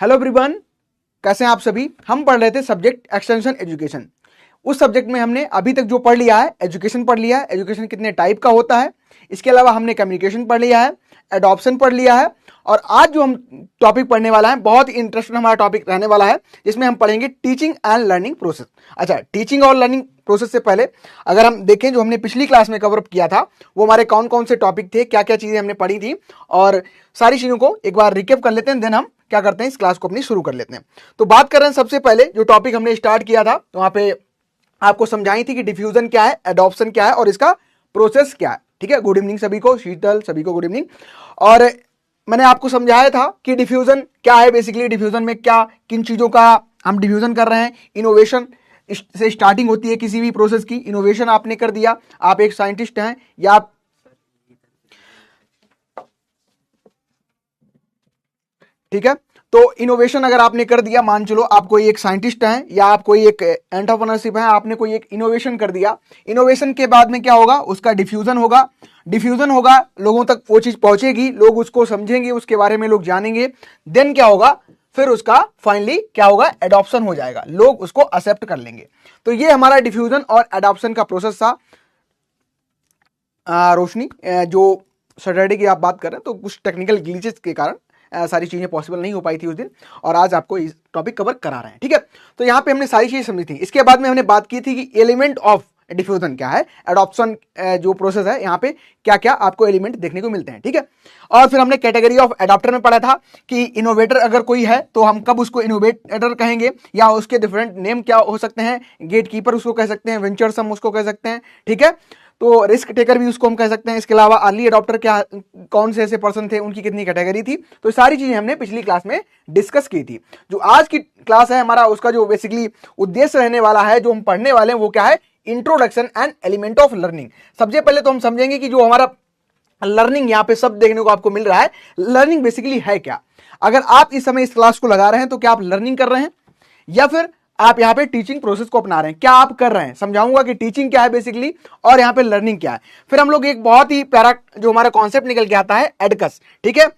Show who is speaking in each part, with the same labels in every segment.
Speaker 1: Hello everyone, कैसे हैं आप सभी। हम पढ़ रहे थे सब्जेक्ट एक्सटेंशन एजुकेशन। उस सब्जेक्ट में हमने अभी तक जो पढ़ लिया है, एजुकेशन पढ़ लिया है, एजुकेशन कितने टाइप का होता है। इसके अलावा हमने कम्युनिकेशन पढ़ लिया है, एडॉप्शन पढ़ लिया है, और आज जो हम टॉपिक पढ़ने वाला है बहुत ही इंटरेस्टिंग हमारा टॉपिक रहने वाला है, जिसमें हम पढ़ेंगे टीचिंग एंड लर्निंग प्रोसेस। अच्छा, टीचिंग और लर्निंग प्रोसेस से पहले अगर हम देखें जो हमने पिछली क्लास में कवर अप किया था, वो हमारे कौन कौन से टॉपिक थे, क्या क्या चीजें हमने पढ़ी थी, और सारी चीजों को एक बार रिकेप कर लेते हैं। देन हम क्या करते हैं, इस क्लास को अपनी शुरू कर लेते हैं। तो बात कर रहे हैं सबसे पहले जो टॉपिक हमने स्टार्ट किया था, तो वहां पे आपको समझाई थी कि डिफ्यूजन क्या है, एडॉप्शन क्या है और इसका प्रोसेस क्या है। ठीक है, गुड इवनिंग सभी को, शीतल सभी को गुड इवनिंग। और मैंने आपको समझाया था कि डिफ्यूजन क्या है। बेसिकली डिफ्यूजन में क्या किन चीजों का हम डिफ्यूजन कर रहे हैं। इनोवेशन से स्टार्टिंग होती है किसी भी प्रोसेस की। इनोवेशन आपने कर दिया, आप एक साइंटिस्ट हैं या आप ठीक है, तो इनोवेशन अगर आपने कर दिया, मान चलो आप कोई एक साइंटिस्ट हैं या आप कोई एक एंटरप्रेन्योरशिप है, आपने कोई एक इनोवेशन कर दिया। इनोवेशन के बाद में क्या होगा, उसका डिफ्यूजन होगा। डिफ्यूजन होगा, लोगों तक वो चीज पहुंचेगी, लोग उसको समझेंगे, उसके बारे में लोग जानेंगे। देन क्या होगा, फिर उसका फाइनली क्या होगा, एडॉप्शन हो जाएगा, लोग उसको एक्सेप्ट कर लेंगे। तो ये हमारा डिफ्यूजन और एडॉप्शन का प्रोसेस था। रोशनी, जो सैटरडे की आप बात कर रहे हैं, तो कुछ टेक्निकल ग्लिचेस के कारण सारी चीजें पॉसिबल नहीं हो पाई थी उस दिन, और आज आपको इस टॉपिक कवर करा रहे हैं। ठीक है, तो यहाँ पे हमने सारी चीजें समझी थी। इसके बाद में हमने बात की थी कि एलिमेंट ऑफ डिफ्यूजन क्या है, एडॉप्शन जो प्रोसेस है, यहाँ पे क्या क्या आपको एलिमेंट देखने को मिलते हैं। ठीक है, और फिर हमने कैटेगरी ऑफ एडॉप्टर में पढ़ा था कि इनोवेटर अगर कोई है तो हम कब उसको इनोवेटर कहेंगे, या उसके डिफरेंट नेम क्या हो सकते हैं। गेट कीपर उसको कह सकते हैं, वेंचर्स हम उसको कह सकते हैं। ठीक है, तो रिस्क टेकर भी उसको हम कह सकते हैं। इसके अलावा अर्ली अडॉप्टर क्या, कौन से ऐसे पर्सन थे, उनकी कितनी कैटेगरी थी। तो सारी चीजें हमने पिछली क्लास में डिस्कस की थी। जो आज की क्लास है हमारा, उसका जो बेसिकली उद्देश्य रहने वाला है, जो हम पढ़ने वाले हैं, वो क्या है, introduction and element of learning. सबसे पहले तो हम समझेंगे कि जो हमारा लर्निंग यहाँ पे सब देखने को आपको मिल रहा है, लर्निंग बेसिकली है क्या। अगर आप इस समय इस क्लास को लगा रहे हैं तो क्या आप लर्निंग कर रहे हैं, या फिर आप यहाँ पे टीचिंग प्रोसेस को अपना रहे हैं, क्या आप कर रहे हैं। समझाऊंगा कि टीचिंग क्या है बेसिकली, और यहाँ पे लर्निंग क्या है। फिर हम लोग एक बहुत ही प्यारा जो हमारा कॉन्सेप्ट निकल के आता है, एडकस। ठीक है,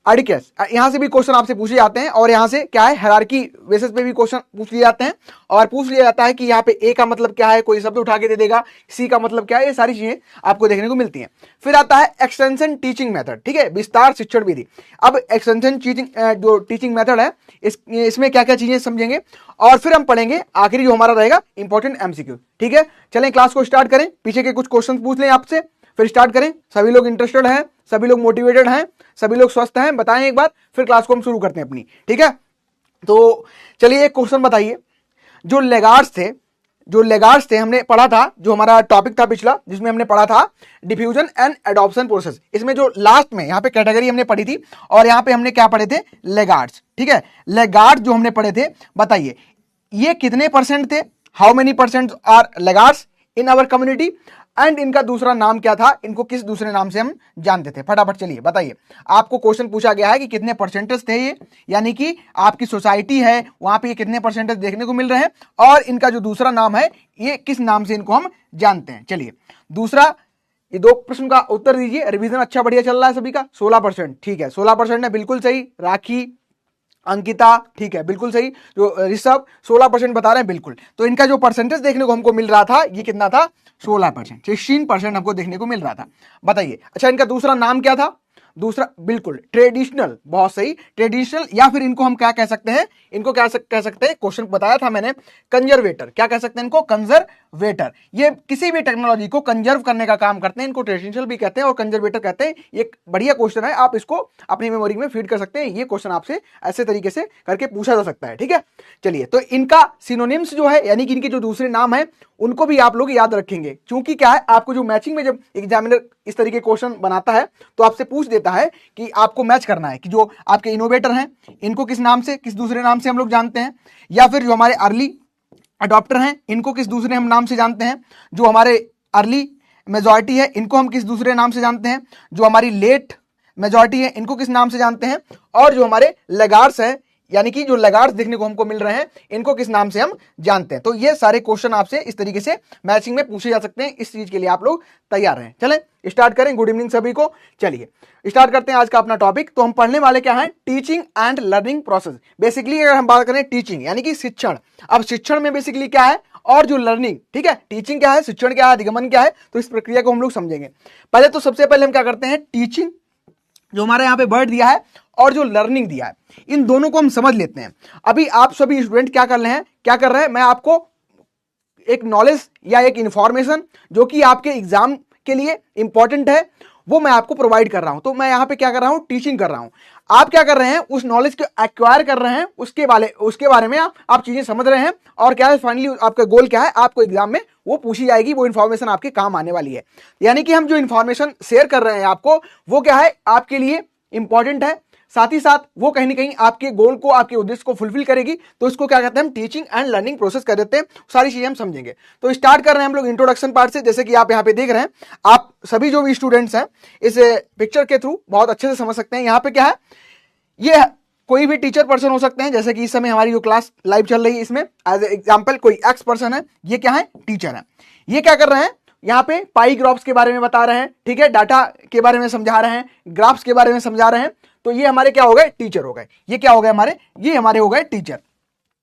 Speaker 1: एडिकस, यहां से भी क्वेश्चन आपसे पूछे जाते हैं, और यहां से क्या है, हायरार्की बेसिस पे भी क्वेश्चन पूछ लिए जाते हैं। और पूछ लिया जाता है कि यहाँ पे ए का मतलब क्या है, कोई शब्द उठा के दे देगा, सी का मतलब क्या है, ये सारी चीजें आपको देखने को मिलती हैं। फिर आता है एक्सटेंशन टीचिंग मेथड। ठीक है, विस्तार शिक्षण विधि। अब एक्सटेंशन टीचिंग जो टीचिंग मेथड है, इसमें क्या क्या चीजें समझेंगे, और फिर हम पढ़ेंगे आखिरी जो हमारा रहेगा इंपॉर्टेंट एमसीक्यू। ठीक है, चलें क्लास को स्टार्ट करें। पीछे के कुछ क्वेश्चन पूछ लें आपसे, फिर स्टार्ट करें। सभी लोग इंटरेस्टेड हैं, सभी लोग मोटिवेटेड हैं, सभी लोग स्वस्थ हैं, बताएं एक बार, फिर क्लास को हम शुरू करते हैं अपनी। ठीक है, तो चलिए एक क्वेश्चन बताइए। जो लेगार्ड्स थे हमने पढ़ा था, जो हमारा टॉपिक था पिछला, जिसमें हमने पढ़ा था डिफ्यूजन एंड एडॉप्शन प्रोसेस। इसमें जो लास्ट में यहाँ पे कैटेगरी हमने पढ़ी थी, और यहाँ पे हमने क्या पढ़े थे, लेगार्ड्स। ठीक है, लेगार्ड्स जो हमने पढ़े थे, बताइए ये कितने परसेंट थे, how many percent are laggards in our community, and इनका दूसरा नाम क्या था, इनको किस दूसरे नाम से हम जानते थे। फटाफट चलिए बताइए। आपको क्वेश्चन पूछा गया है कि कितने परसेंटेज थे ये, यानी कि आपकी सोसाइटी है वहां पे ये कितने परसेंटेज देखने को मिल रहे हैं, और इनका जो दूसरा नाम है, ये किस नाम से इनको हम जानते हैं। चलिए दूसरा, ये दो प्रश्न का उत्तर दीजिए। रिवीजन अच्छा बढ़िया चल रहा है सभी का। 16%, ठीक है, 16% है, बिल्कुल सही। राखी, अंकिता, ठीक है, बिल्कुल सही। जो ऋषभ 16% बता रहे हैं, बिल्कुल। तो इनका जो परसेंटेज देखने को हमको मिल रहा था, ये कितना था, 16%, 16% हमको देखने को मिल रहा था। बताइए, अच्छा इनका दूसरा नाम क्या था, दूसरा बिल्कुल ट्रेडिशनल, बहुत सही, ट्रेडिशनल, या फिर इनको हम क्या कह सकते हैं, इनको क्या कह सकते हैं, क्वेश्चन बताया था मैंने, कंजर्वेटर। क्या कह सकते हैं इनको, कंजर्वेटर। ये किसी भी टेक्नोलॉजी को कंजर्व करने का काम करते हैं, इनको ट्रेडिशनल भी कहते हैं और कंजर्वेटर कहते हैं। एक बढ़िया क्वेश्चन है, आप इसको अपनी मेमोरी में फीड कर सकते हैं। ये क्वेश्चन आपसे ऐसे तरीके से करके पूछा जा सकता है। ठीक है, चलिए, तो इनका सिनोनिम्स जो है, यानी कि इनके जो दूसरे नाम है, उनको भी आप लोग याद रखेंगे। क्योंकि क्या है, आपको जो मैचिंग में जब एग्जामिनर इस तरीके क्वेश्चन बनाता है, तो आपसे पूछ देता है कि आपको मैच करना है कि जो आपके इनोवेटर हैं, इनको किस नाम से, किस दूसरे नाम से हम लोग जानते हैं, या फिर जो हमारे अर्ली अडॉप्टर हैं, इनको किस दूसरे हम नाम से जानते हैं, जो हमारे अर्ली मेजॉरिटी है, इनको हम किस दूसरे नाम से जानते हैं, जो हमारी लेट मेजॉरिटी है, इनको किस नाम से जानते हैं, और जो हमारे लेगार्ड्स है, यानी कि जो लगार्ड्स देखने को हमको मिल रहे हैं इनको किस नाम से हम जानते हैं। तो ये सारे क्वेश्चन आपसे इस तरीके से मैचिंग में पूछे जा सकते हैं, इस चीज के लिए आप लोग तैयार हैं। चलें स्टार्ट करें। गुड इवनिंग सभी को। चलिए स्टार्ट करते हैं आज का अपना टॉपिक। तो हम पढ़ने वाले क्या है, teaching and learning process. Basically अगर हम बात करें टीचिंग यानी कि शिक्षण, अब शिक्षण में बेसिकली क्या है और जो लर्निंग, ठीक है, टीचिंग क्या है, शिक्षण क्या है, अधिगमन क्या है, तो इस प्रक्रिया को हम लोग समझेंगे। पहले तो सबसे पहले हम क्या करते हैं, टीचिंग जो हमारे यहाँ पे वर्ड दिया है और जो लर्निंग दिया है, इन दोनों को हम समझ लेते हैं। अभी आप सभी स्टूडेंट क्या कर रहे हैं, मैं आपको एक नॉलेज या एक इंफॉर्मेशन जो कि आपके एग्जाम के लिए इंपॉर्टेंट है वो मैं आपको प्रोवाइड कर रहा हूं। तो मैं यहां पे क्या कर रहा हूं, टीचिंग कर रहा हूं। आप क्या कर रहे हैं, उस नॉलेज को एक्वायर कर रहे हैं, उसके बारे में आप चीजें समझ रहे हैं और क्या है फाइनली आपका गोल क्या है, आपको एग्जाम में वो पूछी जाएगी, वो इन्फॉर्मेशन आपके काम आने वाली है। यानी कि हम जो इन्फॉर्मेशन शेयर कर रहे हैं आपको, वो क्या है आपके लिए इंपॉर्टेंट है, साथ ही साथ वो कहीं ना कहीं आपके गोल को, आपके उद्देश्य को फुलफिल करेगी। तो इसको क्या कहते हैं, हम टीचिंग एंड लर्निंग प्रोसेस कर देते हैं। सारी चीजें हम समझेंगे। तो स्टार्ट कर रहे हैं हम लोग इंट्रोडक्शन पार्ट से। जैसे कि आप यहाँ पे देख रहे हैं, आप सभी जो भी स्टूडेंट्स हैं इस पिक्चर के थ्रू बहुत अच्छे से समझ सकते हैं। यहाँ पे क्या है, ये कोई भी टीचर पर्सन हो सकते हैं। जैसे कि इस समय हमारी जो क्लास लाइव चल रही है, इसमें एज एग्जाम्पल कोई एक्स पर्सन है, ये क्या है, टीचर है। ये क्या कर रहे हैं, यहाँ पे पाई ग्राफ्स के बारे में बता रहे हैं, ठीक है, डाटा के बारे में समझा रहे हैं, ग्राफ्स के बारे में समझा रहे हैं। तो ये हमारे क्या हो गए, टीचर हो गए। ये क्या हो गए हमारे, ये हमारे हो गए टीचर।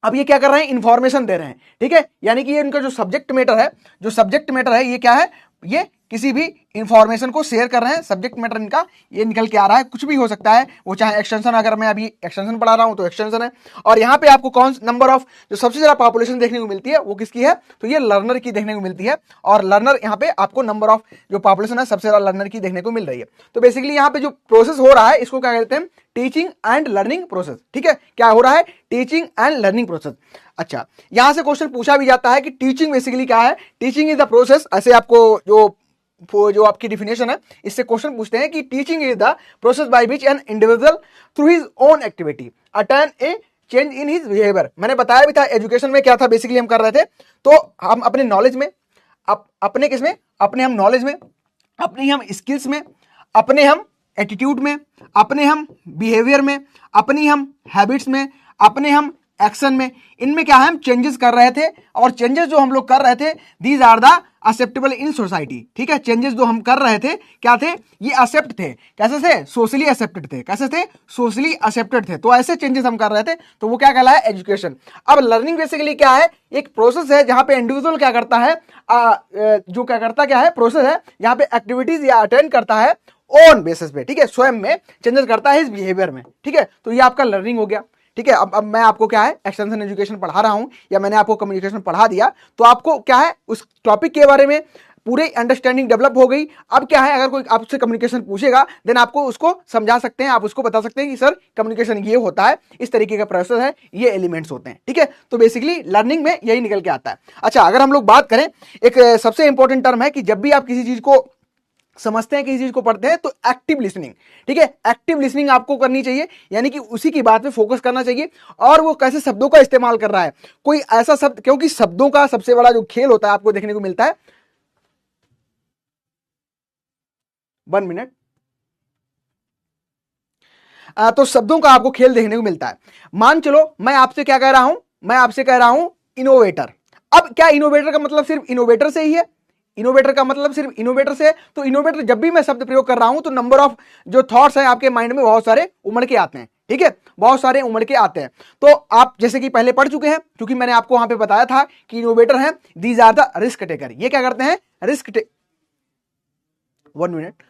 Speaker 1: अब ये क्या कर रहे हैं, इंफॉर्मेशन दे रहे हैं, ठीक है, यानी कि ये इनका जो सब्जेक्ट मैटर है, ये क्या है, ये किसी भी इंफॉर्मेशन को शेयर कर रहे हैं। सब्जेक्ट मैटर इनका ये निकल के आ रहा है, कुछ भी हो सकता है वो, चाहे एक्सटेंशन, अगर मैं अभी एक्सटेंशन पढ़ा रहा हूं तो एक्सटेंशन है। और यहाँ पे आपको कौन नंबर ऑफ जो सबसे ज्यादा पॉपुलेशन देखने को मिलती है वो किसकी है, तो ये लर्नर की देखने को मिलती है। और लर्नर यहाँ पे आपको नंबर ऑफ जो पॉपुलेशन है सबसे ज्यादा लर्नर की देखने को मिल रही है। तो बेसिकली यहाँ पे जो प्रोसेस हो रहा है इसको क्या कहते हैं, टीचिंग एंड लर्निंग प्रोसेस। ठीक है, क्या हो रहा है, टीचिंग एंड लर्निंग प्रोसेस। अच्छा, यहां से क्वेश्चन पूछा भी जाता है कि टीचिंग बेसिकली क्या है। टीचिंग इज द प्रोसेस, ऐसे आपको जो आपकी डिफिनेशन है इससे क्वेश्चन पूछते हैं कि teaching is the process by which an individual through his own activity attain A change in his behaviour. मैंने बताया भी था एजुकेशन में क्या था, बेसिकली हम कर रहे थे। तो हम अपने नॉलेज में, अपने किस में, अपने हम नॉलेज में, अपनी हम स्किल्स में, अपने हम एटीट्यूड में, अपने हम बिहेवियर में, अपनी हम हैबिट्स में, अपने हम एक्शन में, इनमें क्या है हम चेंजेस कर रहे थे। और चेंजेस जो हम लोग कर रहे थे, these are the acceptable in society. ठीक है, चेंजेस जो हम कर रहे थे क्या थे, ये एक्सेप्ट थे। कैसे थे, सोशली एक्सेप्टेड थे। कैसे थे, सोशली एक्सेप्टेड थे। तो ऐसे चेंजेस हम कर रहे थे, तो वो क्या कहलाया, एजुकेशन। अब लर्निंग बेसिकली क्या है, एक प्रोसेस है जहां पे इंडिविजुअल क्या करता है, जो क्या करता क्या है, प्रोसेस है जहां पे एक्टिविटीज या अटेंड करता है ओन बेसिस पे, ठीक है, स्वयं में चेंजेस करता है इस बिहेवियर में। ठीक है, तो ये आपका लर्निंग हो गया। ठीक है, अब मैं आपको क्या है एक्सटेंशन एजुकेशन पढ़ा रहा हूं या मैंने आपको कम्युनिकेशन पढ़ा दिया, तो आपको क्या है उस टॉपिक के बारे में पूरी अंडरस्टैंडिंग डेवलप हो गई। अब क्या है, अगर कोई आपसे कम्युनिकेशन पूछेगा देन आपको उसको समझा सकते हैं, आप उसको बता सकते हैं कि सर कम्युनिकेशन ये होता है, इस तरीके का प्रोसेस है, ये एलिमेंट्स होते हैं। ठीक है, तो बेसिकली लर्निंग में यही निकल के आता है। अच्छा, अगर हम लोग बात करें, एक सबसे इंपॉर्टेंट टर्म है कि जब भी आप किसी चीज को समझते हैं, किसी चीज को पढ़ते हैं, तो एक्टिव लिसनिंग। ठीक है, एक्टिव लिसनिंग आपको करनी चाहिए, यानी कि उसी की बात पे फोकस करना चाहिए। और वो कैसे शब्दों का इस्तेमाल कर रहा है, कोई ऐसा शब्द, क्योंकि शब्दों का सबसे बड़ा जो खेल होता है आपको देखने को मिलता है। 1 मिनट। तो शब्दों का आपको खेल देखने को मिलता है। मान चलो मैं आपसे क्या कह रहा हूं, मैं आपसे कह रहा हूं इनोवेटर। अब क्या इनोवेटर का मतलब सिर्फ इनोवेटर से ही है, इनोवेटर का मतलब सिर्फ इनोवेटर से है। तो इनोवेटर जब भी मैं शब्द प्रयोग कर रहा हूं तो नंबर ऑफ जो थॉट्स हैं आपके माइंड में बहुत सारे उमड़ के आते हैं। ठीक है, बहुत सारे उमड़ के आते हैं। तो आप जैसे कि पहले पढ़ चुके हैं, क्योंकि मैंने आपको वहां पे बताया था कि इनोवेटर है, these are the risk taker. ये क्या करते हैं, रिस्क 1 मिनट।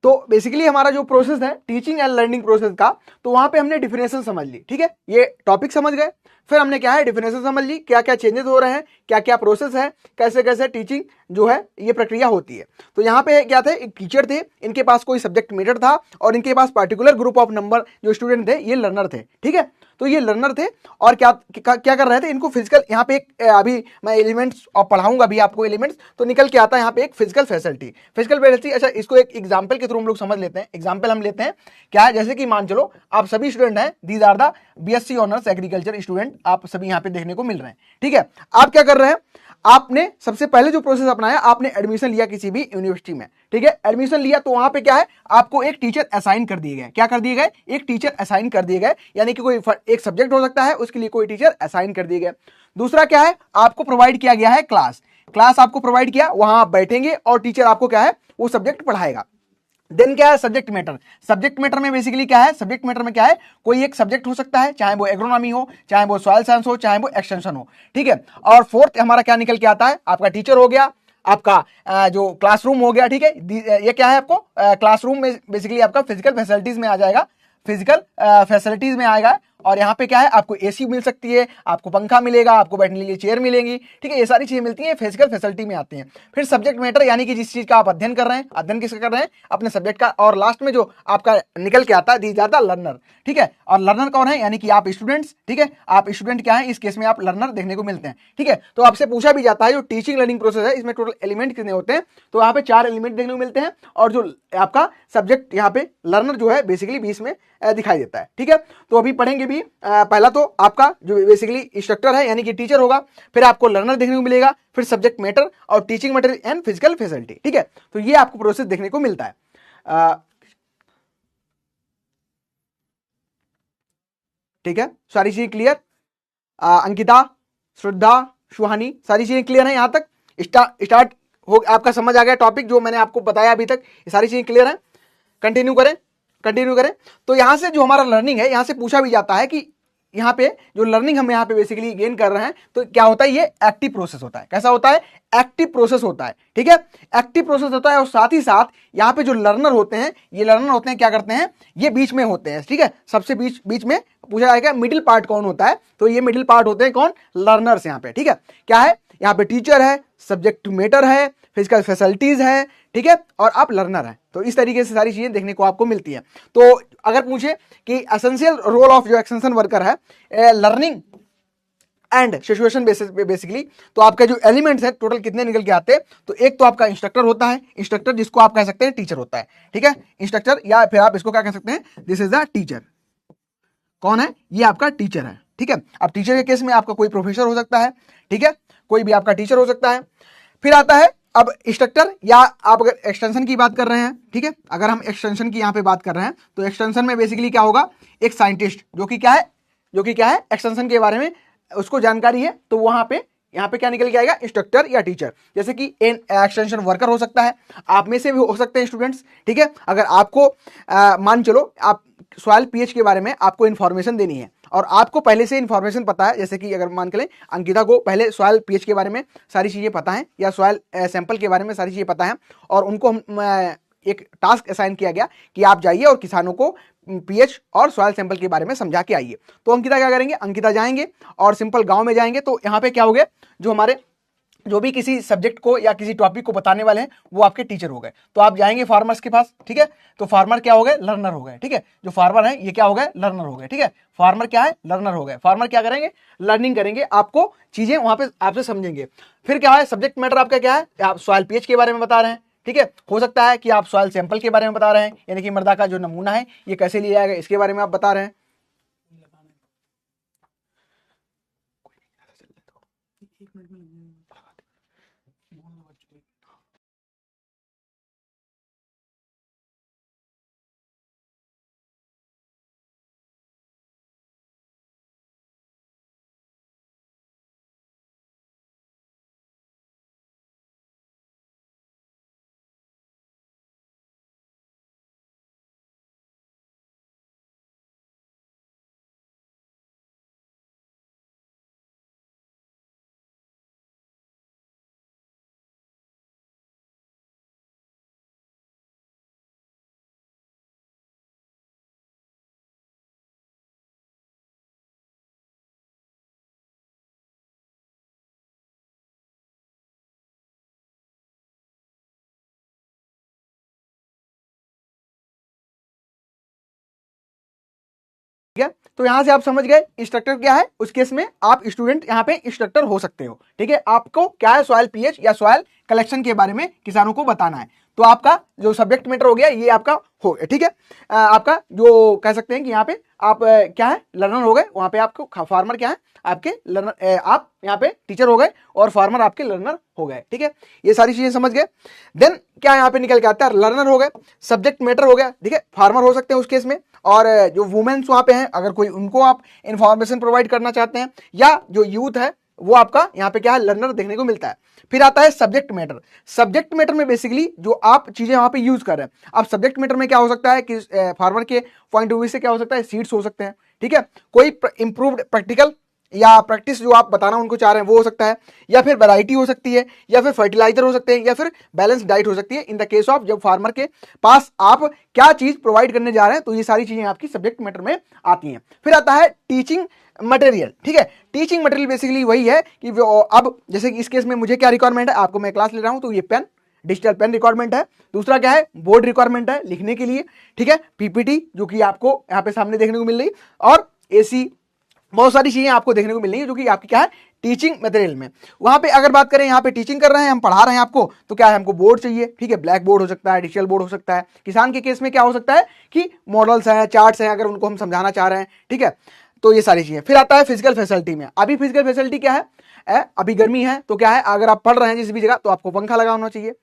Speaker 1: तो बेसिकली हमारा जो प्रोसेस है टीचिंग एंड लर्निंग प्रोसेस का, तो वहां पे हमने डिफिनेशन समझ ली, ठीक है, ये टॉपिक समझ गए। फिर हमने क्या है डिफिनेशन समझ ली, क्या क्या चेंजेस हो रहे हैं, क्या क्या प्रोसेस है, कैसे कैसे टीचिंग जो है ये प्रक्रिया होती है। तो यहाँ पे क्या थे, एक टीचर थे, इनके पास कोई सब्जेक्ट मैटर था और इनके पास पर्टिकुलर ग्रुप ऑफ नंबर जो स्टूडेंट थे ये लर्नर थे, ठीक है। तो ये लर्नर थे और क्या कर रहे थे, इनको फिजिकल यहाँ पे एक अभी मैं एलिमेंट्स और पढ़ाऊंगा अभी आपको एलिमेंट्स, तो निकल के आता है यहाँ पे एक फिजिकल फैसिलिटी। फिजिकल फैसिलिटी, अच्छा इसको एक एग्जांपल के थ्रू हम लोग समझ लेते हैं। एग्जांपल हम लेते हैं क्या है, जैसे कि मान चलो आप सभी स्टूडेंट हैं, these are the BSc honours agriculture student, आप सभी यहाँ पे देखने को मिल रहे हैं, ठीक है। आप क्या कर रहे हैं, आपने सबसे पहले जो प्रोसेस अपनाया, आपने एडमिशन लिया किसी भी यूनिवर्सिटी में, ठीक है। एडमिशन लिया तो वहां पे क्या है, आपको एक टीचर असाइन कर दिए गए। क्या कर दिए गए, एक टीचर असाइन कर दिए गए, यानी कि कोई एक सब्जेक्ट हो सकता है, उसके लिए कोई टीचर असाइन कर दिए गए। दूसरा क्या है, आपको प्रोवाइड किया गया है क्लास, क्लास आपको प्रोवाइड किया, वहां आप बैठेंगे और टीचर आपको क्या है वो सब्जेक्ट पढ़ाएगा। देन क्या है, सब्जेक्ट मैटर। सब्जेक्ट मैटर में बेसिकली क्या है, सब्जेक्ट मैटर में क्या है, कोई एक सब्जेक्ट हो सकता है, चाहे वो एग्रोनॉमी हो, चाहे वो सॉइल साइंस हो, चाहे वो एक्सटेंशन हो, ठीक है। और फोर्थ हमारा क्या निकल के आता है, आपका टीचर हो गया, आपका जो क्लासरूम हो गया, ठीक है। ये क्या है, आपको क्लासरूम में बेसिकली आपका फिजिकल फैसिलिटीज में आ जाएगा, फिजिकल फैसिलिटीज में आएगा। और यहाँ पे क्या है, आपको एसी मिल सकती है, आपको पंखा मिलेगा, आपको बैठने के लिए चेयर मिलेंगी, ठीक है। ये सारी चीजें मिलती हैं, फिजिकल फैसिलिटी में आती हैं। फिर सब्जेक्ट मैटर, यानी कि जिस चीज का आप अध्ययन कर रहे हैं, अध्ययन किसका कर रहे हैं, अपने सब्जेक्ट का। और लास्ट में जो आपका निकल के आता है, दी जाता लर्नर, ठीक है। और लर्नर कौन है, यानी कि आप स्टूडेंट्स, ठीक है। आप स्टूडेंट क्या है, इस केस में आप लर्नर देखने को मिलते हैं, ठीक है। तो आपसे पूछा भी जाता है जो टीचिंग लर्निंग प्रोसेस है, इसमें टोटल एलिमेंट कितने होते हैं, तो यहाँ पे 4 एलिमेंट देखने को मिलते हैं। और जो आपका सब्जेक्ट यहाँ पे लर्नर जो है बेसिकली 20 में दिखाई देता है, ठीक है। तो अभी पढ़ेंगे भी, पहला तो आपका जो बेसिकली इंस्ट्रक्टर है यानी कि टीचर होगा, फिर आपको लर्नर देखने को मिलेगा, फिर सब्जेक्ट मैटर और teaching material and physical facility, ठीक है। तो ये आपको प्रोसेस देखने को मिलता है, ठीक है। सारी चीजें क्लियर, अंकिता, श्रद्धा, सुहानी, सारी चीजें क्लियर है यहां तक, स्टार्ट हो आपका समझ आ गया टॉपिक जो मैंने आपको बताया अभी तक, ये सारी चीजें क्लियर है। कंटिन्यू करें, कंटिन्यू करें। तो यहां से जो हमारा लर्निंग है, यहां से पूछा भी जाता है कि यहाँ पे जो लर्निंग हम यहाँ पे बेसिकली गेन कर रहे हैं, तो क्या होता है, ये एक्टिव प्रोसेस होता है। कैसा होता है, एक्टिव प्रोसेस होता है, ठीक है। एक्टिव प्रोसेस होता है और साथ ही साथ यहाँ पे जो लर्नर होते हैं, ये लर्नर होते हैं क्या करते हैं, ये बीच में होते हैं, ठीक है। सबसे बीच बीच में पूछा जाएगा मिडिल पार्ट कौन होता है, तो ये मिडिल पार्ट होते हैं कौन, लर्नर्स यहाँ पे, ठीक है। क्या है, यहाँ पे टीचर है, सब्जेक्ट मैटर है, फिजिकल फैसिलिटीज है, ठीक है, और आप लर्नर हैं। तो इस तरीके से सारी चीजें देखने को आपको मिलती हैं। तो अगर पूछे कि एसेंशियल रोल ऑफ जो एक्सटेंशन वर्कर है लर्निंग एंड सिचुएशन बेसिस पे बेसिकली, तो आपके जो एलिमेंट्स हैं टोटल कितने निकल के आते हैं, तो एक तो आपका इंस्ट्रक्टर होता है, इंस्ट्रक्टर जिसको आप कह सकते हैं टीचर होता है, ठीक है। इंस्ट्रक्टर या फिर आप इसको क्या कह सकते हैं, दिस इज द टीचर। कौन है, ये आपका टीचर है, ठीक है। अब टीचर के केस में आपका कोई प्रोफेसर हो सकता है, ठीक है, कोई भी आपका टीचर हो सकता है। फिर आता है अब इंस्ट्रक्टर, या आप अगर एक्सटेंशन की बात कर रहे हैं, ठीक है, अगर हम एक्सटेंशन की यहाँ पे बात कर रहे हैं, तो एक्सटेंशन में बेसिकली क्या होगा, एक साइंटिस्ट जो कि क्या है, एक्सटेंशन के बारे में उसको जानकारी है, तो वहां पे यहाँ पे क्या निकल के आएगा, इंस्ट्रक्टर या टीचर। जैसे कि एक्सटेंशन वर्कर हो सकता है, आप में से भी हो सकते हैं स्टूडेंट्स, ठीक है। अगर आपको मान चलो आप सॉइल पीएच के बारे में आपको इन्फॉर्मेशन देनी है और आपको पहले से इन्फॉर्मेशन पता है, जैसे कि अगर मान के लें अंकिता को पहले सॉइल पीएच के बारे में सारी चीज़ें पता है, या सॉइल सैंपल के बारे में सारी चीज़ें पता है, और उनको एक टास्क असाइन किया गया कि आप जाइए और किसानों को पीएच और सॉइल सैंपल के बारे में समझा के आइए। तो अंकिता क्या करेंगे, अंकिता जाएंगे और सिंपल गांव में जाएंगे। तो यहाँ पे क्या हो गया, जो हमारे जो भी किसी सब्जेक्ट को या किसी टॉपिक को बताने वाले हैं वो आपके टीचर हो गए। तो आप जाएंगे फार्मर्स के पास, ठीक है, तो फार्मर क्या हो गए, लर्नर हो गए, ठीक है। जो फार्मर है ये क्या हो गए, लर्नर हो गए, ठीक है। फार्मर क्या है, लर्नर हो गए। फार्मर क्या करेंगे, लर्निंग करेंगे, आपको चीजें वहां पे आपसे समझेंगे। फिर क्या है, सब्जेक्ट मैटर आपका क्या है, आप सॉइल पीएच के बारे में बता रहे हैं, ठीक है। हो सकता है कि आप सॉइल सैंपल के बारे में बता रहे हैं, यानी कि मृदा का जो नमूना है ये कैसे लिया जाएगा इसके बारे में आप बता रहे हैं। तो यहां से आप समझ गए इंस्ट्रक्टर क्या है, उस केस में आप स्टूडेंट यहाँ पे इंस्ट्रक्टर हो सकते हो। ठीक है, आपको क्या है सॉइल पीएच या सॉइल कलेक्शन के बारे में किसानों को बताना है। तो आपका जो सब्जेक्ट मैटर हो गया ये आपका हो गया। ठीक है, आपका जो कह सकते हैं कि यहाँ पे आप क्या है लर्नर हो गए, वहां पे आपको फार्मर क्या है आपके लर्नर, आप यहाँ पे टीचर हो गए और फार्मर आपके लर्नर हो गए। ठीक है, ये सारी चीजें समझ गए। देन क्या यहाँ पे निकल के आता है, लर्नर हो गए, सब्जेक्ट मैटर हो गया। ठीक है, फार्मर हो सकते हैं उस केस में, और जो वुमेन्स वहां पे हैं अगर कोई उनको आप इंफॉर्मेशन प्रोवाइड करना चाहते हैं, या जो यूथ है वो आपका यहाँ पे क्या है लर्नर देखने को मिलता है। फिर आता है सब्जेक्ट मैटर। सब्जेक्ट मैटर में बेसिकली जो आप चीजें वहां पे यूज कर रहे हैं, अब सब्जेक्ट मैटर में क्या हो सकता है कि फार्मर के पॉइंट ऑफ व्यू से क्या हो सकता है, सीड्स हो सकते हैं। ठीक है, कोई इंप्रूव्ड प्रैक्टिकल या प्रैक्टिस जो आप बताना उनको चाह रहे हैं वो हो सकता है, या फिर वैरायटी हो सकती है, या फिर फर्टिलाइजर हो सकते हैं, या फिर बैलेंस डाइट हो सकती है। इन द केस ऑफ जब फार्मर के पास आप क्या चीज प्रोवाइड करने जा रहे हैं, तो ये सारी चीजें आपकी सब्जेक्ट मैटर में आती हैं। फिर आता है टीचिंग मटेरियल। ठीक है, टीचिंग मटेरियल बेसिकली वही है कि अब जैसे कि इस केस में मुझे क्या रिक्वायरमेंट है, आपको मैं क्लास ले रहा हूं तो ये पेन, डिजिटल पेन रिक्वायरमेंट है। दूसरा क्या है, बोर्ड रिक्वायरमेंट है लिखने के लिए। ठीक है, पीपीटी जो कि आपको यहाँ पे सामने देखने को मिल रही, और एसी, बहुत सारी चीजें आपको देखने को मिल रही है जो कि आपकी क्या है टीचिंग मटेरियल में। वहां पे अगर बात करें यहाँ पे टीचिंग कर रहे हैं, हम पढ़ा रहे हैं आपको, तो क्या है हमको बोर्ड चाहिए। ठीक है, ब्लैक बोर्ड हो सकता है, डिजिटल बोर्ड हो सकता है। किसान के केस में क्या हो सकता है कि मॉडल्स हैं, चार्ट्स हैं, अगर उनको हम समझाना चाह रहे हैं। ठीक है, तो ये सारी चीजें। फिर आता है फिजिकल फैसिलिटी में। अभी फिजिकल फैसिलिटी क्या है, अभी गर्मी है तो क्या है, अगर आप पढ़ रहे हैं जिस भी जगह तो आपको पंखा लगा होना चाहिए।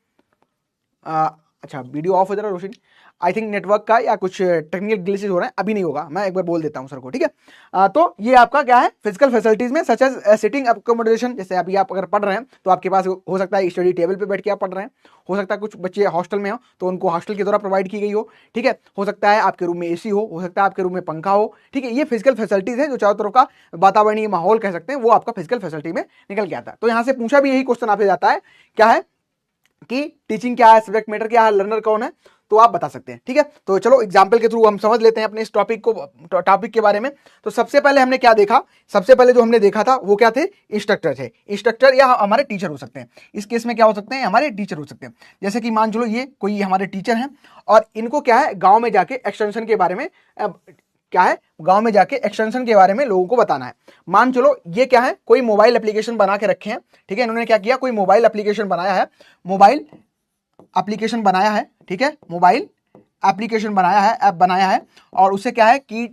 Speaker 1: अच्छा वीडियो ऑफ हो जा रहा है रोशनी, आई थिंक नेटवर्क का या कुछ टेक्निकल ग्लिचेस हो रहे हैं, अभी नहीं होगा, मैं एक बार बोल देता हूं सर को। ठीक है, तो ये आपका क्या है फिजिकल फैसिलिटीज में, सच एज सिटिंग अकोमोडेशन। जैसे अभी आप अगर पढ़ रहे हैं तो आपके पास हो सकता है स्टडी टेबल पे बैठ के आप पढ़ रहे हैं, हो सकता है कुछ बच्चे हॉस्टल में हो तो उनको हॉस्टल के द्वारा प्रोवाइड की गई हो। ठीक है, हो सकता है आपके रूम में एसी हो सकता है आपके रूम में पंखा हो। ठीक है, ये फिजिकल फैसिलिटीज है जो चारों तरफ का वातावरणीय माहौल कह सकते हैं, वो आपका फिजिकल फैसिलिटी में निकल के आता है। तो यहां से पूछा भी यही क्वेश्चन आपसे जाता है क्या है कि टीचिंग क्या है, सब्जेक्ट मैटर क्या है, लर्नर कौन है, तो आप बता सकते हैं। ठीक है, तो चलो एग्जाम्पल के थ्रू हम समझ लेते हैं अपने इस टॉपिक के बारे में। तो सबसे पहले हमने क्या देखा, सबसे पहले जो हमने देखा था वो क्या थे, इंस्ट्रक्टर थे। इंस्ट्रक्टर या हमारे टीचर हो सकते हैं। इस केस में क्या हो सकते हैं, हमारे टीचर हो सकते हैं। जैसे कि मान चलो ये कोई हमारे टीचर हैं और इनको क्या है गाँव में जाके एक्सटेंशन के बारे में क्या है, गांव में जाके एक्सटेंशन के बारे में लोगों को बताना है। मान चलो ये क्या है, कोई मोबाइल एप्लीकेशन बना के रखे हैं। ठीक है, इन्होंने क्या किया, कोई मोबाइल एप्लीकेशन बनाया है, मोबाइल एप्लीकेशन बनाया है। ठीक है, मोबाइल एप्लीकेशन बनाया है, ऐप बनाया है, और उससे क्या है कि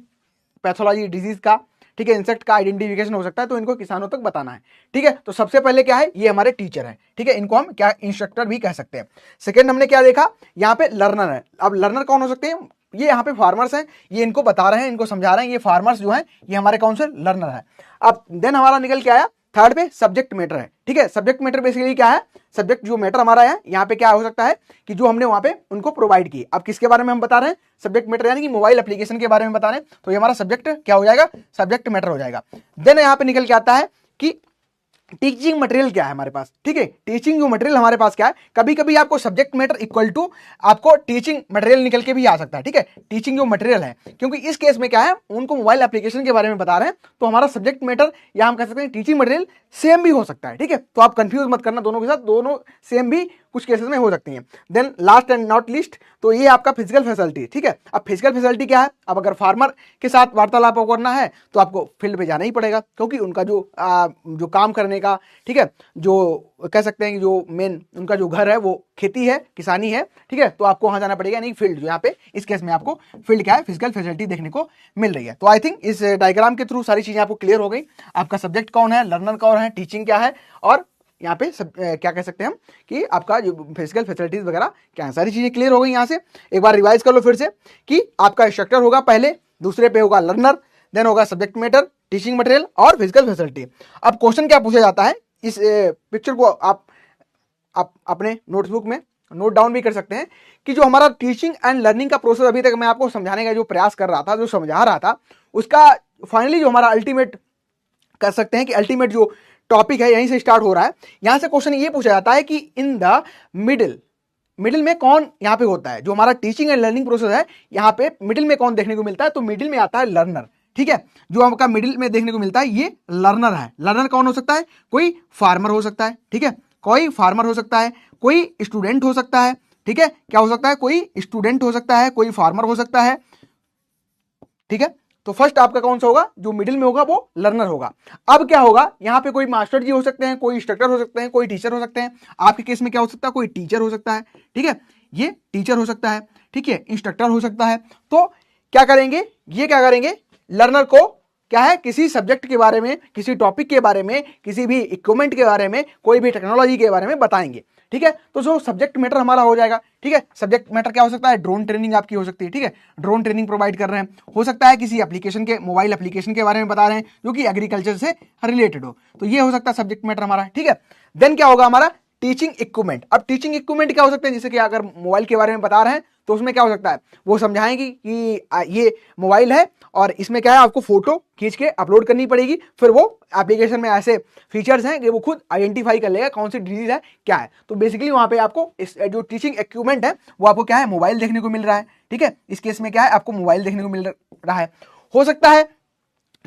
Speaker 1: पैथोलॉजी डिजीज का, ठीक है, इंसेक्ट का आइडेंटिफिकेशन हो सकता है, तो इनको किसानों तक बताना है। ठीक है, तो सबसे पहले क्या है, ये हमारे टीचर है। ठीक है, इनको हम क्या इंस्ट्रक्टर भी कह सकते हैं। सेकेंड हमने क्या देखा, यहाँ पे लर्नर है। अब लर्नर कौन हो सकते हैं, ये यहाँ पे फार्मर्स हैं, ये इनको बता रहे हैं, इनको समझा रहे हैं, ये फार्मर्स जो हैं ये हमारे कौन से लर्नर है। अब देन हमारा निकल के आया थर्ड पे सब्जेक्ट मैटर है। ठीक है, सब्जेक्ट मैटर बेसिकली क्या है, सब्जेक्ट जो मैटर हमारा है यहाँ पे क्या हो सकता है कि जो हमने वहां पे उनको प्रोवाइड की। अब किसके बारे में हम बता रहे हैं, सब्जेक्ट मैटर यानी कि मोबाइल एप्लीकेशन के बारे में बता रहे हैं, तो ये हमारा सब्जेक्ट क्या हो जाएगा, सब्जेक्ट मैटर हो जाएगा। देन यहाँ पे निकल के आता है कि टीचिंग मटेरियल क्या है हमारे पास। ठीक है, टीचिंग जो मटेरियल हमारे पास क्या है, कभी कभी आपको सब्जेक्ट मैटर इक्वल टू आपको टीचिंग मटेरियल निकल के भी आ सकता है। ठीक है, टीचिंग जो मटेरियल है, क्योंकि इस केस में क्या है उनको मोबाइल एप्लीकेशन के बारे में बता रहे हैं, तो हमारा सब्जेक्ट मैटर या हम कह सकते हैं टीचिंग मटेरियल सेम भी हो सकता है। ठीक है, तो आप कंफ्यूज मत करना दोनों के साथ, दोनों सेम भी कुछ केसेस में हो सकती हैं। Then last and not least, तो ये आपका फिजिकल फैसिलिटी। ठीक है, अब फिजिकल फैसिलिटी क्या है, अब अगर फार्मर के साथ वार्तालाप करना है तो आपको फील्ड पे जाना ही पड़ेगा, क्योंकि उनका जो काम करने का, ठीक है, जो कह सकते हैं कि जो मेन उनका जो घर है वो खेती है, किसानी है। ठीक है, तो आपको वहां जाना पड़ेगा, नहीं फील्ड, जो यहाँ पे इस केस में आपको फील्ड क्या है, फिजिकल फैसिलिटी देखने को मिल रही है। तो आई थिंक इस डायग्राम के थ्रू सारी चीजें आपको क्लियर हो गई। आपका सब्जेक्ट कौन है, लर्नर कौन है, टीचिंग क्या है, और यहाँ पे क्या कह सकते हैं हम कि आपका जो फिजिकल फैसिलिटीज वगैरह क्या है, सारी चीजें क्लियर हो गई। यहाँ से एक बार रिवाइज कर लो फिर से कि आपका इंस्ट्रक्टर होगा पहले, दूसरे पे होगा लर्नर, देन होगा सब्जेक्ट मैटर, टीचिंग मटेरियल और फिजिकल फैसिलिटी। अब क्वेश्चन क्या पूछा जाता है, इस पिक्चर को आप अपने नोटबुक में नोट डाउन भी कर सकते हैं कि जो हमारा टीचिंग एंड लर्निंग का प्रोसेस अभी तक मैं आपको समझाने का जो प्रयास कर रहा था, जो समझा रहा था, उसका फाइनली जो हमारा अल्टीमेट कर सकते हैं कि अल्टीमेट जो टॉपिक है यहीं से स्टार्ट हो रहा है। यहां से क्वेश्चन ये पूछा जाता है कि इन द मिडिल में कौन यहाँ पे होता है, जो हमारा टीचिंग एंड लर्निंग प्रोसेस है यहाँ पे मिडिल में कौन देखने को मिलता है, तो मिडिल में आता है लर्नर। ठीक है, जो आपका मिडिल में देखने को मिलता है ये लर्नर है। लर्नर कौन हो सकता है, कोई फार्मर हो सकता है। ठीक है, कोई फार्मर हो सकता है, कोई स्टूडेंट हो सकता है। ठीक है, क्या हो सकता है, कोई स्टूडेंट हो सकता है, कोई फार्मर हो सकता है। ठीक है, तो फर्स्ट आपका कौन सा होगा, जो मिडिल में होगा वो लर्नर होगा। अब क्या होगा, यहाँ पे कोई मास्टर जी हो सकते हैं, कोई इंस्ट्रक्टर हो सकते हैं, कोई टीचर हो सकते हैं। आपके केस में क्या हो सकता है, कोई टीचर हो सकता है, ठीक है, ये टीचर हो सकता है, ठीक है, इंस्ट्रक्टर हो सकता है। तो क्या करेंगे, ये क्या करेंगे, लर्नर को क्या है, किसी सब्जेक्ट के बारे में, किसी टॉपिक के बारे में, किसी भी इक्विपमेंट के बारे में, कोई भी टेक्नोलॉजी के बारे में बताएंगे, ठीक है। तो जो सब्जेक्ट मैटर हमारा हो जाएगा, ठीक है। सब्जेक्ट मैटर क्या हो सकता है, ड्रोन ट्रेनिंग आपकी हो सकती है, ठीक है, ड्रोन ट्रेनिंग प्रोवाइड कर रहे हैं। हो सकता है किसी एप्लीकेशन के, मोबाइल एप्लीकेशन के बारे में बता रहे हैं जो कि एग्रीकल्चर से रिलेटेड हो, तो ये हो सकता है सब्जेक्ट मैटर हमारा, ठीक है। देन क्या होगा हमारा, टीचिंग इक्विपमेंट। अब टीचिंग इक्विपमेंट क्या हो सकते हैं, जैसे कि अगर मोबाइल के बारे में बता रहे हैं तो उसमें क्या हो सकता है, वो समझाएंगे कि ये मोबाइल है और इसमें क्या है, आपको फोटो खींच के अपलोड करनी पड़ेगी, फिर वो एप्लीकेशन में ऐसे फीचर्स हैं कि वो खुद आइडेंटिफाई कर लेगा कौन सी डिजीज है क्या है। तो बेसिकली वहां पे आपको इस जो टीचिंग इक्विपमेंट है वो आपको क्या है, मोबाइल देखने को मिल रहा है, ठीक है। इस केस में क्या है, आपको मोबाइल देखने को मिल रहा है। हो सकता है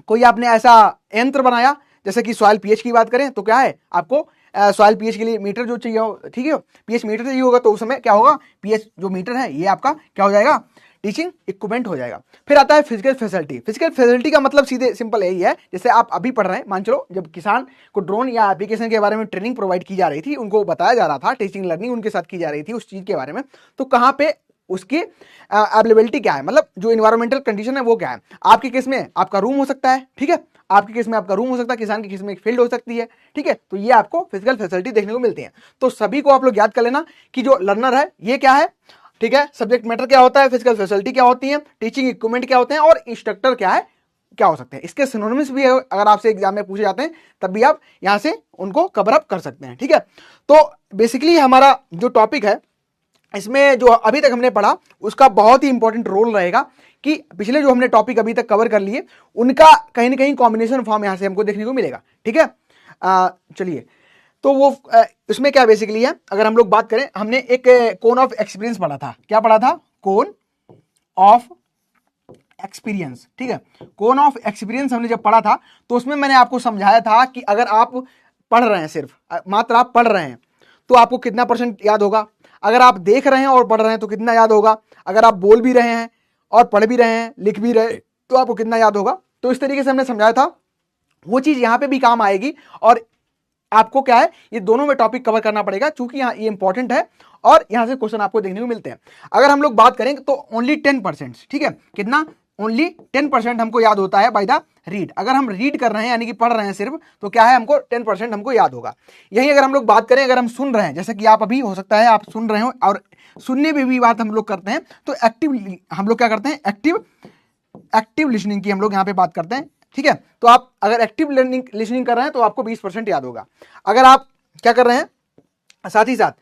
Speaker 1: कोई आपने ऐसा यंत्र बनाया, जैसे कि सॉइल पीएच की बात करें तो क्या है, आपको सॉइल पीएच के लिए मीटर जो चाहिए हो, ठीक है, पीएच मीटर चाहिए होगा, तो उस समय क्या होगा, पीएच जो मीटर है ये आपका क्या हो जाएगा, टीचिंग इक्विपमेंट हो जाएगा। फिर आता है फिजिकल फैसिलिटी। फिजिकल फैसिलिटी का मतलब सीधे सिंपल यही है, जैसे आप अभी पढ़ रहे हैं, मान चलो जब किसान को ड्रोन या एप्लीकेशन के बारे में ट्रेनिंग प्रोवाइड की जा रही थी, उनको बताया जा रहा था, टीचिंग लर्निंग उनके साथ की जा रही थी उस चीज के बारे में, तो कहाँ पे उसकी अवेलेबिलिटी क्या है, मतलब जो इन्वायरमेंटल कंडीशन है वो क्या है। आपके केस में आपका रूम हो सकता है, ठीक है, आपके केस में आपका रूम हो सकता है, किसान के केस में एक फील्ड हो सकती है, ठीक है। तो ये आपको फिजिकल फैसिलिटी देखने को मिलती है। तो सभी को आप लोग याद कर लेना कि जो लर्नर है ये क्या है, ठीक है, सब्जेक्ट मैटर क्या होता है, फिजिकल फैसिलिटी क्या होती है, टीचिंग इक्विपमेंट क्या होते हैं और इंस्ट्रक्टर क्या है, क्या हो सकते हैं। इसके सिनोनिम्स भी अगर आपसे एग्जाम में पूछे जाते हैं तब भी आप यहां से उनको कवर अप कर सकते हैं, ठीक है। तो बेसिकली हमारा जो टॉपिक है इसमें जो अभी तक हमने पढ़ा उसका बहुत ही इंपॉर्टेंट रोल रहेगा कि पिछले जो हमने टॉपिक अभी तक कवर कर लिए उनका कहीं ना कहीं कॉम्बिनेशन फॉर्म यहां से हमको देखने को मिलेगा, ठीक है। चलिए, तो वो इसमें क्या बेसिकली है, अगर हम लोग बात करें, हमने एक कोन ऑफ एक्सपीरियंस पढ़ा था। क्या पढ़ा था, कोन ऑफ एक्सपीरियंस, ठीक है। कोन ऑफ एक्सपीरियंस हमने जब पढ़ा था तो उसमें मैंने आपको समझाया था कि अगर आप पढ़ रहे हैं, सिर्फ मात्र आप पढ़ रहे हैं तो आपको कितना % याद होगा, अगर आप देख रहे हैं और पढ़ रहे हैं तो कितना याद होगा, अगर आप बोल भी रहे हैं और पढ़ भी रहे हैं, लिख भी रहे तो आपको कितना याद होगा। तो इस तरीके से हमने समझाया था, वो चीज यहां पे भी काम आएगी और आपको क्या है, ये दोनों में टॉपिक कवर करना पड़ेगा क्योंकि यहाँ ये इंपॉर्टेंट है और यहां से क्वेश्चन आपको देखने को मिलते हैं। अगर हम लोग बात करें तो ओनली 10%, ठीक है, कितना, ओनली 10% हमको याद होता है बाय द रीड। अगर हम रीड कर रहे हैं यानी कि पढ़ रहे हैं सिर्फ, तो क्या है, हमको 10% हमको याद होगा। यही अगर हम लोग बात करें, अगर हम सुन रहे हैं, जैसे कि आप अभी हो सकता है आप सुन रहे हो और सुनने में भी बात हम लोग करते हैं, तो एक्टिव हम लोग क्या करते हैं, एक्टिव लिसनिंग की हम लोग यहाँ पे बात करते हैं, ठीक है। तो आप अगर एक्टिव लिसनिंग कर रहे हैं तो आपको 20% याद होगा। अगर आप क्या कर रहे हैं, साथ ही साथ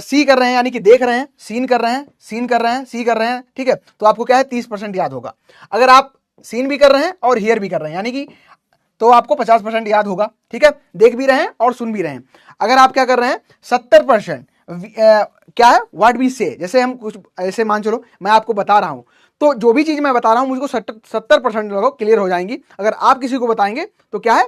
Speaker 1: सी कर रहे हैं यानी कि देख रहे हैं, सीन कर रहे हैं, सीन कर रहे हैं, सी कर रहे हैं, ठीक है, तो आपको क्या है 30% याद होगा। अगर आप सीन भी कर रहे हैं और हियर भी कर रहे हैं यानी कि, तो आपको 50% याद होगा, ठीक है, देख भी रहे हैं और सुन भी रहे हैं। अगर आप क्या कर रहे हैं 70% क्या है, व्हाट वी से, जैसे हम कुछ ऐसे मान चलो मैं आपको बता रहा हूं, तो जो भी चीज मैं बता रहा हूं मुझको 70% लोग क्लियर हो जाएंगी। अगर आप किसी को बताएंगे तो क्या है,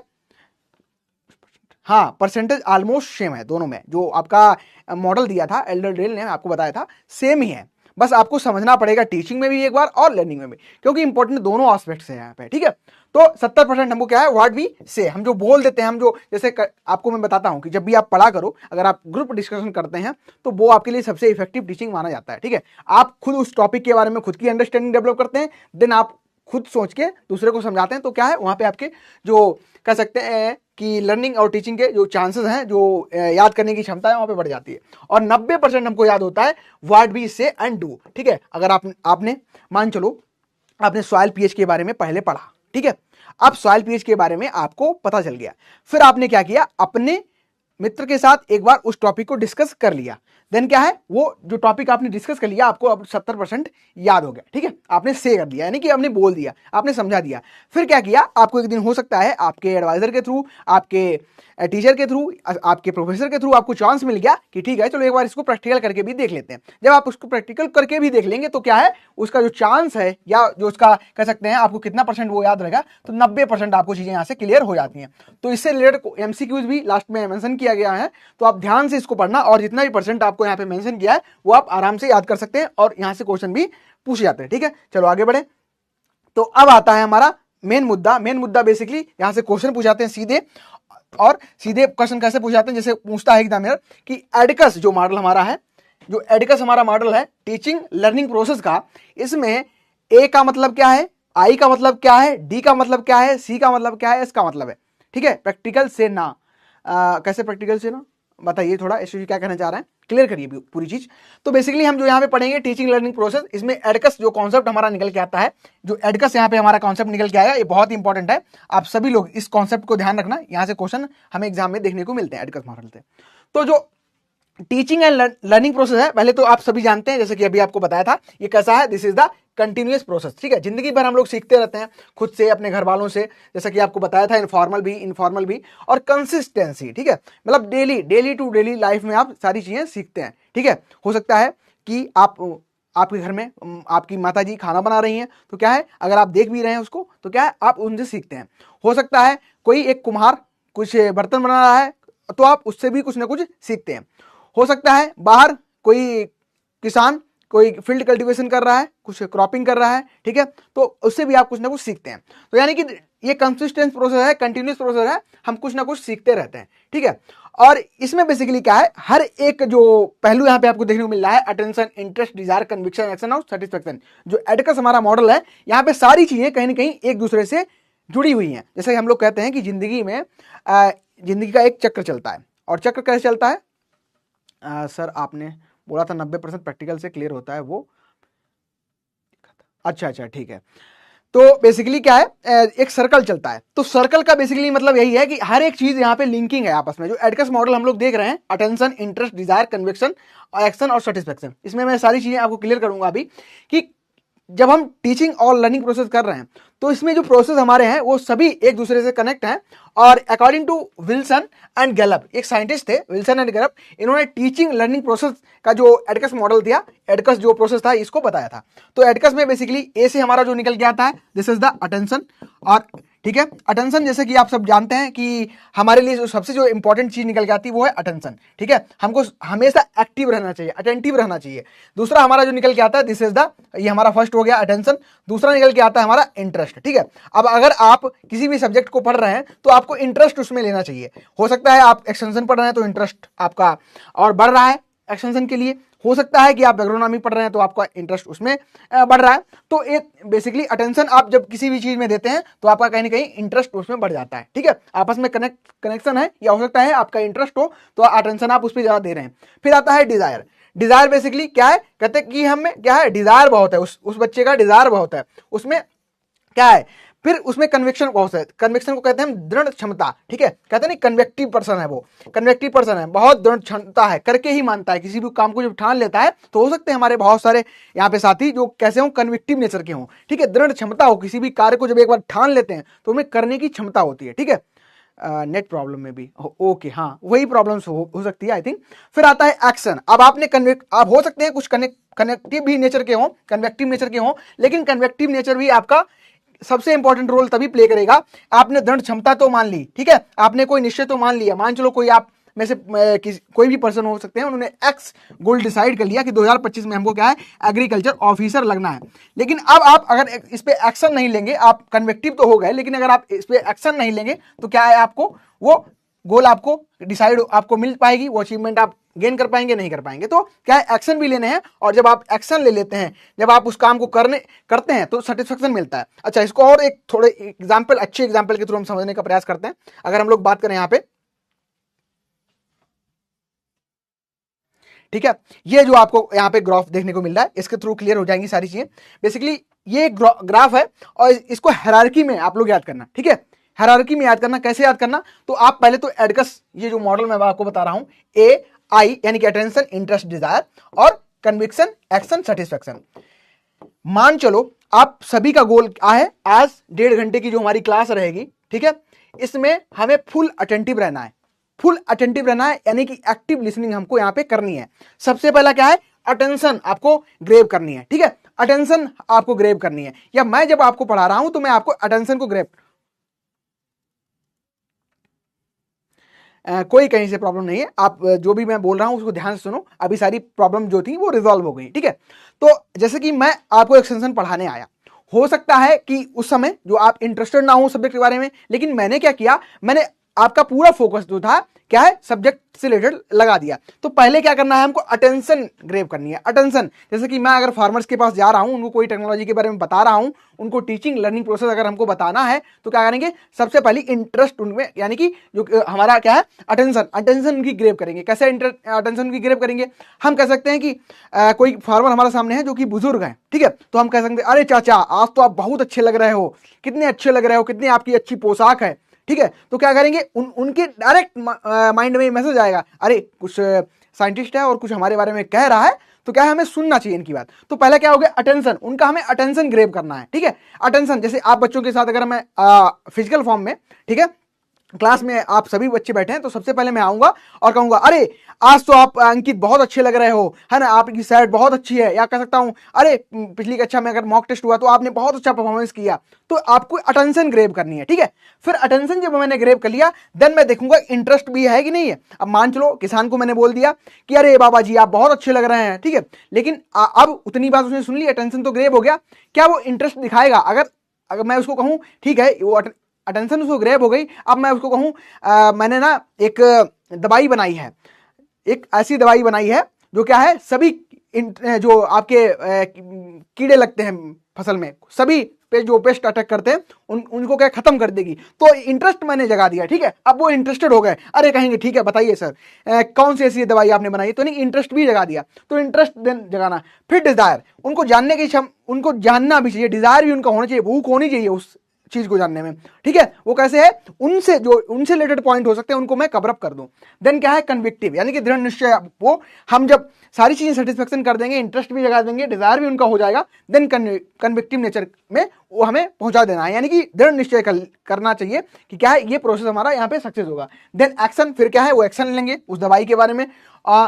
Speaker 1: हाँ, परसेंटेज ऑलमोस्ट सेम है दोनों में। जो आपका मॉडल दिया था एल्डरडेल ने आपको बताया था सेम ही है, बस आपको समझना पड़ेगा टीचिंग में भी एक बार और लर्निंग में भी, क्योंकि इंपॉर्टेंट दोनों एस्पेक्ट्स हैं यहाँ पे, ठीक है। तो 70% हमको क्या है, व्हाट वी से, हम जो बोल देते हैं, हम जो जैसे आपको मैं बताता हूं कि जब भी आप पढ़ा करो, अगर आप ग्रुप डिस्कशन करते हैं तो वो आपके लिए सबसे इफेक्टिव टीचिंग माना जाता है, ठीक है। आप खुद उस टॉपिक के बारे में खुद की अंडरस्टैंडिंग डेवलप करते हैं, देन आप खुद सोच के दूसरे को समझाते हैं, तो क्या है वहां पे आपके जो कह सकते हैं कि लर्निंग और टीचिंग के जो चांसेस हैं, जो याद करने की क्षमता है वहां पे बढ़ जाती है। और 90% हमको याद होता है व्हाट वी से एंड डू, ठीक है। अगर आपने मान चलो आपने सॉइल पीएच के बारे में पहले पढ़ा, ठीक है, अब सॉइल पीएच के बारे में आपको पता चल गया, फिर आपने क्या किया, अपने मित्र के साथ एक बार उस टॉपिक को डिस्कस कर लिया, देन क्या है, वो जो टॉपिक आपने डिस्कस कर लिया आपको अब 70% याद हो गया, ठीक है, आपने से कर दिया यानी कि आपने बोल दिया, आपने समझा दिया। फिर क्या किया, आपको एक दिन हो सकता है आपके एडवाइजर के थ्रू, आपके टीचर के थ्रू, आपके प्रोफेसर के थ्रू आपको चांस मिल गया कि ठीक है चलो एक बार इसको प्रैक्टिकल करके भी देख लेते हैं। जब आप उसको प्रैक्टिकल करके भी देख लेंगे तो क्या है, उसका जो चांस है या जो उसका कह सकते हैं आपको कितना % वो याद रहेगा, तो 90% आपको चीजें यहाँ से क्लियर हो जाती हैं। तो इससे रिलेटेड एमसीक्यूज भी लास्ट में मेंशन किया गया है, तो आप ध्यान से इसको पढ़ना और जितना भी % आपको यहाँ पे मेंशन किया है वो आप आराम से याद कर सकते हैं और यहाँ से क्वेश्चन भी पूछे जाते हैं, ठीक है। चलो आगे बढ़े। तो अब आता है हमारा मेन मुद्दा। मेन मुद्दा बेसिकली यहां से क्वेश्चन पूछाते हैं सीधे, और सीधे क्वेश्चन कैसे पूछाते हैं, जैसे पूछता है एग्जामिनर कि एडकस जो मॉडल हमारा है, जो एडकस हमारा मॉडल है टीचिंग लर्निंग प्रोसेस का, इसमें ए का मतलब क्या है, आई का मतलब क्या है, डी का मतलब क्या है, सी का मतलब क्या है, एस का मतलब है। ठीक है, प्रैक्टिकल से ना कैसे प्रैक्टिकल से ना बताइए, थोड़ा इसमें क्या कहना चाह रहे हैं, क्लियर करिए पूरी चीज। तो बेसिकली हम जो यहाँ पे पढ़ेंगे टीचिंग लर्निंग प्रोसेस, इसमें एडकस जो कॉन्सेप्ट हमारा निकल के आता है, जो एडकस यहाँ पे हमारा कॉन्सेप्ट निकल के आएगा, ये बहुत इंपॉर्टेंट है। आप सभी लोग इस कॉन्सेप्ट को ध्यान रखना, यहाँ से क्वेश्चन हमें एग्जाम में देखने को मिलते हैं एडकस मॉडल से। तो जो टीचिंग एंड लर्निंग प्रोसेस है, पहले तो आप सभी जानते हैं, जैसे कि अभी आपको बताया था, ये कैसा है, this is the continuous process. ठीक है, जिंदगी भर हम लोग सीखते रहते हैं, खुद से, अपने घर वालों से, जैसा कि आपको बताया था, इनफॉर्मल भी, इनफॉर्मल भी, और कंसिस्टेंसी। ठीक है, मतलब डेली टू डेली लाइफ में आप सारी चीजें सीखते हैं। ठीक है, हो सकता है कि आपके घर में आपकी माता जी खाना बना रही हैं, तो क्या है, अगर आप देख भी रहे हैं उसको, तो क्या है, आप उनसे सीखते हैं। हो सकता है कोई एक कुम्हार कुछ बर्तन बना रहा है, तो आप उससे भी कुछ ना कुछ सीखते हैं। हो सकता है बाहर कोई किसान कोई फील्ड कल्टीवेशन कर रहा है, कुछ क्रॉपिंग कर रहा है, ठीक है, तो उससे भी आप कुछ ना कुछ सीखते हैं। तो यानी कि ये कंसिस्टेंट प्रोसेस है, कंटिन्यूस प्रोसेस है, हम कुछ ना कुछ सीखते रहते हैं। ठीक है, और इसमें बेसिकली क्या है, हर एक जो पहलू यहाँ पे आपको देखने को मिल रहा है, attention, interest, desire, conviction, action और सेटिस्फेक्शन, जो एडकस हमारा मॉडल है, यहाँ पे सारी चीजें कहीं ना कहीं एक दूसरे से जुड़ी हुई हैं। जैसे हम लोग कहते हैं कि जिंदगी में जिंदगी का एक चक्र चलता है, और चक्र कैसे चलता है, सर आपने बोला था 90% प्रैक्टिकल से क्लियर होता है वो, अच्छा ठीक है। तो बेसिकली क्या है, एक सर्कल चलता है, तो सर्कल का बेसिकली मतलब यही है कि हर एक चीज यहाँ पे लिंकिंग है आपस में। जो एडकस मॉडल हम लोग देख रहे हैं, attention, interest, desire, conviction, action और सेटिस्फेक्शन, इसमें मैं सारी चीजें आपको क्लियर करूंगा अभी कि जब हम टीचिंग और लर्निंग प्रोसेस कर रहे हैं, तो इसमें जो प्रोसेस हमारे हैं वो सभी एक दूसरे से कनेक्ट हैं। और according to Wilson and Gallup, एक साइंटिस्ट थे विल्सन एंड गैलप, इन्होंने टीचिंग लर्निंग प्रोसेस का जो एडकस मॉडल दिया, एडकस जो प्रोसेस था, इसको बताया था। तो एडकस में बेसिकली ए से हमारा जो निकल के आता है, दिस इज द अटेंशन। और ठीक है, अटेंशन जैसे कि आप सब जानते हैं कि हमारे लिए जो सबसे जो इंपॉर्टेंट चीज निकल के आती है वो है अटेंशन। ठीक है, हमको हमेशा एक्टिव रहना चाहिए, अटेंटिव रहना चाहिए। दूसरा हमारा जो निकल के आता है, दिस इज द, ये हमारा फर्स्ट हो गया अटेंशन। दूसरा निकल के आता है हमारा इंटरेस्ट। ठीक है, अब अगर आप किसी भी सब्जेक्ट को पढ़ रहे हैं तो आपको इंटरेस्ट उसमें लेना चाहिए। हो सकता है आप एक्सटेंशन पढ़ रहे हैं तो इंटरेस्ट आपका और बढ़ रहा है एक्सटेंशन के लिए, हो सकता है कि आप एग्रोनॉमी पढ़ रहे हैं तो आपका इंटरेस्ट उसमें बढ़ रहा है। तो एक बेसिकली अटेंशन आप जब किसी भी चीज में देते हैं तो आपका कहीं ना कहीं इंटरेस्ट उसमें बढ़ जाता है। ठीक है, आपस में कनेक्शन है, या हो सकता है आपका इंटरेस्ट हो तो अटेंशन आप उस पर ज्यादा दे रहे हैं। फिर आता है डिजायर। डिजायर बेसिकली क्या है, कहते हैं कि हमें क्या है, डिजायर बहुत है, उस बच्चे का डिजायर बहुत है, उसमें क्या है, फिर उसमें कन्विक्शन बहुत है। कन्विक्शन को कहते हैं हम दृढ़ क्षमता। ठीक है, कहते हैं नहीं, कन्वेक्टिव पर्सन है वो, कन्वेक्टिव पर्सन है, बहुत दृढ़ क्षमता है, करके ही मानता है। किसी भी काम को जब ठान लेता है, तो हो सकते हैं हमारे बहुत सारे यहाँ पे साथी जो कैसे हो, कन्वेक्टिव नेचर के हों। ठीक है, दृढ़ क्षमता हो, किसी भी कार्य को जब एक बार ठान लेते हैं तो उन्हें करने की क्षमता होती है। ठीक है, नेट प्रॉब्लम में भी ओके, हाँ वही प्रॉब्लम्स हो सकती है आई थिंक। फिर आता है एक्शन। अब आपने आप हो सकते हैं कुछ कनेक्टिव भी नेचर के हों, कन्वेक्टिव नेचर के हों, लेकिन कन्वेक्टिव नेचर भी आपका सबसे इंपॉर्टेंट रोल तभी प्ले करेगा। आपने दृढ़ क्षमता तो मान ली, ठीक है, आपने कोई निश्चय तो मान लिया, मान चलो कोई आप में से कोई भी पर्सन हो सकते हैं, उन्होंने एक्स गोल डिसाइड कर लिया कि 2025 में हमको क्या है, एग्रीकल्चर ऑफिसर लगना है। लेकिन अब आप अगर इस पे एक्शन नहीं लेंगे, आप कन्वेक्टिव तो हो गए, लेकिन अगर आप इस पे एक्शन नहीं लेंगे तो क्या है, आपको वो गोल आपको डिसाइड आपको मिल पाएगी, वो अचीवमेंट आप गेन कर पाएंगे, नहीं कर पाएंगे। तो क्या है, एक्शन भी लेने हैं, और जब आप एक्शन ले लेते हैं, जब आप उस काम को करते हैं तो सेटिस्फेक्शन मिलता है। अच्छा, इसको और एक थोड़े एग्जाम्पल, अच्छे एग्जाम्पल के थ्रू हम समझने का प्रयास करते हैं। अगर हम लोग बात करें यहाँ पे, ठीक है, ये जो आपको यहाँ पे ग्राफ देखने को मिल रहा है, इसके थ्रू क्लियर हो जाएंगी सारी चीजें। बेसिकली ये ग्राफ है, और इसको हायरार्की में आप लोग याद करना। ठीक है, हायरार्की में याद करना, कैसे याद करना, तो आप पहले तो एडकस, ये जो मॉडल मैं आपको बता रहा हूं, ए आई यानी कि अटेंशन, इंटरेस्ट, डिजायर, और कन्विक्शन, एक्शन, सेटिस्फेक्शन। मान चलो आप सभी का गोल क्या है, आज 1.5 घंटे की जो हमारी क्लास रहेगी, ठीक है, इसमें हमें फुल अटेंटिव रहना है। फुल अटेंटिव रहना है यानी कि एक्टिव लिसनिंग हमको यहां पे करनी है। सबसे पहला क्या है, अटेंशन आपको ग्रेव करनी है। ठीक है, अटेंशन आपको ग्रेव करनी है, या मैं जब आपको पढ़ा रहा हूं तो मैं आपको अटेंशन को ग्रेव, कोई कहीं से प्रॉब्लम नहीं है, आप जो भी मैं बोल रहा हूं उसको ध्यान से सुनो। अभी सारी प्रॉब्लम जो थी वो रिजॉल्व हो गई। ठीक है, तो जैसे कि मैं आपको एक्सटेंशन पढ़ाने आया, हो सकता है कि उस समय जो आप इंटरेस्टेड ना हो सब्जेक्ट के बारे में, लेकिन मैंने क्या किया, मैंने आपका पूरा फोकस जो था क्या है, सब्जेक्ट से रिलेटेड लगा दिया। तो पहले क्या करना है, हमको अटेंशन ग्रेव करनी है। अटेंशन, जैसे कि मैं अगर फार्मर्स के पास जा रहा हूं, उनको कोई टेक्नोलॉजी के बारे में बता रहा हूं, उनको टीचिंग लर्निंग प्रोसेस अगर हमको बताना है, तो क्या करेंगे, सबसे पहले इंटरेस्ट उनमें, यानी कि जो हमारा क्या है, अटेंशन उनकी ग्रेव करेंगे। कैसे अटेंशन उनकी ग्रेव करेंगे, हम कह सकते हैं कि कोई फार्मर हमारे सामने है जो कि बुजुर्ग है, ठीक है, तो हम कह सकते हैं, अरे चाचा आज तो आप बहुत अच्छे लग रहे हो, कितने अच्छे लग रहे हो, कितनी आपकी अच्छी पोशाक है, ठीक है। तो क्या करेंगे, उनके डायरेक्ट माइंड में मैसेज आएगा, अरे कुछ साइंटिस्ट है और कुछ हमारे बारे में कह रहा है, तो क्या है, हमें सुनना चाहिए इनकी बात। तो पहले क्या हो गया, अटेंशन, उनका हमें अटेंशन ग्रेब करना है, ठीक है। अटेंशन, जैसे आप बच्चों के साथ अगर मैं फिजिकल फॉर्म में, ठीक है, क्लास में आप सभी बच्चे बैठे हैं, तो सबसे पहले मैं आऊंगा और कहूंगा, अरे आज तो आप अंकित बहुत अच्छे लग रहे हो, है ना, आपकी शर्ट बहुत अच्छी है। या कह सकता हूं, अरे पिछली कक्षा में अगर मॉक टेस्ट हुआ तो आपने बहुत अच्छा परफॉर्मेंस किया। तो आपको अटेंशन ग्रेब करनी है, ठीक है। फिर अटेंशन जब मैंने ग्रेब कर लिया, देन मैं देखूंगा इंटरेस्ट भी है कि नहीं है। अब मान चलो किसान को मैंने बोल दिया कि अरे बाबा जी आप बहुत अच्छे लग रहे हैं, ठीक है, लेकिन अब उतनी बात उसने सुन ली, अटेंशन तो ग्रेब हो गया, क्या वो इंटरेस्ट दिखाएगा? अगर मैं उसको कहूं ठीक है, वो अटेंशन उसको ग्रैब हो गई, अब मैं उसको कहूं मैंने ना एक दवाई बनाई है, एक ऐसी दवाई बनाई है जो क्या है, सभी जो आपके कीड़े लगते हैं फसल में, सभी पे जो पेस्ट अटैक करते हैं उनको क्या खत्म कर देगी। तो इंटरेस्ट मैंने जगा दिया, ठीक है। अब वो इंटरेस्टेड हो गए, अरे कहेंगे ठीक है बताइए सर कौन सी ऐसी दवाई आपने बनाई, तो नहीं, इंटरेस्ट भी जगा दिया। तो इंटरेस्ट जगाना, फिर डिजायर, उनको जानने की उनको जानना भी चाहिए, डिजायर भी उनका होना चाहिए, भूख होनी चाहिए उस चीज को जानने में, ठीक है। वो कैसे है, उनसे रिलेटेड पॉइंट हो सकते हैं, उनको मैं कवर अप कर दूं। देन क्या है, कन्विक्टिव, यानी कि दृढ़ निश्चय। वो हम जब सारी चीजें सेटिस्फेक्शन कर देंगे, इंटरेस्ट भी जगा देंगे, डिजायर भी उनका हो जाएगा, देन कन्विक्टिव नेचर में वो हमें पहुंचा देना है, यानी कि दृढ़ निश्चय करना चाहिए कि क्या है, ये प्रोसेस हमारा यहाँ पे सक्सेस होगा। देन एक्शन, फिर क्या है, वो एक्शन लेंगे उस दवाई के बारे में,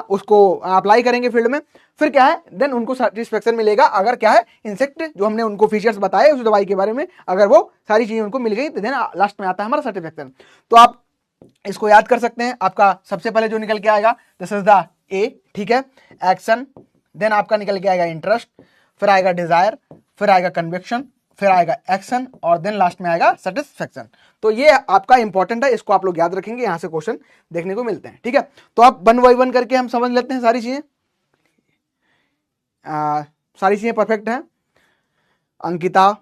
Speaker 1: उसको अप्लाई करेंगे फील्ड में। फिर क्या है, देन उनको सेटिस्फेक्शन मिलेगा, अगर क्या है, इंसेक्ट जो हमने उनको फीचर्स बताए उस दवाई के बारे में, अगर वो सारी चीजें उनको मिल गई, तो देन लास्ट में आता है हमारा सर्टिफिकेशन। तो आप इसको याद कर सकते हैं। आपका सबसे पहले जो निकल के आएगा, दिस इज द ए, ठीक है, एक्शन, देन आपका निकल के आएगा इंटरेस्ट, फिर आएगा डिजायर, फिर आएगा कन्विक्शन, फिर आएगा एक्शन, और देन लास्ट में आएगा सेटिस्फेक्शन। तो ये आपका इंपॉर्टेंट है, इसको आप लोग याद रखेंगे, यहां से क्वेश्चन देखने को मिलते हैं, ठीक है। तो आप 1 बाय 1 करके हम समझ लेते हैं सारी चीजें। सारी चीजें परफेक्ट हैं। अंकिता,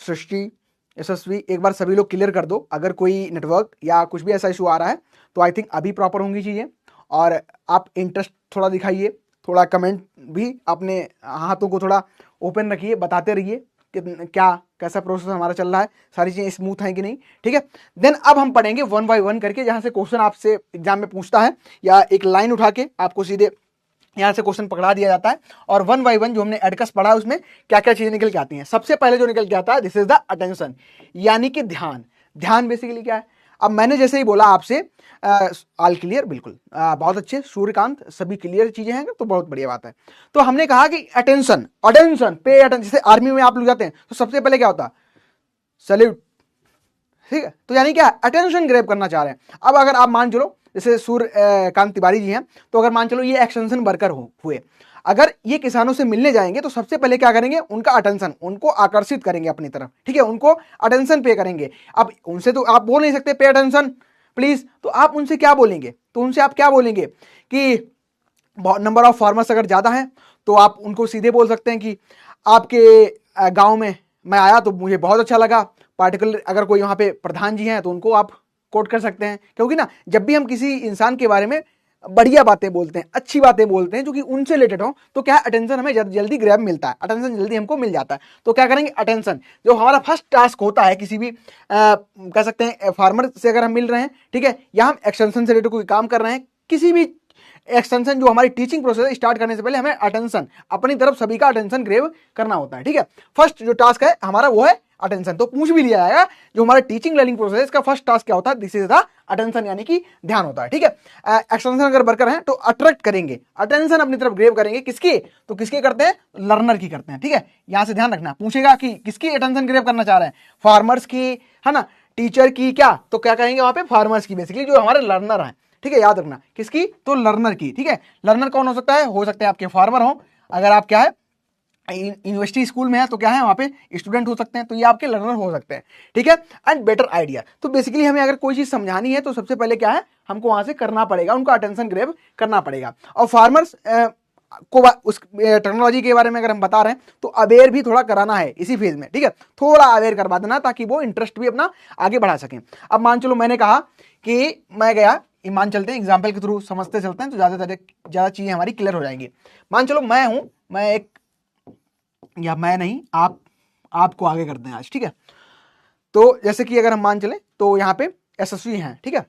Speaker 1: सृष्टि, यशस्वी, एक बार सभी लोग क्लियर कर दो, अगर कोई नेटवर्क या कुछ भी ऐसा इशू आ रहा है तो आई थिंक अभी प्रॉपर होंगी चीजें। और आप इंटरेस्ट थोड़ा दिखाइए, थोड़ा कमेंट भी अपने हाथों को थोड़ा ओपन रखिए, बताते रहिए कि क्या कैसा प्रोसेस हमारा चल रहा है, सारी चीजें स्मूथ हैं कि नहीं, ठीक है। देन अब हम पढ़ेंगे 1 बाय 1 करके, जहां से क्वेश्चन आपसे एग्जाम में पूछता है, या एक लाइन उठा के आपको सीधे यहां से क्वेश्चन पकड़ा दिया जाता है, और 1 बाय 1 जो हमने एडकस पढ़ा है उसमें क्या क्या चीजें निकल के आती हैं। सबसे पहले जो निकल के आता है, दिस इज द अटेंशन, यानी कि ध्यान। ध्यान बेसिकली क्या है, अब मैंने जैसे ही बोला आपसे ऑल क्लियर, बिल्कुल बहुत अच्छे, सूर्यकांत, सभी क्लियर चीजें हैं तो बहुत बढ़िया बात है। तो हमने कहा कि अटेंशन, पे अटेंशन, जैसे आर्मी में आप लोग जाते हैं तो सबसे पहले क्या होता है, सैल्यूट, ठीक है। तो यानी क्या, अटेंशन ग्रैब करना चाह रहे हैं। अब अगर आप मान चलो जैसे सूर्यकांत तिवारी जी हैं, तो अगर मान चलो ये एक्सटेंशन वर्कर हुए, अगर ये किसानों से मिलने जाएंगे तो सबसे पहले क्या करेंगे, उनका अटेंशन, उनको आकर्षित करेंगे अपनी तरफ, ठीक है, उनको अटेंशन पे करेंगे। अब उनसे तो आप बोल नहीं सकते पे अटेंशन प्लीज, तो आप उनसे क्या बोलेंगे, तो उनसे आप क्या बोलेंगे कि नंबर ऑफ फार्मर्स अगर ज्यादा है तो आप उनको सीधे बोल सकते हैं कि आपके गांव में मैं आया तो मुझे बहुत अच्छा लगा। पार्टिकुलर अगर कोई वहां पे प्रधान जी हैं तो उनको आप कोट कर सकते हैं, क्योंकि ना जब भी हम किसी इंसान के बारे में बढ़िया बातें बोलते हैं, अच्छी बातें बोलते हैं जो कि उनसे रिलेटेड हो, तो क्या है, अटेंशन हमें जल्दी ग्रैब मिलता है, अटेंशन जल्दी हमको मिल जाता है। तो क्या करेंगे, अटेंशन, जो हमारा फर्स्ट टास्क होता है किसी भी कह सकते हैं फार्मर से अगर हम मिल रहे हैं, ठीक है, या हम एक्सटेंशन से रिलेटेड कोई काम कर रहे हैं, किसी भी एक्सटेंशन जो हमारी टीचिंग प्रोसेस स्टार्ट करने से पहले हमें अटेंशन, अपनी तरफ सभी का अटेंशन ग्रेव करना होता है, ठीक है। फर्स्ट जो टास्क है हमारा वो है अटेंशन। तो पूछ भी लिया जाएगा जो हमारा टीचिंग लर्निंग प्रोसेस का फर्स्ट टास्क क्या होता है, दिस इज द अटेंशन, यानी कि ध्यान होता है, ठीक है। एक्सटेंशन अगर वर्कर है तो अट्रैक्ट करेंगे, अटेंशन अपनी तरफ ग्रेव करेंगे, किसकी, तो किसके करते हैं, लर्नर की करते हैं, ठीक है। यहां से ध्यान रखना, पूछेगा कि किसकी अटेंशन ग्रेव करना चाह रहे हैं, फार्मर्स की, है ना, टीचर की, क्या, तो क्या कहेंगे वहां पे, फार्मर्स की, बेसिकली जो हमारे लर्नर हैं, ठीक है, याद रखना किसकी, तो लर्नर की, ठीक है। लर्नर कौन हो सकता है सकते हैं आपके फार्मर हो, अगर आप क्या है यूनिवर्सिटी स्कूल में है तो क्या है, वहाँ पे स्टूडेंट हो सकते हैं, तो ये आपके लर्नर हो सकते हैं, ठीक है। एंड बेटर आइडिया, तो बेसिकली हमें अगर कोई चीज़ समझानी है तो सबसे पहले क्या है, हमको वहाँ से करना पड़ेगा, उनका अटेंशन ग्रैब करना पड़ेगा। और फार्मर्स को उस टेक्नोलॉजी के बारे में अगर हम बता रहे हैं तो अवेयर भी थोड़ा कराना है इसी फेज में, ठीक है, थोड़ा अवेयर करवा देना ताकि वो इंटरेस्ट भी अपना आगे बढ़ा सकें। अब मान चलो मैंने कहा कि मैं गया, मान चलते हैं एग्जाम्पल के थ्रू समझते चलते हैं तो ज़्यादा चीज़ें हमारी क्लियर हो जाएंगी। मान चलो मैं हूँ, मैं एक, या मैं नहीं, आपको आगे करते हैं आज, ठीक है। तो जैसे कि अगर हम मान चले तो यहाँ पे एसएसवी हैं, ठीक है,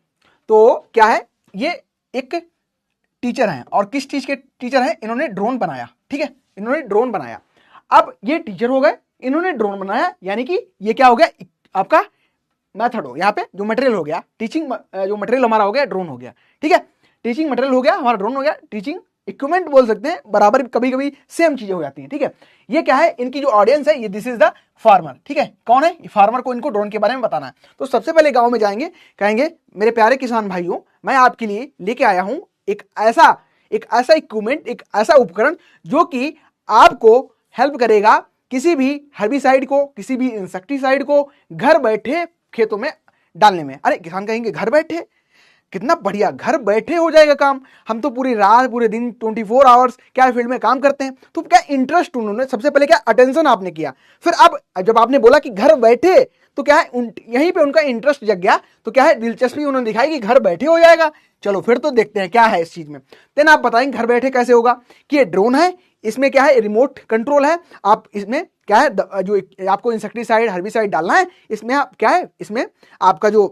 Speaker 1: तो क्या है, ये एक टीचर हैं और किस चीज के टीचर हैं, इन्होंने ड्रोन बनाया, ठीक है, इन्होंने ड्रोन बनाया। अब ये टीचर हो गए, इन्होंने ड्रोन बनाया, यानी कि ये क्या हो गया, आपका मेथड हो, यहाँ पे जो मटेरियल हो गया, टीचिंग जो मटेरियल हमारा हो गया ड्रोन हो गया, ठीक है, टीचिंग मटेरियल हो गया हमारा ड्रोन हो गया, टीचिंग इक्विपमेंट बोल सकते हैं, बराबर कभी कभी सेम चीजें हो जाती हैं, ठीक है। ये क्या है, इनकी जो ऑडियंस है, ये दिस इज द फार्मर, ठीक है, कौन है फार्मर, को इनको ड्रोन के बारे में बताना है। तो सबसे पहले गांव में जाएंगे, कहेंगे मेरे प्यारे किसान भाइयों, मैं आपके लिए लेके आया हूं एक ऐसा इक्विपमेंट, एक ऐसा उपकरण जो कि आपको हेल्प करेगा किसी भी हर्बिसाइड को, किसी भी इंसेक्टिसाइड को घर बैठे खेतों में डालने में। अरे किसान कहेंगे घर बैठे, कितना बढ़िया, घर बैठे हो जाएगा काम, हम तो पूरी रात पूरे दिन 24 आवर्स क्या फील्ड में काम करते हैं। तो क्या इंटरेस्ट, उन्होंने सबसे पहले क्या अटेंशन आपने किया, फिर अब जब आपने बोला कि घर बैठे तो क्या है, यहीं पे उनका इंटरेस्ट जग गया, तो क्या है, दिलचस्पी उन्होंने दिखाई कि घर बैठे हो जाएगा, चलो फिर तो देखते हैं क्या है इस चीज में। देन आप बताएंगे घर बैठे कैसे होगा, कि ये ड्रोन है, इसमें क्या है, रिमोट कंट्रोल है, आप इसमें क्या है, जो आपको इंसेक्टिसाइड हर्बिसाइड डालना है, इसमें आप क्या है, इसमें आपका जो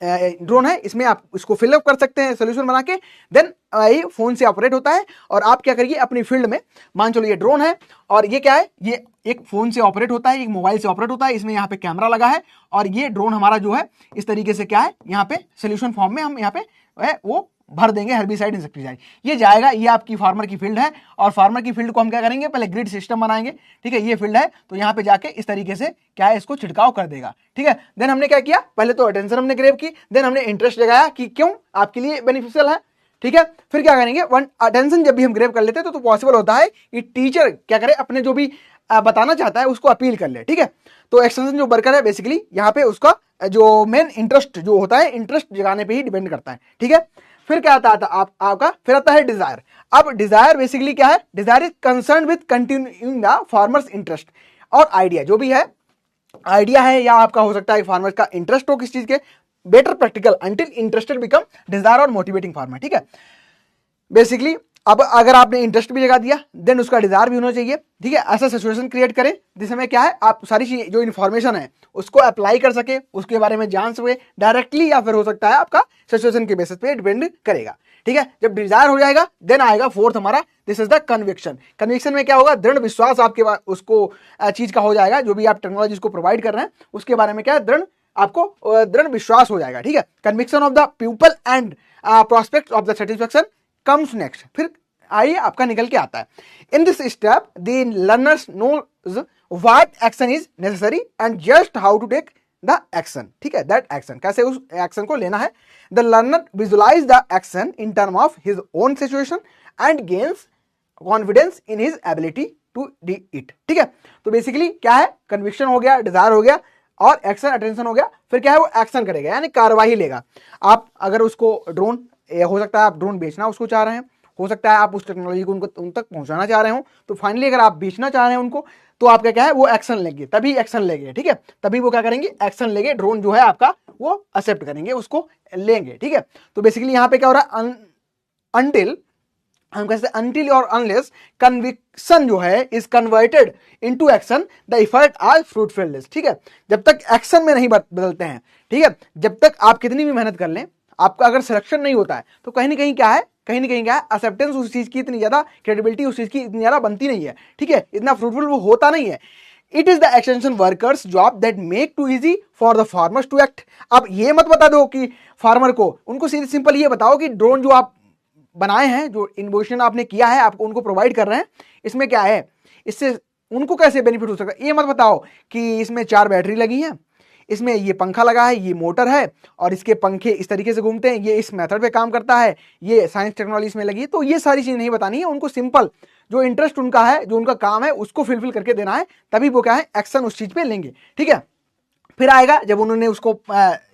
Speaker 1: ड्रोन है, इसमें आप इसको फिलअप कर सकते हैं सोल्यूशन बना के, देन ये फोन से ऑपरेट होता है और आप क्या करिए अपनी फील्ड में, मान चलो ये ड्रोन है और ये क्या है, ये एक फोन से ऑपरेट होता है, एक मोबाइल से ऑपरेट होता है, इसमें यहाँ पे कैमरा लगा है और ये ड्रोन हमारा जो है इस तरीके से क्या है, यहाँ पे सोल्यूशन फॉर्म में हम यहाँ पे वो भर देंगे हर्बिसाइड इंसेक्टिसाइड, ये जाएगा, ये आपकी फार्मर की फील्ड है और फार्मर की फील्ड को हम क्या करेंगे, पहले ग्रिड सिस्टम बनाएंगे, ठीक है, ये फील्ड है तो यहाँ पे जाके इस तरीके से क्या है, इसको छिड़काव कर देगा, ठीक है। देन हमने क्या किया, पहले तो अटेंशन हमने ग्रैब की, देन हमने इंटरेस्ट जगाया कि क्यों आपके लिए बेनिफिशियल है, ठीक है। फिर क्या करेंगे, वन अटेंशन जब भी हम ग्रैब कर लेते हैं तो पॉसिबल होता है कि टीचर क्या करे, अपने जो भी बताना चाहता है उसको अपील कर ले, ठीक है। तो एक्सटेंशन जो वर्कर है बेसिकली यहाँ पे उसका जो मेन इंटरेस्ट जो होता है, इंटरेस्ट जगाने पे ही डिपेंड करता है, ठीक है। फिर क्या आता है आपका, फिर आता है डिजायर। अब डिजायर बेसिकली क्या है, desire is concern with continuing the farmers interest, और आइडिया जो भी है, आइडिया है या आपका हो सकता है फार्मर का इंटरेस्ट हो किस चीज के, better practical until interested become desire और मोटिवेटिंग फार्मर, ठीक है। बेसिकली अब अगर आपने इंटरेस्ट भी जगा दिया देन उसका डिजायर भी होना चाहिए, ठीक है। ऐसा सिचुएशन क्रिएट करें जिसमें क्या है, आप सारी चीज जो इन्फॉर्मेशन है उसको अप्लाई कर सके, उसके बारे में जान सके डायरेक्टली, या फिर हो सकता है आपका सिचुएशन के बेसिस पे डिपेंड करेगा, ठीक है। जब डिजायर हो जाएगा देन आएगा फोर्थ हमारा, this is the conviction. Conviction में क्या होगा, दृढ़ विश्वास आपके उसको चीज का हो जाएगा, जो भी आप टेक्नोलॉजी को प्रोवाइड कर रहे हैं उसके बारे में क्या है, दृढ़ विश्वास हो जाएगा, ठीक है। Conviction of the people and prospect of the satisfaction comes next, फिर आइए आपका निकल के आता है। In this step the learners knows what action is necessary and just how to take the action, ठीक है, दैट एक्शन, कैसे उस एक्शन को लेना है। The learner visualize the action in term of his own situation and gains confidence in his ability to do it, ठीक है। तो बेसिकली क्या है, कन्विक्शन हो गया, डिजायर हो गया और एक्शन अटेंशन हो गया, फिर क्या है, वो एक्शन करेगा यानी कार्रवाई लेगा। आप अगर उसको ड्रोन, हो सकता है आप ड्रोन बेचना उसको चाह रहे हैं, हो सकता है आप उस टेक्नोलॉजी को उन तक पहुंचाना चाह रहे हो, तो फाइनली अगर आप बेचना चाह रहे हैं उनको, तो आपका क्या है, वो एक्शन लेंगे, तभी एक्शन लेंगे, ठीक है, तभी वो क्या करेंगे, एक्शन लेंगे, ड्रोन जो है आपका वो एक्सेप्ट करेंगे, उसको लेंगे, ठीक है। तो बेसिकली यहाँ पे क्या हो रहा है, अनटिल हम कहते हैं अनटिल और अनलेस कन्विक्शन जो है is converted into action the effort are fruitful, ठीक है। जब तक एक्शन में नहीं बदलते हैं, ठीक है, जब तक आप कितनी भी मेहनत कर लें, आपका अगर सिलेक्शन नहीं होता है तो कहीं ना कहीं क्या है, कहीं ना कहीं क्या है, एक्सेप्टेंस उस चीज की इतनी ज्यादा, क्रेडिबिलिटी उस चीज की इतनी ज्यादा बनती नहीं है, ठीक है, इतना फ्रूटफुल वो होता नहीं है। It is the extension workers job that make to easy for the farmers to act. अब ये मत बता दो कि फार्मर को, उनको सीधे सिंपल ये बताओ कि ड्रोन जो आप बनाए हैं, जो इन्वेस्टमेंट आपने किया है, आपको उनको प्रोवाइड कर रहे हैं, इसमें क्या है, इससे उनको कैसे बेनिफिट हो सकता है। ये मत बताओ कि इसमें 4 बैटरी लगी हैं, इसमें ये पंखा लगा है, ये मोटर है और इसके पंखे इस तरीके से घूमते हैं, ये इस मेथड पे काम करता है, ये साइंस टेक्नोलॉजी इसमें लगी है। तो ये सारी चीज़ नहीं बतानी है उनको, सिंपल जो इंटरेस्ट उनका है, जो उनका काम है उसको फिलफिल करके देना है, तभी वो क्या है एक्शन उस चीज़ पे लेंगे। ठीक है, फिर आएगा जब उन्होंने उसको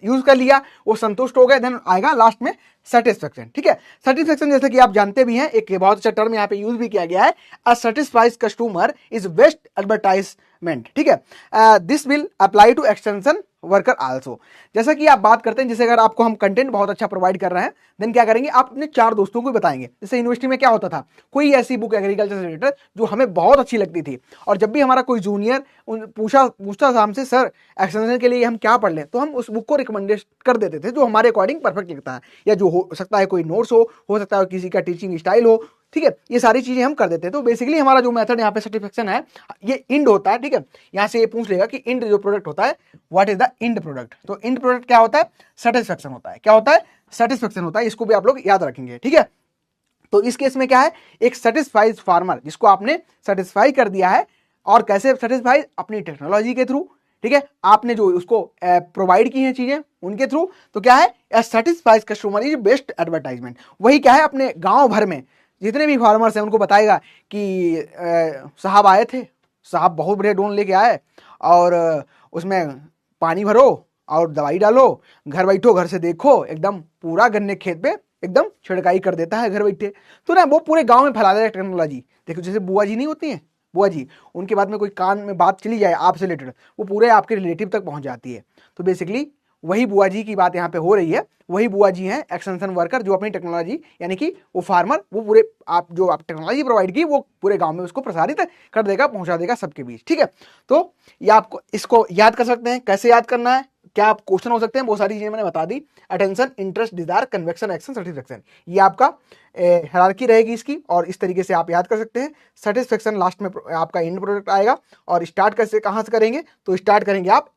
Speaker 1: यूज कर लिया, वो संतुष्ट हो गए, देन आएगा लास्ट में सेटिस्फेक्शन। ठीक है, सेटिस्फेक्शन जैसे कि आप जानते भी हैं, एक बहुत अच्छा टर्म यहाँ पे यूज भी किया गया है, a satisfied customer is best advertisement. ठीक है, this will apply to extension worker also. जैसा कि आप बात करते हैं, जैसे अगर आपको हम कंटेंट बहुत अच्छा प्रोवाइड कर रहे हैं, देन क्या करेंगे, आप अपने 4 दोस्तों को बताएंगे। जैसे यूनिवर्सिटी में क्या होता था, कोई ऐसी बुक एग्रीकल्चर से रिलेटेड जो हमें बहुत अच्छी लगती थी, और जब भी हमारा कोई जूनियर पूछता था हमसे, सर एक्सटेंशन के लिए हम क्या पढ़ लें, तो हम उस बुक को रिकमेंड कर देते थे जो हमारे अकॉर्डिंग परफेक्ट लगता है, या जो हो सकता है कोई नोट्स हो सकता है किसी का टीचिंग स्टाइल हो। ठीक है, ये सारी चीजें हम कर देते हैं। तो बेसिकली हमारा जो मेथड यहाँ पे सेटिस्फेक्शन है, ये इंड होता है। ठीक है, यहाँ से ये पूछ लेगा कि इंड जो प्रोडक्ट होता है, what is the end product. तो इंड प्रोडक्ट क्या होता है, सेटिस्फेक्शन होता है। क्या होता है, सेटिस्फेक्शन होता है। इसको भी आप लोग याद रखेंगे। ठीक है, तो इस केस में क्या है, एक सेटिस्फाइड फार्मर जिसको आपने सेटिस्फाई कर दिया है, और कैसे सेटिस्फाई, अपनी टेक्नोलॉजी के थ्रू। ठीक है, आपने जो उसको प्रोवाइड की हैं चीजें उनके थ्रू। तो क्या है, satisfied customer is best advertisement. वही क्या है, अपने गांव भर में जितने भी फार्मर्स हैं उनको बताएगा कि साहब आए थे, साहब बहुत बड़े ड्रोन लेके आए, और उसमें पानी भरो और दवाई डालो, घर बैठो, घर से देखो, एकदम पूरा गन्ने खेत पे एकदम छिड़काई कर देता है घर बैठे। तो ना वो पूरे गांव में फैला देगा टेक्नोलॉजी। देखो जैसे बुआ जी नहीं होती हैं, बुआ जी, उनके बाद में कोई कान में बात चली जाए आपसे रिलेटेड, वो पूरे आपके रिलेटिव तक पहुंच जाती है। तो बेसिकली वही बुआ जी की बात यहाँ पे हो रही है। वही बुआ जी हैं एक्सटेंशन वर्कर, जो अपनी टेक्नोलॉजी, यानी कि वो फार्मर, वो पूरे आप जो आप टेक्नोलॉजी प्रोवाइड की, वो पूरे गांव में उसको प्रसारित कर देगा, पहुंचा देगा सबके बीच। ठीक है, तो ये आपको इसको याद कर सकते हैं। कैसे याद करना है, क्या आप क्वेश्चन हो सकते हैं, वो सारी चीजें मैंने बता दी। Attention, interest, desire, conviction, action, satisfaction, ये आपका हायरार्की रहेगी इसकी, और इस तरीके से आप याद कर सकते हैं। सेटिस्फेक्शन लास्ट में आपका एंड प्रोडक्ट आएगा। और स्टार्ट कैसे, कहाँ से करेंगे, तो स्टार्ट करेंगे आप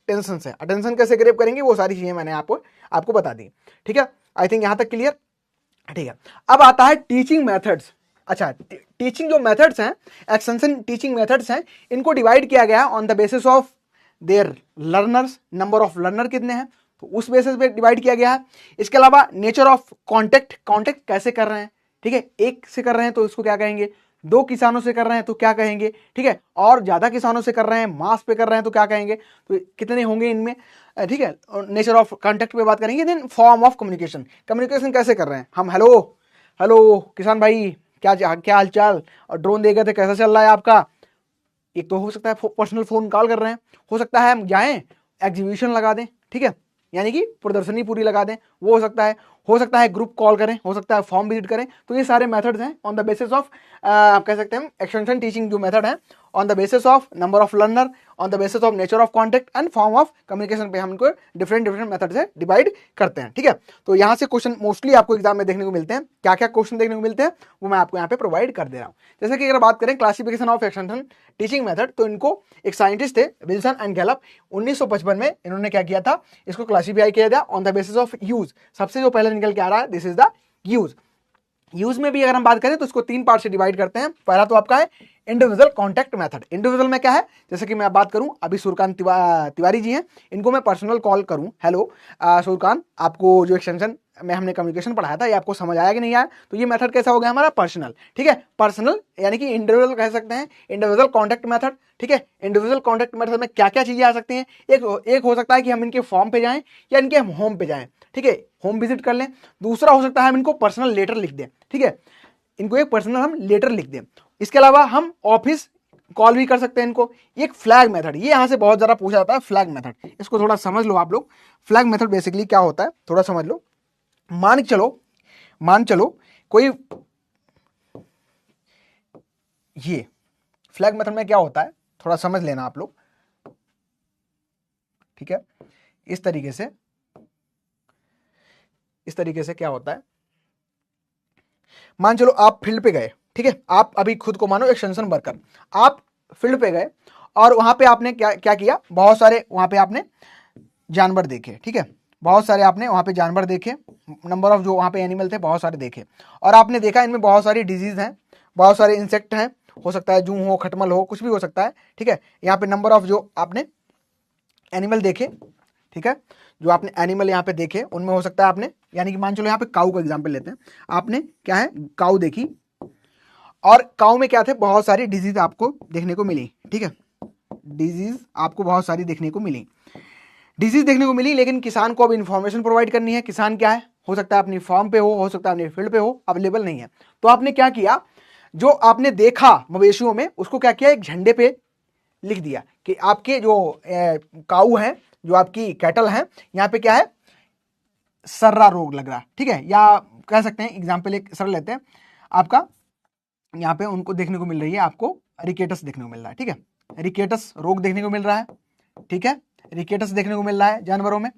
Speaker 1: अटेंशन से। अटेंशन कैसे ग्रैब करेंगे, वो सारी चीजें मैंने आपको बता दी। ठीक है, आई थिंक यहां तक क्लियर। ठीक है, अब आता है टीचिंग मेथड्स। अच्छा, टीचिंग जो मेथड्स हैं, एक्सटेंशन टीचिंग मेथड्स हैं, इनको डिवाइड किया गया on the basis of their learners, number of learner कितने हैं, तो उस बेसिस पे डिवाइड किया गया है। इसके अलावा नेचर ऑफ कॉन्टेक्ट, कॉन्टेक्ट कैसे कर रहे हैं। ठीक है, एक से कर रहे हैं तो इसको क्या कहेंगे, 2 किसानों से कर रहे हैं तो क्या कहेंगे। ठीक है, और ज्यादा किसानों से कर रहे हैं, मास पे कर रहे हैं तो क्या कहेंगे, तो कितने होंगे इनमें। ठीक है, नेचर ऑफ कॉन्टेक्ट पे बात करेंगे। Then form of communication, communication कैसे कर रहे हैं हम, हेलो हेलो किसान भाई, क्या हाल चाल, और ड्रोन दे गए थे, कैसा चल रहा है आपका। एक तो हो सकता है पर्सनल फोन कॉल कर रहे हैं, हो सकता है हम जाएं एग्जीबिशन लगा दें। ठीक है, यानी कि प्रदर्शनी पूरी लगा दें, वो हो सकता है ग्रुप कॉल करें, हो सकता है फॉर्म विजिट करें। तो ये सारे मेथड्स हैं ऑन द बेसिस ऑफ, आप कह सकते हैं एक्सटेंशन टीचिंग जो मेथड है, on the basis of number of learner, on the basis of nature of contact and form of communication पे हम इनको डिफरेंट मेथड से डिवाइड करते हैं। ठीक है, तो यहाँ से क्वेश्चन मोस्टली आपको एग्जाम में देखने को मिलते हैं। क्या क्या क्वेश्चन देखने को मिलते हैं वो मैं आपको यहाँ पे प्रोवाइड कर दे रहा हूँ। जैसे कि अगर बात करें classification of extension teaching method, तो इनको एक साइंटिस्ट थे विल्सन एंड गैलप, 1955 में इन्होंने क्या किया था, इसको क्लासिफाई किया था on the basis of use. सबसे जो पहले निकल के आ रहा है, this is the use. Use में भी अगर हम बात करें तो इसको 3 पार्ट से डिवाइड करते हैं। पहला तो आपका है इंडिविजुअल कॉन्टैक्ट मेथड। इंडिविजुअल में क्या है, जैसे कि मैं बात करूं, अभी सूर्यकांत तिवारी जी हैं, इनको मैं पर्सनल कॉल करूं, हेलो सूर्यकांत, आपको जो एक्सटेंशन में हमने कम्युनिकेशन पढ़ाया था, ये आपको समझ आया कि नहीं आया, तो ये मेथड कैसा हो गया हमारा, पर्सनल। ठीक है, पर्सनल यानी कि इंडिविजुअल कह सकते हैं, इंडिविजुअल कॉन्टैक्ट मेथड। ठीक है, इंडिविजुअल कॉन्टैक्ट मेथड में क्या क्या चीजें आ सकती हैं, एक हो सकता है कि हम इनके फॉर्म पे जाएं या इनके होम पे जाएं। ठीक है, होम विजिट कर लें। दूसरा हो सकता है हम इनको पर्सनल लेटर लिख दें। ठीक है, इनको एक पर्सनल हम लेटर लिख दें। इसके अलावा हम ऑफिस कॉल भी कर सकते हैं इनको। एक फ्लैग मेथड, ये यहां से बहुत ज्यादा पूछा जाता है, फ्लैग मेथड, इसको थोड़ा समझ लो आप लोग। फ्लैग मेथड बेसिकली क्या होता है, थोड़ा समझ लो। मान चलो कोई, ये फ्लैग मेथड में क्या होता है, थोड़ा समझ लेना आप लोग। ठीक है, इस तरीके से क्या होता है, मान चलो आप फील्ड पे गए। ठीक है, आप अभी खुद को मानो एक्सटेंशन वर्कर, आप फील्ड पे गए और वहां पे आपने क्या किया, बहुत सारे वहां पे आपने जानवर देखे। ठीक है, बहुत सारे आपने वहां पे जानवर देखे, नंबर ऑफ जो वहां पे एनिमल थे बहुत सारे देखे, और आपने देखा इनमें बहुत सारी डिजीज हैं, बहुत सारे इंसेक्ट हैं, हो सकता है जूं हो, खटमल हो, कुछ भी हो सकता है। ठीक है, यहाँ पे नंबर ऑफ जो आपने एनिमल देखे, ठीक है, जो आपने एनिमल यहाँ पे देखे उनमें हो सकता है आपने, यानी कि मान चलो यहाँ पे काऊ का एग्जांपल लेते हैं, आपने क्या है काऊ देखी और काऊ में क्या थे, बहुत सारी डिजीज आपको देखने को मिली, ठीक है, डिजीज आपको बहुत सारी देखने को मिली, डिजीज देखने को मिली, लेकिन किसान को अब इन्फॉर्मेशन प्रोवाइड करनी है। किसान क्या है, हो सकता है अपनी फार्म पे हो सकता है अपनी फील्ड पे हो, अवेलेबल नहीं है। तो आपने क्या किया, जो आपने देखा मवेशियों में उसको क्या किया, एक झंडे पे लिख दिया कि आपके जो काऊ हैं, जो आपकी कैटल हैं, यहाँ पे क्या है, सर्रा रोग लग रहा है, ठीक है, या कह सकते हैं एग्जाम्पल एक सरल लेते हैं, आपका यहाँ पे उनको देखने को मिल रही है, आपको रिकेटस देखने को मिल रहा है, ठीक है, रिकेटस रोग देखने को मिल रहा है, ठीक है, रिकेटस देखने को मिल रहा है जानवरों में,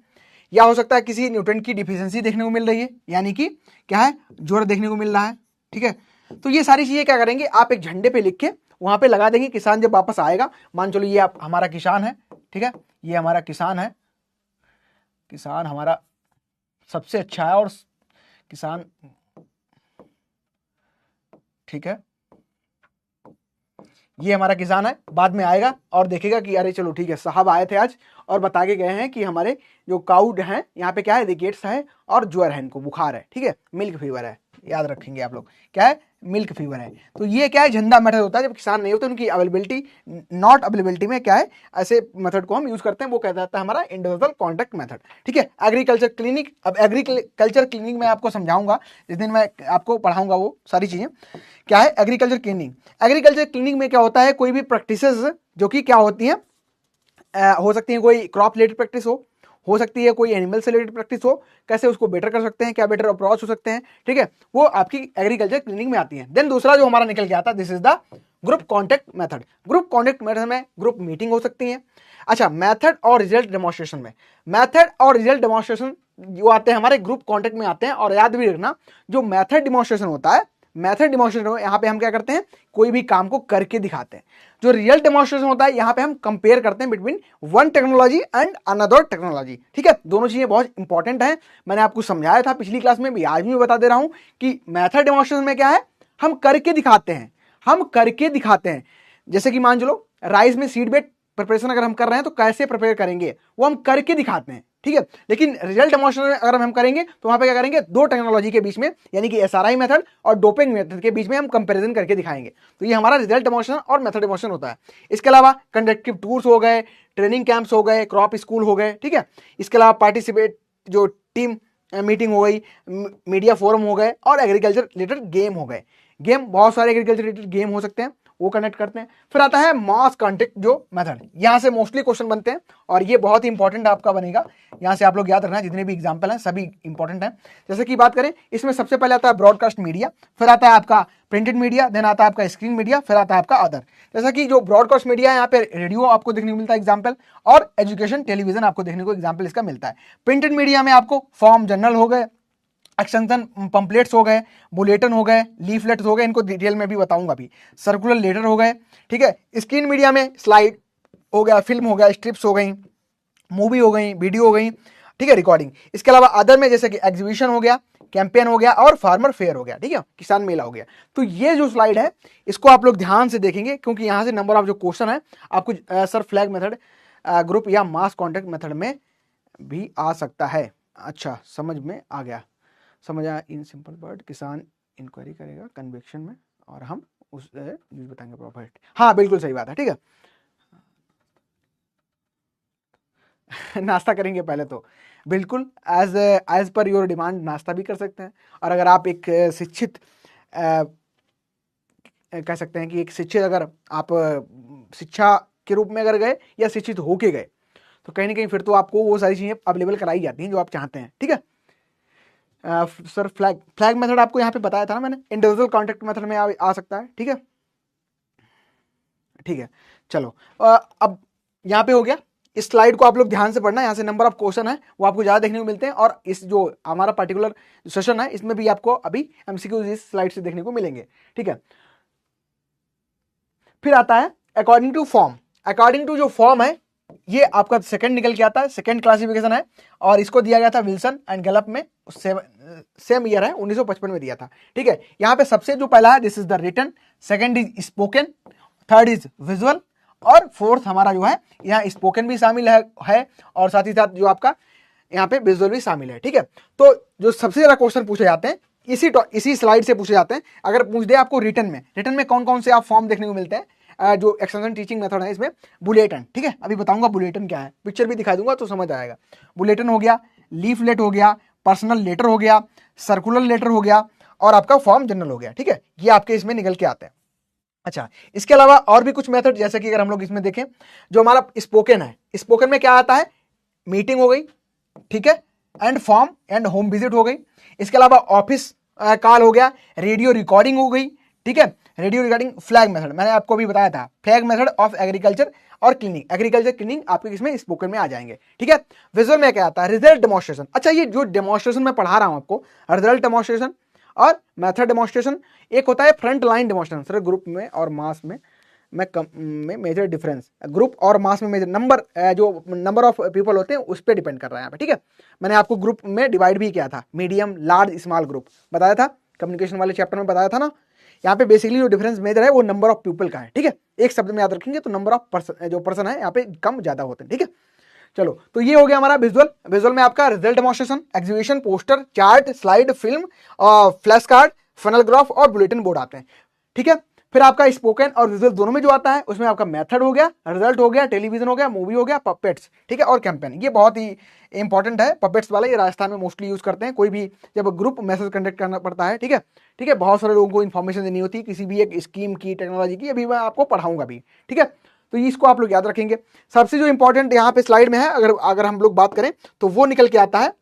Speaker 1: या हो सकता है किसी न्यूट्रिएंट की डिफिशियंसी देखने को मिल रही है, यानी कि क्या है, ज्वर देखने को मिल रहा है, ठीक है। तो ये सारी चीजें क्या करेंगे, आप एक झंडे पे लिख के वहां पे लगा देंगे। किसान जब वापस आएगा, मान चलो ये आप हमारा किसान है, ठीक है, ये हमारा किसान है, किसान हमारा सबसे अच्छा है और किसान, ठीक है, ये हमारा किसान है, बाद में आएगा और देखेगा कि अरे चलो ठीक है, साहब आए थे आज और बता के गए हैं कि हमारे जो काउड हैं यहाँ पे क्या है, रिकेट्स है और ज्वर है, इनको बुखार है, ठीक है, मिल्क फीवर है, याद रखेंगे आप लोग, क्या है, मिल्क फीवर है। तो ये क्या है, झंडा मेथड होता है, जब किसान नहीं होते उनकी अवेलेबिलिटी, नॉट अवेलेबिलिटी में क्या है, ऐसे मेथड को हम यूज करते हैं, वो कहता है हमारा इंडिविजुअल कॉन्टैक्ट मेथड, ठीक है। एग्रीकल्चर क्लिनिक, अब एग्रीकल्चर क्लिनिक में आपको समझाऊंगा, जिस दिन मैं आपको पढ़ाऊंगा वो सारी चीजें। क्या है एग्रीकल्चर क्लिनिक, एग्रीकल्चर क्लिनिक में क्या होता है, कोई भी प्रैक्टिसेस जो कि क्या होती हैं, हो सकती है कोई क्रॉप रिलेटेड प्रैक्टिस हो सकती है कोई एनिमल से रिलेटेड प्रैक्टिस हो, कैसे उसको बेटर कर सकते हैं, क्या बेटर अप्रोच हो सकते हैं, ठीक है, वो आपकी एग्रीकल्चर क्लिनिक में आती है। देन दूसरा जो हमारा निकल के आता है, this is the group contact method. Group contact method में ग्रुप मीटिंग हो सकती है। अच्छा, मेथड और रिजल्ट डेमोन्स्ट्रेशन में, मेथड और रिजल्ट डेमोन्स्ट्रेशन जो आते हैं हमारे ग्रुप कॉन्टेक्ट में आते हैं। और याद भी रखना, जो मेथड डेमोन्स्ट्रेशन होता है, मेथड डेमोन्स्ट्रेशन यहाँ पे हम क्या करते हैं, कोई भी काम को करके दिखाते हैं। जो रियल डेमोन्स्ट्रेशन होता है, यहाँ पे हम कंपेयर करते हैं between one technology and another technology, ठीक है। दोनों चीजें बहुत इंपॉर्टेंट हैं, मैंने आपको समझाया था पिछली क्लास में भी, आज भी बता दे रहा हूं कि मेथड डेमोन्स्ट्रेशन में क्या है, हम करके दिखाते हैं, हम करके दिखाते हैं। जैसे कि मान चलो राइस में सीड बेड प्रिपरेशन अगर हम कर रहे हैं तो कैसे प्रिपेयर करेंगे, वो हम करके दिखाते हैं, ठीक है। लेकिन रिजल्ट डेमोन्स्ट्रेशन अगर हम करेंगे तो वहां पे क्या करेंगे, दो टेक्नोलॉजी के बीच में, यानी कि एसआरआई मेथड और डोपिंग मेथड के बीच में हम कंपैरिजन करके दिखाएंगे। तो ये हमारा रिजल्ट डेमोन्स्ट्रेशन और मेथड डेमोन्स्ट्रेशन होता है। इसके अलावा कंडक्टिव टूर्स हो गए, ट्रेनिंग कैंप्स हो गए, क्रॉप स्कूल हो गए, ठीक है। इसके अलावा पार्टिसिपेट जो टीम मीटिंग हो गई, मीडिया फोरम हो गए, और एग्रीकल्चर रिलेटेड गेम हो गए। गेम बहुत सारे एग्रीकल्चर रिलेटेड गेम हो सकते हैं, वो कनेक्ट करते हैं। फिर आता है मास कॉन्टेक्ट जो मेथड, यहां से मोस्टली क्वेश्चन बनते हैं और ये बहुत ही इंपॉर्टेंट आपका बनेगा। यहां से आप लोग याद रखना, जितने भी एग्जांपल हैं सभी इंपॉर्टेंट हैं। जैसे कि बात करें, इसमें सबसे पहले आता है ब्रॉडकास्ट मीडिया, फिर आता है आपका प्रिंटेड मीडिया, देन आता है आपका स्क्रीन मीडिया, फिर आता है आपका अदर। जैसा कि जो ब्रॉडकास्ट मीडिया है, यहाँ पे रेडियो आपको देखने को मिलता है एग्जाम्पल, और एजुकेशन टेलीविजन आपको देखने को एग्जाम्पल इसका मिलता है। प्रिंटेड मीडिया में आपको फॉर्म जर्नल हो गए, एक्सटेंशन पंपलेट्स हो गए, बुलेटिन हो गए, लीफलेट्स हो गए, इनको डिटेल में भी बताऊंगा भी, सर्कुलर लेटर हो गए, ठीक है। स्क्रीन मीडिया में स्लाइड हो गया, फिल्म हो गया, स्ट्रिप्स हो गई, मूवी हो गई, वीडियो हो गई, ठीक है, रिकॉर्डिंग। इसके अलावा अदर में जैसे कि एग्जीबिशन हो गया, कैंपेन हो गया, और फार्मर फेयर हो गया, ठीक है, किसान मेला हो गया। तो ये जो स्लाइड है इसको आप लोग ध्यान से देखेंगे, क्योंकि यहां से नंबर ऑफ जो क्वेश्चन है आपको सर फ्लैग मेथड, ग्रुप या मास कॉन्टेक्ट मेथड में भी आ सकता है। अच्छा, समझ में आ गया, समझ आया। इन सिंपल वर्ड, किसान इंक्वायरी करेगा कन्वेक्शन में और हम उस यूज बताएंगे प्रॉपर्टी। हाँ बिल्कुल सही बात है, ठीक है। नाश्ता करेंगे पहले तो, बिल्कुल एज पर योर डिमांड नाश्ता भी कर सकते हैं। और अगर आप एक शिक्षित कह सकते हैं कि एक शिक्षित, अगर आप शिक्षा के रूप में अगर गए या शिक्षित होके गए, तो कहीं ना कहीं फिर तो आपको वो सारी चीजें अवेलेबल कराई जाती हैं जो आप चाहते हैं, ठीक है। सर फ्लैग मेथड आपको यहाँ पे बताया था ना मैंने, इंडिविजुअल कॉन्टेक्ट मेथड में आ सकता है, ठीक है, ठीक है। चलो अब यहाँ पे हो गया। इस स्लाइड को आप लोग ध्यान से पढ़ना, यहाँ से नंबर ऑफ क्वेश्चन है वो आपको ज्यादा देखने को मिलते हैं, और इस जो हमारा पर्टिकुलर सेशन है इसमें भी आपको अभी एमसीक्यू इस स्लाइड से देखने को मिलेंगे, ठीक है। फिर आता है according to form. According to जो फॉर्म है, ये आपका सेकंड निकल के आता है, सेकंड क्लासिफिकेशन है, और इसको दिया गया था विल्सन एंड गैलप में, सेम ईयर है 1955 में दिया था, ठीक है। यहाँ पे सबसे जो पहला है, this is the written, second is spoken, third is visual, और फोर्थ हमारा जो है यहाँ स्पोकन भी शामिल है और साथ ही साथ जो आपका यहाँ पे विजुअल भी शामिल है। ठीक है, तो जो सबसे ज्यादा क्वेश्चन पूछे जाते हैं इसी स्लाइड से पूछे जाते हैं। अगर पूछ दे आपको रिटर्न में कौन कौन से आप फॉर्म देखने को मिलते हैं, जो एक्सटेंशन टीचिंग मेथड है इसमें बुलेटिन। ठीक है, अभी बताऊंगा बुलेटिन क्या है, पिक्चर भी दिखा दूंगा तो समझ आएगा। बुलेटिन हो गया, लीफलेट हो गया, पर्सनल लेटर हो गया, सर्कुलर लेटर हो गया और आपका फॉर्म जनरल हो गया। ठीक है, ये आपके इसमें निकल के आते हैं। अच्छा, इसके अलावा और भी कुछ मेथड, जैसे कि अगर हम लोग इसमें देखें जो हमारा स्पोकन है, स्पोकन में क्या आता है, मीटिंग हो गई, ठीक है, and form and home visit हो गई। इसके अलावा ऑफिस कॉल हो गया, रेडियो रिकॉर्डिंग हो गई। ठीक है, रेडियो रिकॉर्डिंग, फ्लैग मेथड मैंने आपको अभी बताया था, फ्लैग मेथड ऑफ एग्रीकल्चर और क्लीनिंग, एग्रीकल्चर क्लीनिंग आपके इसमें स्पोकन में आ जाएंगे। ठीक है, विजुअल में क्या आता है, रिजल्ट डेमोन्स्ट्रेशन। अच्छा, ये जो डेमोन्स्ट्रेशन मैं पढ़ा रहा हूं आपको, रिजल्ट डेमोन्स्ट्रेशन और मेथड डेमोन्स्ट्रेशन, एक होता है front line demonstration. Sir group में और मास में मेजर डिफरेंस, ग्रुप और मास में मेजर नंबर, जो नंबर ऑफ पीपल होते हैं उस पर डिपेंड कर रहा है यहाँ पे। ठीक है, मैंने आपको ग्रुप में डिवाइड भी किया था, मीडियम, लार्ज, स्मॉल ग्रुप बताया था, कम्युनिकेशन वाले चैप्टर में बताया था ना। यहाँ पे बेसिकली जो डिफरेंस मेजर है वो नंबर ऑफ पीपल का है। ठीक है, एक शब्द में याद रखेंगे तो नंबर ऑफ पर्सन है यहाँ पे कम ज्यादा होते हैं। ठीक है, चलो, तो ये हो गया हमारा विजुअल में आपका result demonstration, exhibition, poster, chart, slide, film, flash card, funnel graph और बुलेटिन बोर्ड आते हैं। ठीक है, फिर आपका स्पोकन और विजुअल दोनों में जो आता है उसमें आपका मेथड हो गया, रिजल्ट हो गया, टेलीविजन हो गया, मूवी हो गया, पपेट्स। ठीक है, और कैंपेन, ये बहुत ही इंपॉर्टेंट है पपेट्स वाला, ये राजस्थान में मोस्टली यूज करते हैं, कोई भी जब ग्रुप मैसेज कंडक्ट करना पड़ता है। ठीक है, ठीक है, बहुत सारे लोगों को इन्फॉर्मेशन देनी होती है किसी भी एक स्कीम की, टेक्नोलॉजी की, अभी मैं आपको पढ़ाऊंगा भी। ठीक है, तो इसको आप लोग याद रखेंगे। सबसे जो इंपॉर्टेंट यहाँ पे स्लाइड में है, अगर हम लोग बात करें तो वो निकल के आता है,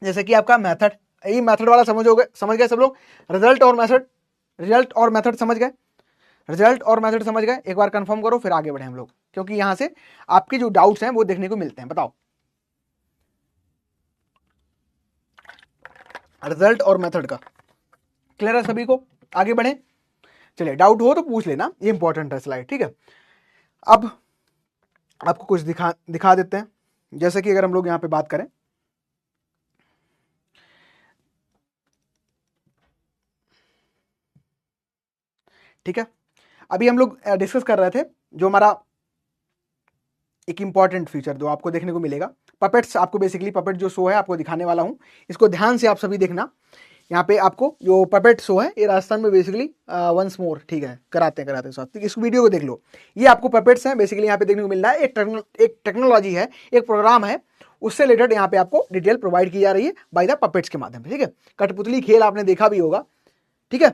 Speaker 1: जैसे कि आपका मेथड, ये मेथड वाला समझ गए सब लोग, रिजल्ट और मेथड समझ गए, रिजल्ट और मेथड समझ गए, एक बार कंफर्म करो फिर आगे बढ़े हम लोग, क्योंकि यहां से आपके जो डाउट्स हैं वो देखने को मिलते हैं। बताओ, रिजल्ट और मेथड का क्लियर है सभी को, आगे बढ़े। चलिए, डाउट हो तो पूछ लेना, ये इंपॉर्टेंट है स्लाइड। ठीक है, अब आपको कुछ दिखा देते हैं, जैसे कि अगर हम लोग यहां पे बात करें, ठीक है, अभी हम लोग डिस्कस कर रहे थे जो हमारा एक इंपॉर्टेंट फीचर जो आपको देखने को मिलेगा, पपेट्स। आपको बेसिकली पपेट जो शो है आपको दिखाने वाला हूं, इसको ध्यान से आप सभी देखना। यहाँ पे आपको जो पपेट शो है ये राजस्थान में बेसिकली वंस मोर, ठीक है, कराते हैं साथ, इस वीडियो को देख लो। ये आपको पपेट्स हैं बेसिकली यहाँ पे देखने को मिल रहा है, एक टेक्नोलॉजी है, एक प्रोग्राम है, उससे रिलेटेड यहाँ पे आपको डिटेल प्रोवाइड की जा रही है बाय द पपेट्स के माध्यम से। ठीक है, कठपुतली खेल आपने देखा भी होगा। ठीक है,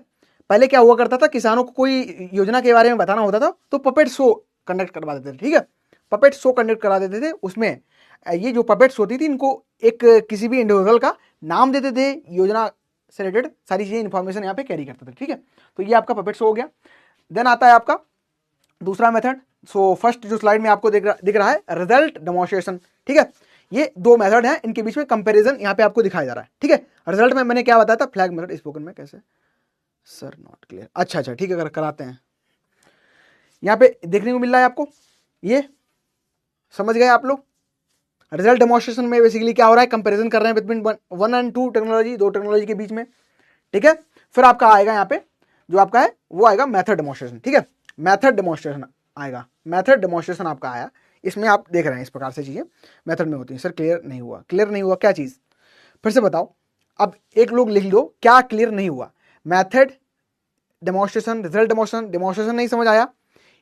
Speaker 1: पहले क्या हुआ करता था, किसानों को कोई योजना के बारे में बताना होता था तो पपेट शो कंडक्ट करवा देते थे। ठीक है, पपेट शो कंडक्ट करा देते थे, उसमें ये जो पपेट्स होती थी इनको एक किसी भी इंडिविजुअल का नाम देते थे, योजना से रिलेटेड सारी चीजें इंफॉर्मेशन यहाँ पे कैरी करते थे। ठीक है, तो ये आपका पपेट शो हो गया। देन आता है आपका दूसरा मेथड। सो फर्स्ट जो स्लाइड में आपको दिख रहा है रिजल्ट डेमोन्स्ट्रेशन। ठीक है, ये दो मेथड हैं, इनके बीच में कंपैरिजन यहाँ पे आपको दिखाया जा रहा है। ठीक है, रिजल्ट में मैंने क्या बताया था, फ्लैग मेथड, स्पोकन में कैसे, सर नॉट क्लियर, अच्छा ठीक है, अगर कराते हैं, यहाँ पे देखने को मिल रहा है आपको, ये समझ गए आप लोग। रिजल्ट डेमोन्स्ट्रेशन में बेसिकली क्या हो रहा है, कंपैरिजन कर रहे हैं बिटवीन 1 और 2 टेक्नोलॉजी, दो टेक्नोलॉजी के बीच में। ठीक है, फिर आपका आएगा यहाँ पे जो आपका है वो आएगा मेथड डेमोन्स्ट्रेशन। ठीक है, मेथड डेमोन्स्ट्रेशन आएगा, मेथड डेमोन्स्ट्रेशन आपका आया, इसमें आप देख रहे हैं इस प्रकार से चीजें मेथड में होती हैं। सर क्लियर नहीं हुआ क्या चीज, फिर से बताओ। अब एक लोग लिख लो क्या क्लियर नहीं हुआ, मेथड डेमोन्स्ट्रेशन, रिजल्ट डेमोन्स्ट्रेशन नहीं समझ आया,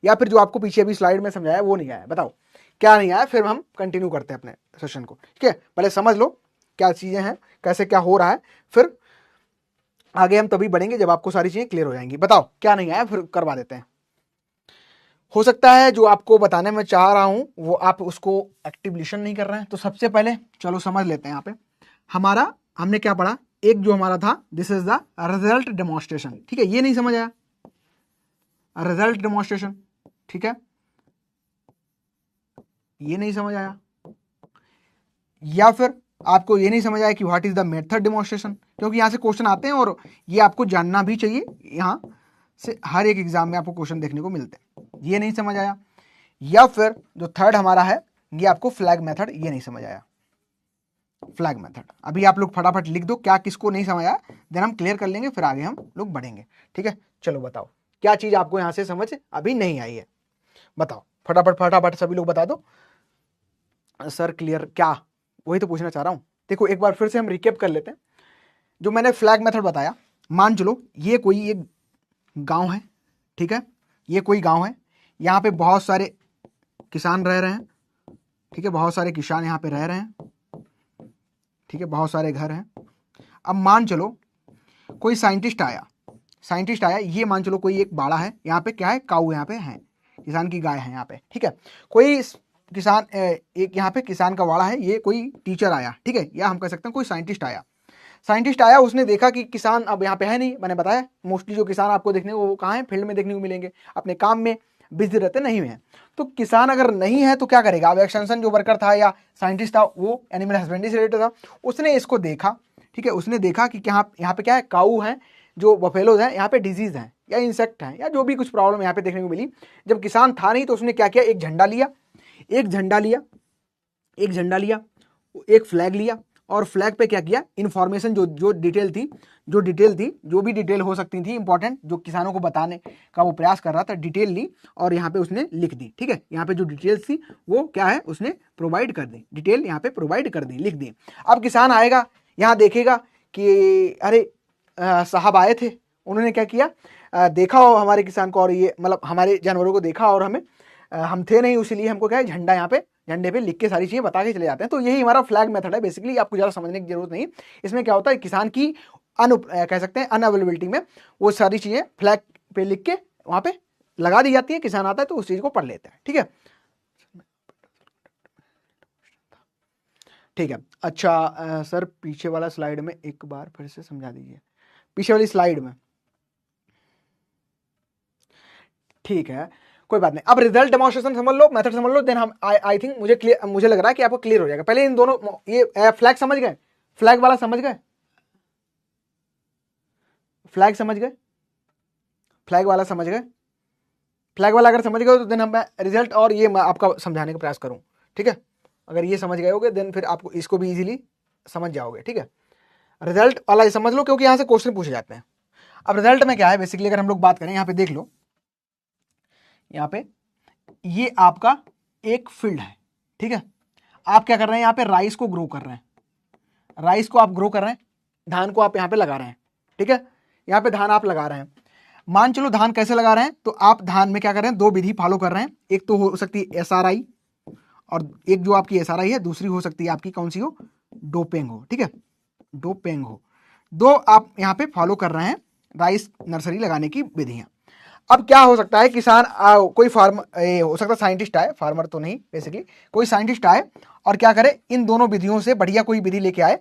Speaker 1: या फिर जो आपको पीछे अभी स्लाइड में समझाया वो नहीं आया, बताओ क्या नहीं आया, फिर हम कंटिन्यू करते हैं अपने सेशन को। ठीक है, पहले समझ लो क्या चीजें हैं, कैसे क्या हो रहा है, फिर आगे हम तभी बढ़ेंगे जब आपको सारी चीजें क्लियर हो जाएंगी। बताओ क्या नहीं आया, फिर करवा देते हैं। हो सकता है जो आपको बताने में चाह रहा हूं वो आप उसको एक्टिव लिसन नहीं कर रहे हैं, तो सबसे पहले चलो समझ लेते हैं। यहाँ पे हमारा हमने क्या पढ़ा, एक जो हमारा था this is the result demonstration. ठीक है, ये नहीं समझ आया, रिजल्ट डेमोन्स्ट्रेशन। ठीक है, ये नहीं समझ आया, या फिर आपको ये नहीं समझ आया कि what is the method demonstration, क्योंकि यहां से क्वेश्चन आते हैं और ये आपको जानना भी चाहिए, यहां से हर एक एग्जाम में आपको क्वेश्चन देखने को मिलते हैं। ये नहीं समझ आया, या फिर जो थर्ड हमारा है ये आपको फ्लैग मेथड, ये नहीं समझ आया, फ्लैग मेथड। अभी आप लोग फटाफट लिख दो क्या किसको नहीं समझ आया, देन हम क्लियर कर लेंगे, फिर आगे हम लोग बढ़ेंगे। ठीक है, चलो बताओ क्या चीज आपको यहां से समझ अभी नहीं आई है, बताओ फटाफट फटाफट सभी लोग बता दो। सर क्लियर क्या, वही तो पूछना चाह रहा हूं। देखो एक बार फिर से हम रिकेप कर लेते हैं। जो मैंने फ्लैग मेथड बताया, मान चलो ये कोई एक गांव है, ठीक है, ये कोई गांव है, यहाँ पे बहुत सारे किसान रह रहे हैं, ठीक है, बहुत सारे किसान यहाँ पे रह रहे हैं, ठीक है, बहुत सारे घर हैं। अब मान चलो कोई साइंटिस्ट आया, ये मान चलो कोई एक बाड़ा है, यहाँ पे क्या है, काऊ यहाँ पे है, किसान की गाय है यहाँ पे, ठीक है। कोई किसान एक यहाँ पे किसान का वाड़ा है, ये कोई टीचर आया, ठीक है, या हम कह सकते हैं कोई साइंटिस्ट आया, उसने देखा कि किसान अब यहाँ पे है नहीं। मैंने बताया मोस्टली जो किसान आपको देखने को वो कहाँ है, फील्ड में देखने को मिलेंगे, अपने काम में बिजी रहते नहीं है। तो किसान अगर नहीं है तो क्या करेगा, अब एक्सटेंशन जो वर्कर था या साइंटिस्ट था वो एनिमल हस्बेंड्री से रिलेटेड था, उसने इसको देखा, ठीक है, उसने देखा कि यहाँ पे क्या है, काऊ है, जो बफेलोज हैं यहाँ पे डिजीज हैं या इंसेक्ट हैं या जो भी कुछ प्रॉब्लम यहाँ पे देखने को मिली। जब किसान था नहीं तो उसने क्या किया, एक झंडा लिया, एक फ्लैग लिया, और फ्लैग पे क्या किया, इन्फॉर्मेशन जो डिटेल थी, जो भी डिटेल हो सकती थी इंपॉर्टेंट, जो किसानों को बताने का वो प्रयास कर रहा था, डिटेल ली और यहाँ पे उसने लिख दी, ठीक है। यहाँ पे जो डिटेल्स थी वो क्या है, उसने प्रोवाइड कर दी, डिटेल यहाँ पे प्रोवाइड कर दी, लिख दी। अब किसान आएगा, यहाँ देखेगा कि अरे साहब आए थे, उन्होंने क्या किया, देखा हो हमारे किसान को और ये मतलब हमारे जानवरों को देखा, और हम थे नहीं, इसीलिए हमको क्या है, झंडा यहाँ पे, झंडे पे लिख के सारी चीजें बता के चले जाते हैं। तो यही हमारा फ्लैग मेथड है बेसिकली, आपको ज़्यादा समझने की जरूरत नहीं। इसमें क्या होता है, किसान की कह सकते हैं अनअवेलेबिलिटी में वो सारी चीजें फ्लैग पे लिख के वहां पे लगा दी जाती है, किसान आता है तो उस चीज को पढ़ लेता है, ठीक है, ठीक है। अच्छा सर पीछे वाला स्लाइड में एक बार फिर से समझा दीजिए, पीछे वाली स्लाइड में, ठीक है, कोई बात नहीं। अब रिजल्ट डेमोंस्ट्रेशन समझ लो, मेथड समझ लो, देन हम आई थिंक मुझे लग रहा है कि आपको क्लियर हो जाएगा। पहले इन दोनों, ये फ्लैग समझ गए, फ्लैग वाला समझ गए, फ्लैग वाला समझ गए, फ्लैग वाला अगर समझ गए तो देन हम रिजल्ट और ये मैं आपका समझाने का प्रयास करूं, ठीक है। अगर ये समझ गए होगे देन फिर आपको इसको भी इजीली समझ जाओगे, ठीक है। रिजल्ट वाला ये समझ लो क्योंकि यहां से क्वेश्चन पूछे जाते हैं। अब रिजल्ट में क्या है बेसिकली, अगर हम लोग बात करें, यहाँ पे देख लो, यहाँ पे ये आपका एक फील्ड है, ठीक है। आप क्या कर रहे हैं, यहाँ पे राइस को ग्रो कर रहे हैं, राइस को आप ग्रो कर रहे हैं, धान को आप यहाँ पे लगा रहे हैं, ठीक है, यहाँ पे धान आप लगा रहे हैं। मान चलो धान कैसे लगा रहे हैं, तो आप धान में क्या कर रहे हैं, दो विधि फॉलो कर रहे हैं। एक तो हो सकती है SRI, और एक जो आपकी SRI है, दूसरी हो सकती है आपकी कौन सी हो, डोपेंग हो, ठीक है, डोपेंग हो। दो आप यहाँ पे फॉलो कर रहे हैं राइस नर्सरी लगाने की विधियां। अब क्या हो सकता है, किसान कोई फार्मर हो सकता है, साइंटिस्ट आए, फार्मर तो नहीं बेसिकली, कोई साइंटिस्ट आए और क्या करे, इन दोनों विधियों से बढ़िया कोई विधि लेके आए,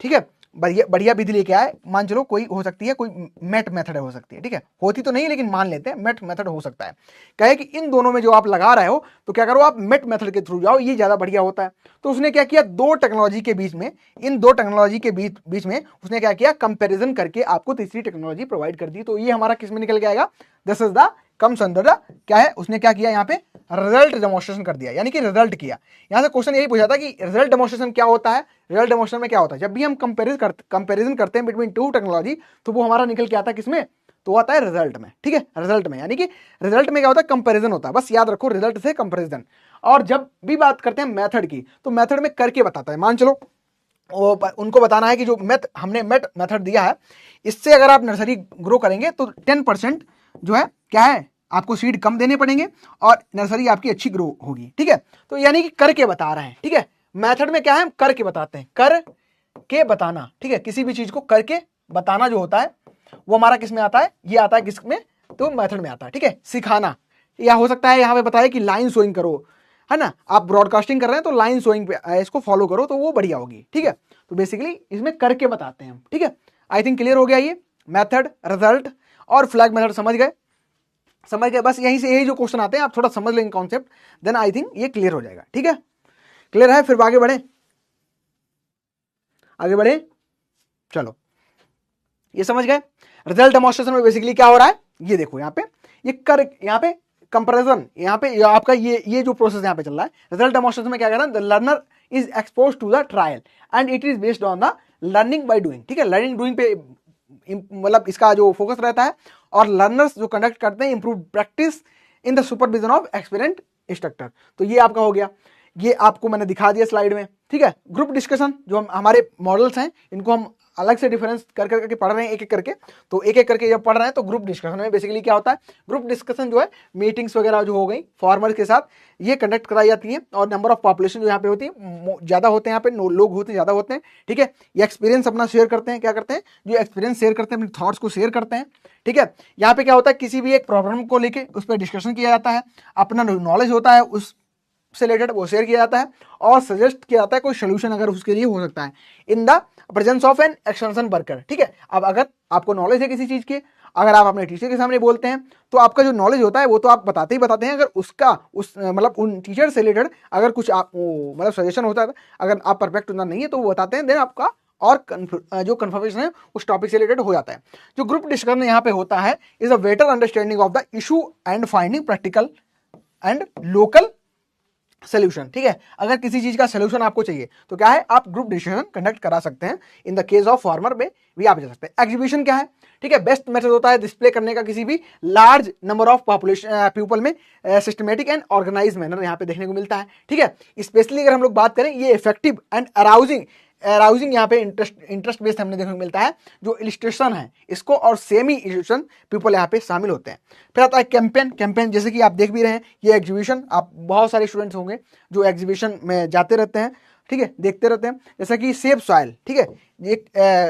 Speaker 1: ठीक है, बढ़िया विधि लेके आए। मान चलो कोई हो सकती है, कोई मेट मेथड हो सकती है, ठीक है, होती तो नहीं लेकिन मान लेते हैं मेट मेथड हो सकता है। कहे कि इन दोनों में जो आप लगा रहे हो तो क्या करो, आप मेट मेथड के थ्रू जाओ, ये ज्यादा बढ़िया होता है। तो उसने क्या किया, दो टेक्नोलॉजी के बीच में, इन दो टेक्नोलॉजी के बीच में उसने क्या किया, कंपेरिजन करके आपको तीसरी टेक्नोलॉजी प्रोवाइड कर दी। तो ये हमारा किस में निकल के आएगा, this is the comes under the क्या है, उसने क्या किया, यहाँ पे रिजल्ट डेमोंस्ट्रेशन कर दिया, यानी कि रिजल्ट किया। यहां से क्वेश्चन यही पूछा था कि रिजल्ट डेमोंस्ट्रेशन क्या होता है। रिजल्ट डेमोंस्ट्रेशन में क्या होता है, जब भी हम कंपेरिजन करते हैं बिटवीन टू टेक्नोलॉजी, तो वो हमारा निकल के आता है किसमें, तो आता है रिजल्ट में, ठीक है, रिजल्ट में। यानी कि रिजल्ट में क्या होता है, कंपेरिजन होता है, बस याद रखो रिजल्ट से कंपेरिजन। और जब भी बात करते हैं मेथड की, तो मेथड में करके बताता है। मान चलो उनको बताना है कि जो हमने मेथड दिया है, इससे अगर आप नर्सरी ग्रो करेंगे तो 10% जो है क्या है, आपको सीड कम देने पड़ेंगे और नर्सरी आपकी अच्छी ग्रो होगी, ठीक है। तो यानी कि करके बता रहे हैं, ठीक है। मेथड में क्या है, करके बताते हैं, कर के बताना, ठीक है। किसी भी चीज को करके बताना जो होता है वो हमारा किस में आता है, ये आता है किसमें, तो मेथड में आता है, ठीक है, सिखाना। या हो सकता है यहाँ पे बताया कि लाइन सोइंग करो, है ना, आप ब्रॉडकास्टिंग कर रहे हैं तो लाइन सोइंग पे इसको फॉलो करो तो वो बढ़िया होगी, ठीक है। तो बेसिकली इसमें करके बताते हैं हम, ठीक है। आई थिंक क्लियर हो गया ये मेथड, रिजल्ट और फ्लैग मेथड समझ गए, बस यहीं से यही जो क्वेश्चन आते हैं आप थोड़ा समझ लेंगे कॉन्सेप्ट, देन आई थिंक ये क्लियर हो जाएगा, ठीक है। क्लियर है, फिर आगे बढ़े, चलो ये समझ गए। रिजल्ट डेमोंस्ट्रेशन में बेसिकली क्या हो रहा है, ये देखो यहाँ पे, यहाँ पे कंपैरिजन, यहाँ पे आपका ये जो प्रोसेस यहाँ पे चल रहा है। रिजल्ट डेमोंस्ट्रेशन में क्या कर रहा है, the learner is expose to the trial and it is based on the learning by doing, ठीक है। लर्निंग डूइंग पे मतलब इसका जो फोकस रहता है, और लर्नर्स जो कंडक्ट करते हैं improve practice in the supervision of experienced instructor. तो ये आपका हो गया, ये आपको मैंने दिखा दिया स्लाइड में, ठीक है। ग्रुप डिस्कशन जो हमारे मॉडल्स हैं इनको हम अलग से डिफरेंस कर करके पढ़ रहे हैं एक एक करके। तो एक एक करके जब पढ़ रहे हैं तो ग्रुप डिस्कशन में बेसिकली क्या होता है, ग्रुप डिस्कशन जो है मीटिंग्स वगैरह जो हो गई फार्मर के साथ ये कंडक्ट कराई जाती है, और नंबर ऑफ पॉपुलेशन जो यहाँ पे होती है ज़्यादा होते हैं, यहाँ पे लोग होते हैं ज़्यादा होते हैं, ठीक है। ये एक्सपीरियंस अपना शेयर करते हैं, क्या करते हैं, जो एक्सपीरियंस शेयर करते हैं अपने थॉट्स को शेयर करते हैं, ठीक है। यहाँ पे क्या होता है, किसी भी एक प्रॉब्लम को लेके उस पर डिस्कशन किया जाता है, अपना नॉलेज होता है उस से रिलेटेड वो शेयर किया जाता है, और सजेस्ट किया जाता है कोई सोल्यूशन अगर उसके लिए हो सकता है in the presence of an extension worker, ठीक है। अब अगर आपको नॉलेज है किसी चीज की, अगर आप अपने टीचर के सामने बोलते हैं तो आपका जो नॉलेज होता है वो तो आप बताते ही बताते हैं, अगर उसका उस मतलब उन टीचर से रिलेटेड अगर कुछ आप मतलब सजेशन होता है, अगर आप परफेक्ट उतना नहीं है तो वो बताते हैं, देन आपका और जो कन्फर्मेशन है उस टॉपिक से रिलेटेड हो जाता है। जो ग्रुप डिस्कशन यहाँ पे होता है is a better understanding of the issue and finding practical and local solution, ठीक है। अगर किसी चीज का सोल्यूशन आपको चाहिए तो क्या है, आप ग्रुप डिस्कशन कंडक्ट करा सकते हैं। In the case of farmer में भी आप जा सकते हैं। एग्जीबिशन क्या है, ठीक है, बेस्ट मेथड होता है डिस्प्ले करने का किसी भी large number of population people में सिस्टमेटिक एंड ऑर्गेनाइज मैनर यहाँ पे देखने को मिलता है, ठीक है। स्पेशली अगर हम लोग बात करें ये इफेक्टिव एंड अराउजिंग यहाँ पे इंटरेस्ट बेस्ड हमने देखने को मिलता है, जो इलिस्ट्रेशन है इसको और सेमी इलिस्ट्रेशन पीपल यहाँ पे शामिल होते हैं। फिर आता है कैंपेन जैसे कि आप देख भी रहे हैं, ये एग्जीबिशन आप बहुत सारे स्टूडेंट्स होंगे जो एग्जीबिशन में जाते रहते हैं, ठीक है, देखते रहते हैं। जैसा कि सेव सॉइल, ठीक है, एक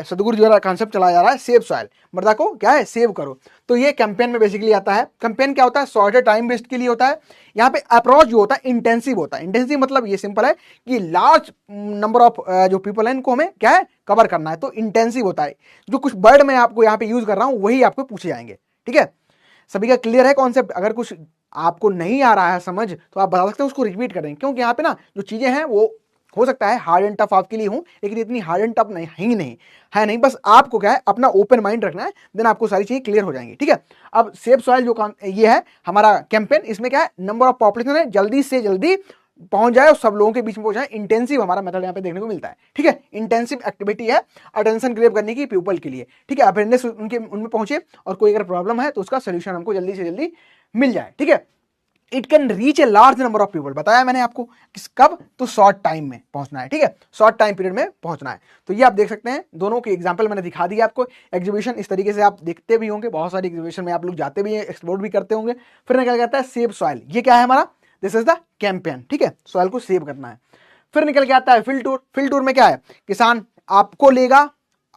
Speaker 1: सदगुरु जी वाला कॉन्सेप्ट चलाया जा रहा है, सेव सॉइल, मृदा को क्या है सेव करो। तो ये कैंपेन में बेसिकली आता है। कैंपेन क्या होता है, शॉर्टर टाइम बेस्ड के लिए होता है। यहाँ पे अप्रोच जो होता है इंटेंसिव होता है। इंटेंसिव मतलब ये सिंपल है कि लार्ज नंबर ऑफ जो पीपल है इनको हमें क्या है कवर करना है, तो इंटेंसिव होता है। जो कुछ वर्ड मैं आपको यहाँ पे यूज कर रहा हूँ वही आपको पूछे जाएंगे, ठीक है। सभी का क्लियर है कॉन्सेप्ट? अगर कुछ आपको नहीं आ रहा है समझ तो आप बता सकते हैं, उसको रिपीट करें, क्योंकि यहाँ पे ना जो चीजें हैं वो हो सकता है हार्ड एंड टफ आपके लिए हो, लेकिन इतनी हार्ड एंड टफ नहीं, बस आपको क्या है अपना ओपन माइंड रखना है, देन आपको सारी चीजें क्लियर हो जाएंगी, ठीक है। अब सेव सॉइल जो ये है हमारा कैंपेन, इसमें क्या है नंबर ऑफ पॉपुलेशन है जल्दी से जल्दी पहुंच जाए और सब लोगों के बीच में पहुंच जाए। इंटेंसिव हमारा मेथड यहाँ पे देखने को मिलता है, ठीक है। इंटेंसिव एक्टिविटी है अटेंशन ग्रैब करने की पीपल के लिए, ठीक है। अवेयरनेस उनमें पहुंचे और कोई अगर प्रॉब्लम है तो उसका सोल्यूशन हमको जल्दी से जल्दी मिल जाए, ठीक है। It can reach a large number of people, बताया मैंने आपको कब, तो शॉर्ट टाइम में पहुंचना है, ठीक है, शॉर्ट टाइम पीरियड में पहुंचना है। तो ये आप देख सकते हैं, दोनों के एग्जांपल मैंने दिखा दिया आपको। एग्जीबिशन इस तरीके से आप देखते भी होंगे, बहुत सारी एग्जीबिशन में आप लोग जाते भी हैं, एक्सप्लोर भी करते होंगे। फिर निकल जाता है सेव सॉइल, ये क्या है हमारा, दिस इज द कैंपेन, ठीक है, सॉइल को सेव करना है। फिर निकल के आता है फील्ड टूर। फील्ड टूर में क्या है, किसान आपको लेगा,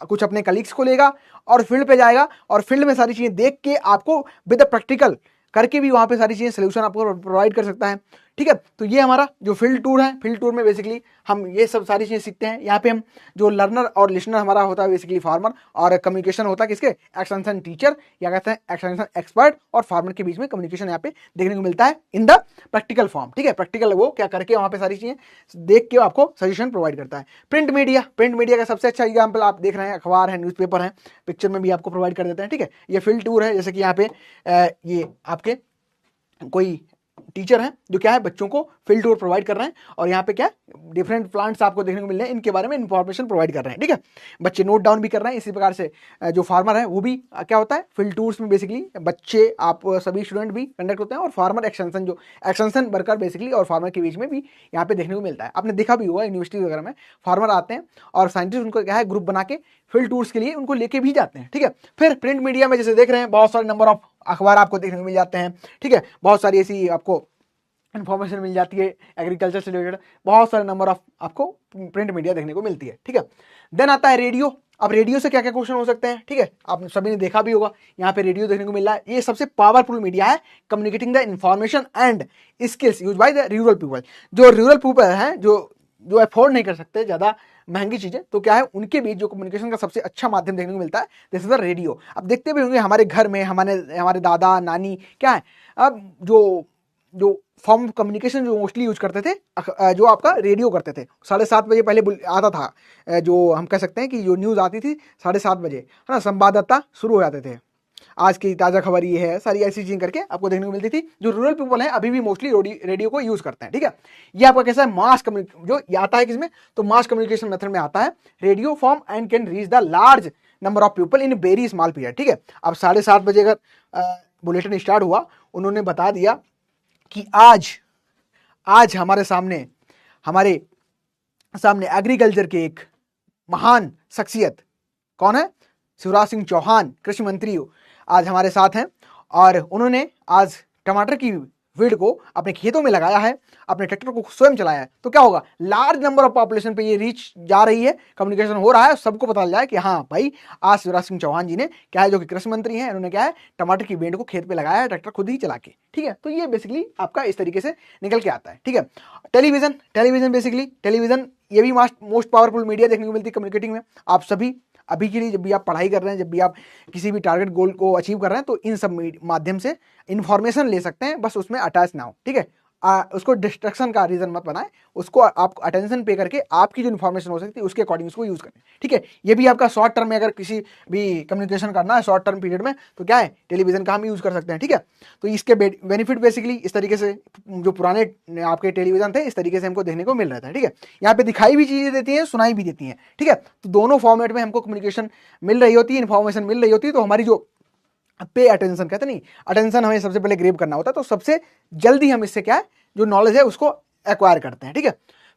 Speaker 1: कुछ अपने कलीग्स को लेगा और फील्ड पे जाएगा, और फील्ड में सारी चीजें देख के आपको विद प्रैक्टिकल करके भी वहां पे सारी चीजें सोल्यूशन आपको प्रोवाइड कर सकता है, ठीक है। तो ये हमारा जो फील्ड टूर है, फील्ड टूर में बेसिकली हम ये सब सारी चीजें सीखते हैं। यहाँ पे हम जो लर्नर और लिसनर हमारा होता है बेसिकली फार्मर, और कम्युनिकेशन होता है किसके, एक्सटेंशन टीचर या कहते हैं एक्सटेंशन एक्सपर्ट और फार्मर के बीच में कम्युनिकेशन यहाँ पे देखने को मिलता है इन द प्रैक्टिकल फॉर्म, ठीक है। प्रैक्टिकल वो क्या करके वहाँ पे सारी चीजें देख के आपको सजेशन प्रोवाइड करता है। प्रिंट मीडिया का सबसे अच्छा एग्जाम्पल आप देख रहे हैं, अखबार है, न्यूज़पेपर है, पिक्चर में भी आपको प्रोवाइड कर देते हैं, ठीक है। ये फील्ड टूर है, जैसे कि यहाँ पे ये आपके कोई टीचर हैं जो क्या है बच्चों को फील्ड टूर प्रोवाइड कर रहे हैं, और यहाँ पे क्या डिफरेंट प्लांट्स आपको देखने को मिल रहे हैं, इनके बारे में इंफॉर्मेशन प्रोवाइड कर रहे हैं, ठीक है। बच्चे नोट डाउन भी कर रहे हैं। इसी प्रकार से जो फार्मर है वो भी क्या होता है, फील्ड टूर्स में बेसिकली बच्चे आप सभी स्टूडेंट भी कंडक्ट होते हैं, और फार्मर एक्सटेंशन जो एक्सटेंशन वर्कर बेसिकली और फार्मर के बीच में भी यहाँ पे देखने को मिलता है। आपने देखा भी होगा यूनिवर्सिटी वगैरह में फार्मर आते हैं और साइंटिस्ट उनको क्या है ग्रुप बना के फील्ड टूर्स के लिए उनको लेके भी जाते हैं, ठीक है। फिर प्रिंट मीडिया में जैसे देख रहे हैं बहुत सारे नंबर ऑफ अखबार आपको देखने को मिल जाते हैं, ठीक है। बहुत सारी ऐसी आपको इन्फॉर्मेशन मिल जाती है एग्रीकल्चर से रिलेटेड, बहुत सारे नंबर ऑफ आपको प्रिंट मीडिया देखने को मिलती है, ठीक है। देन आता है रेडियो। अब रेडियो से क्या क्या क्वेश्चन हो सकते हैं, ठीक है, आप सभी ने देखा भी होगा, यहाँ पे रेडियो देखने को मिल रहा है। ये सबसे पावरफुल मीडिया है communicating the information and skills use by the rural people. जो रूरल पीपल हैं जो अफोर्ड नहीं कर सकते ज़्यादा महंगी चीज़ें, तो क्या है उनके बीच जो कम्युनिकेशन का सबसे अच्छा माध्यम देखने को मिलता है, दिस इज द रेडियो। अब देखते भी होंगे हमारे घर में हमारे दादा नानी क्या है, अब जो फॉर्म ऑफ कम्युनिकेशन जो मोस्टली यूज करते थे, जो आपका रेडियो करते थे 7:30 बजे पहले आता था, जो हम कह सकते हैं कि जो न्यूज़ आती थी 7:30 बजे, है ना, संवाददाता शुरू हो जाते थे, आज की ताज़ा खबर ये है, सारी ऐसी चीज़ें करके आपको देखने को मिलती थी। जो रूरल पीपल है अभी भी मोस्टली रेडियो को यूज़ करते हैं, ठीक है। ये आपका कैसा है, मास कम्युनिकेशन जो ये आता है किसमें, तो मास कम्युनिकेशन मेथड में आता है radio form and can reach the large number of people in very small period, ठीक है। अब 7:30 बजे अगर बुलेटिन स्टार्ट हुआ, उन्होंने बता दिया कि आज आज हमारे सामने एग्रीकल्चर के एक महान शख्सियत कौन है? शिवराज सिंह चौहान, कृषि मंत्री आज हमारे साथ हैं और उन्होंने आज टमाटर की वीड को अपने खेतों में लगाया है, अपने ट्रैक्टर को स्वयं चलाया है। तो क्या होगा, लार्ज नंबर ऑफ पॉपुलेशन पे ये रीच जा रही है, कम्युनिकेशन हो रहा है, सबको पता चल जाए कि हाँ भाई आज शिवराज सिंह चौहान जी ने क्या है, जो कि कृषि मंत्री हैं, उन्होंने क्या है टमाटर की बेंड को खेत पे लगाया है, ट्रैक्टर खुद ही चला के। ठीक है, तो ये बेसिकली आपका इस तरीके से निकल के आता है। ठीक है, टेलीविजन बेसिकली टेलीविजन ये भी मोस्ट पावरफुल मीडिया देखने को मिलती है कम्युनिकेटिंग में। आप सभी अभी के लिए जब भी आप पढ़ाई कर रहे हैं, जब भी आप किसी भी टारगेट गोल को अचीव कर रहे हैं, तो इन सब माध्यम से इंफॉर्मेशन ले सकते हैं, बस उसमें अटैच ना हो। ठीक है, उसको डिस्ट्रक्शन का रीजन मत बनाए, उसको आप अटेंशन पे करके आपकी जो इन्फॉर्मेशन हो सकती है उसके अकॉर्डिंग उसको यूज करें। ठीक है, ये भी आपका शॉर्ट टर्म में अगर किसी भी कम्युनिकेशन करना है शॉर्ट टर्म पीरियड में, तो क्या है टेलीविजन का हम यूज कर सकते हैं। ठीक है, तो इसके बेनिफिट बेसिकली इस तरीके से जो पुराने आपके टेलीविजन थे इस तरीके से हमको देखने को मिल रहा था। ठीक है, यहाँ पे दिखाई भी चीजें देती हैं, सुनाई भी देती हैं। ठीक है, तो दोनों फॉर्मेट में हमको कम्युनिकेशन मिल रही होती है, इन्फॉर्मेशन मिल रही होती है, तो हमारी जो पे अटेंशन कहते नहीं, अटेंशन हमें सबसे पहले ग्रेब करना होता है, तो सबसे जल्दी हम इससे क्या है जो नॉलेज है उसको एक्वायर करते हैं। ठीक है,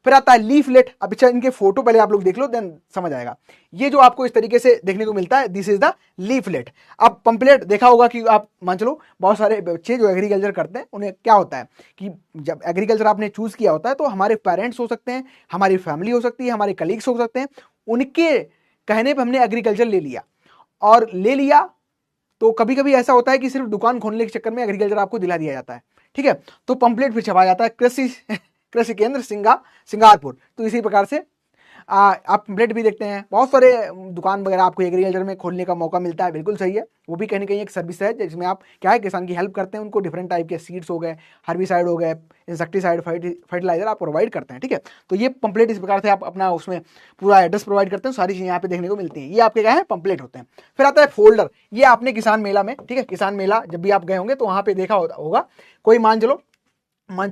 Speaker 1: फिर आता है लीफलेट। अब अच्छा इनके फोटो पहले आप लोग देख लो, देन समझ आएगा। ये जो आपको इस तरीके से देखने को मिलता है, दिस इज द लीफलेट। अब पंपलेट देखा होगा कि आप मान चलो बहुत सारे बच्चे जो एग्रीकल्चर करते हैं उन्हें क्या होता है कि जब एग्रीकल्चर आपने चूज किया होता है तो हमारे पेरेंट्स हो सकते हैं, हमारी फैमिली हो सकती है, हमारे कलीग्स हो सकते हैं, उनके कहने पर हमने एग्रीकल्चर ले लिया। और ले लिया तो कभी कभी ऐसा होता है कि सिर्फ दुकान खोलने के चक्कर में एग्रीकल्चर आपको दिला दिया जाता है। ठीक है, तो पंपलेट फिर छपाया जाता है कृषि केंद्र सिंगारपुर। तो इसी प्रकार से आप पंपलेट भी देखते हैं, बहुत सारे दुकान वगैरह आपको एग्रीकल्चर में खोलने का मौका मिलता है। बिल्कुल सही है, वो भी कहीं ना कहीं एक सर्विस है जिसमें आप क्या है किसान की हेल्प करते हैं, उनको डिफरेंट टाइप के सीड्स हो गए, हर्बिसाइड हो गए, इंसेक्टिसाइड, फर्टिलाइजर आप प्रोवाइड करते हैं। ठीक है, तो ये पंपलेट इस प्रकार से आप अपना उसमें पूरा एड्रेस प्रोवाइड करते हैं, सारी चीज़ें यहाँ पे देखने को मिलती हैं। ये आपके क्या है पंपलेट होते हैं। फिर आता है फोल्डर। ये आपने किसान मेला में, ठीक है, किसान मेला जब भी आप गए होंगे तो वहाँ पे देखा होगा, कोई मान चलो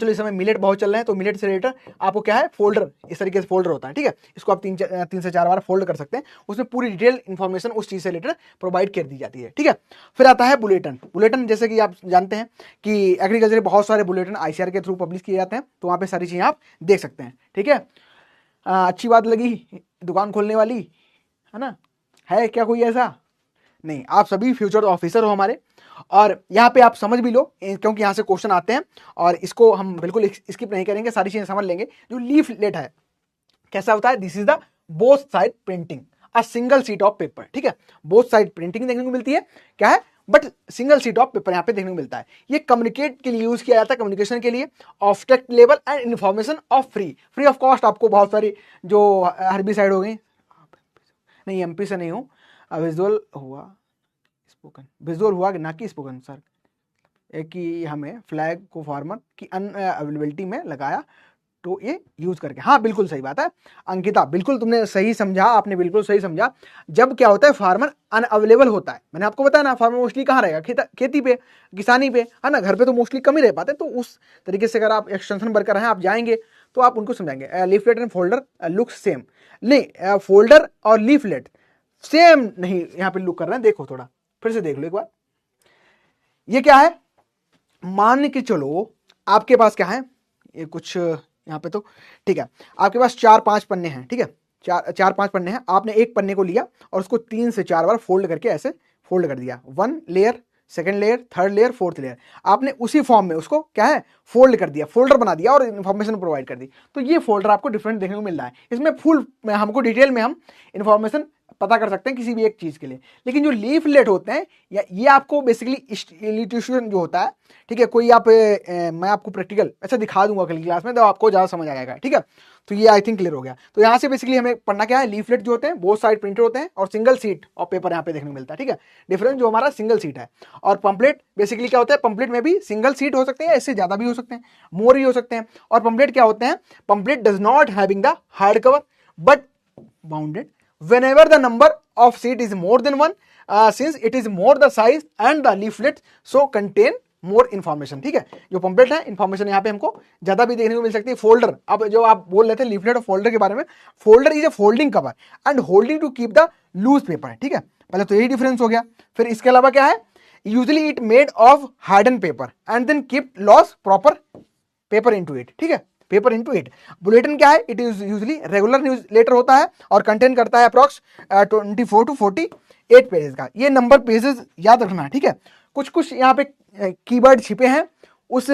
Speaker 1: इस समय मिलेट बहुत चल रहे हैं, तो मिलेट से रिलेटेड आपको क्या है फोल्डर, इस तरीके से फोल्डर होता है। ठीक है, इसको आप तीन से चार बार फोल्ड कर सकते हैं, उसमें पूरी डिटेल इन्फॉर्मेशन उस चीज से रिलेटेड प्रोवाइड कर दी जाती है। ठीक है, फिर आता है बुलेटिन। जैसे कि आप जानते हैं कि एग्रीकल्चर के बहुत सारे बुलेटिन ICAR के थ्रू पब्लिश किए जाते हैं, तो वहाँ पे सारी चीजें आप देख सकते हैं। ठीक है, अच्छी बात लगी दुकान खोलने वाली, है ना? है क्या कोई ऐसा? नहीं, आप सभी फ्यूचर ऑफिसर हो हमारे, और यहाँ पे आप समझ भी लो क्योंकि यहाँ से क्वेश्चन आते हैं और इसको हम बिल्कुल स्किप नहीं करेंगे, सारी चीजें समझ लेंगे। जो लीफलेट है कैसा होता है, this is the both side printing, a single sheet of paper. ठीक है, बोथ साइड प्रिंटिंग देखने को मिलती है, क्या है but single sheet of paper यहाँ पे देखने को मिलता है। ये कम्युनिकेट के लिए यूज किया जाता है, कम्युनिकेशन के लिए, object level and information of free of cost. आपको बहुत सारी जो हर्बिसाइड हो गई, नहीं MP से नहीं हूँ, विजुअल हुआ स्पोकन, विजुअल हुआ ना कि स्पोकन सर, एक कि हमें फ्लैग को फार्मर की अनअवेलेबिलिटी में लगाया, तो ये यूज करके। हाँ बिल्कुल सही बात है अंकिता, बिल्कुल तुमने सही समझा, आपने बिल्कुल सही समझा। जब क्या होता है फार्मर अनअवेलेबल होता है, मैंने आपको बताया ना, फार्मर मोस्टली कहाँ रहेगा, खेती पे, किसानी पे, है ना, घर पे तो मोस्टली कम ही रह पाते। तो उस तरीके से अगर आप एक्सटेंशन वर्कर हैं, आप जाएंगे तो आप उनको समझाएंगे। Leaflet and folder look same, नहीं फोल्डर और लीफलेट सेम नहीं यहाँ पे लुक कर रहे हैं। देखो थोड़ा फिर से देख लो एक बार, ये क्या है, मान के चलो आपके पास क्या है, ये कुछ यहाँ पे तो ठीक है, आपके पास 4-5 पन्ने हैं। ठीक है, 4-5 पन्ने हैं, आपने एक पन्ने को लिया और उसको 3 से 4 बार फोल्ड करके ऐसे फोल्ड कर दिया, 1 layer, second layer, third layer, fourth layer, आपने उसी फॉर्म में उसको क्या है फोल्ड कर दिया, फोल्डर बना दिया और इन्फॉर्मेशन प्रोवाइड कर दी। तो ये फोल्डर आपको डिफरेंट देखने को मिल रहा है। इसमें फुल में हमको डिटेल में हम इन्फॉर्मेशन पता कर सकते हैं किसी भी एक चीज के लिए। लेकिन जो लीफलेट होते हैं या ये आपको बेसिकली इल्यूस्ट्रेशन जो होता है, ठीक है, कोई आप मैं आपको प्रैक्टिकल ऐसा दिखा दूंगा कल क्लास में, तो आपको ज्यादा समझ आ जाएगा। ठीक है, तो ये आई थिंक क्लियर हो गया। तो यहाँ से बेसिकली हमें पढ़ना क्या है, लीफलेट जो होते हैं बोथ साइड प्रिंटेड होते हैं और सिंगल सीट और पेपर यहाँ पे देखने को मिलता है। ठीक है, डिफरेंस जो हमारा सिंगल सीट है, और पंपलेट बेसिकली क्या होता है, पंपलेट में भी सिंगल सीट हो सकते हैं, इससे ज्यादा भी हो सकते हैं, मोर भी हो सकते हैं। और पंपलेट क्या होते हैं, pamphlet does not having the hard cover but bounded whenever the number of seat is more than one, since it is more the size and the leaflet so contain more information। ठीक है, जो pamphlet है information यहाँ पे हमको ज्यादा भी देखने को मिल सकती है। फोल्डर, अब जो आप बोल रहे थे लीफलेट और फोल्डर के बारे में, folder is a folding cover and holding to keep the loose paper. ठीक है, पहले तो यही डिफरेंस हो गया। फिर इसके अलावा क्या है, usually it made of harden paper and then keep loose proper paper into 8, ठीक है, पेपर इनटू 8। बुलेटिन क्या है, it is usually regular newsletter होता है और कंटेंट करता है अप्रॉक्स 24 to 48 पेजेस का। ये नंबर पेजेस याद रखना, ठीक है। कुछ कुछ यहाँ पे कीवर्ड छिपे हैं, उस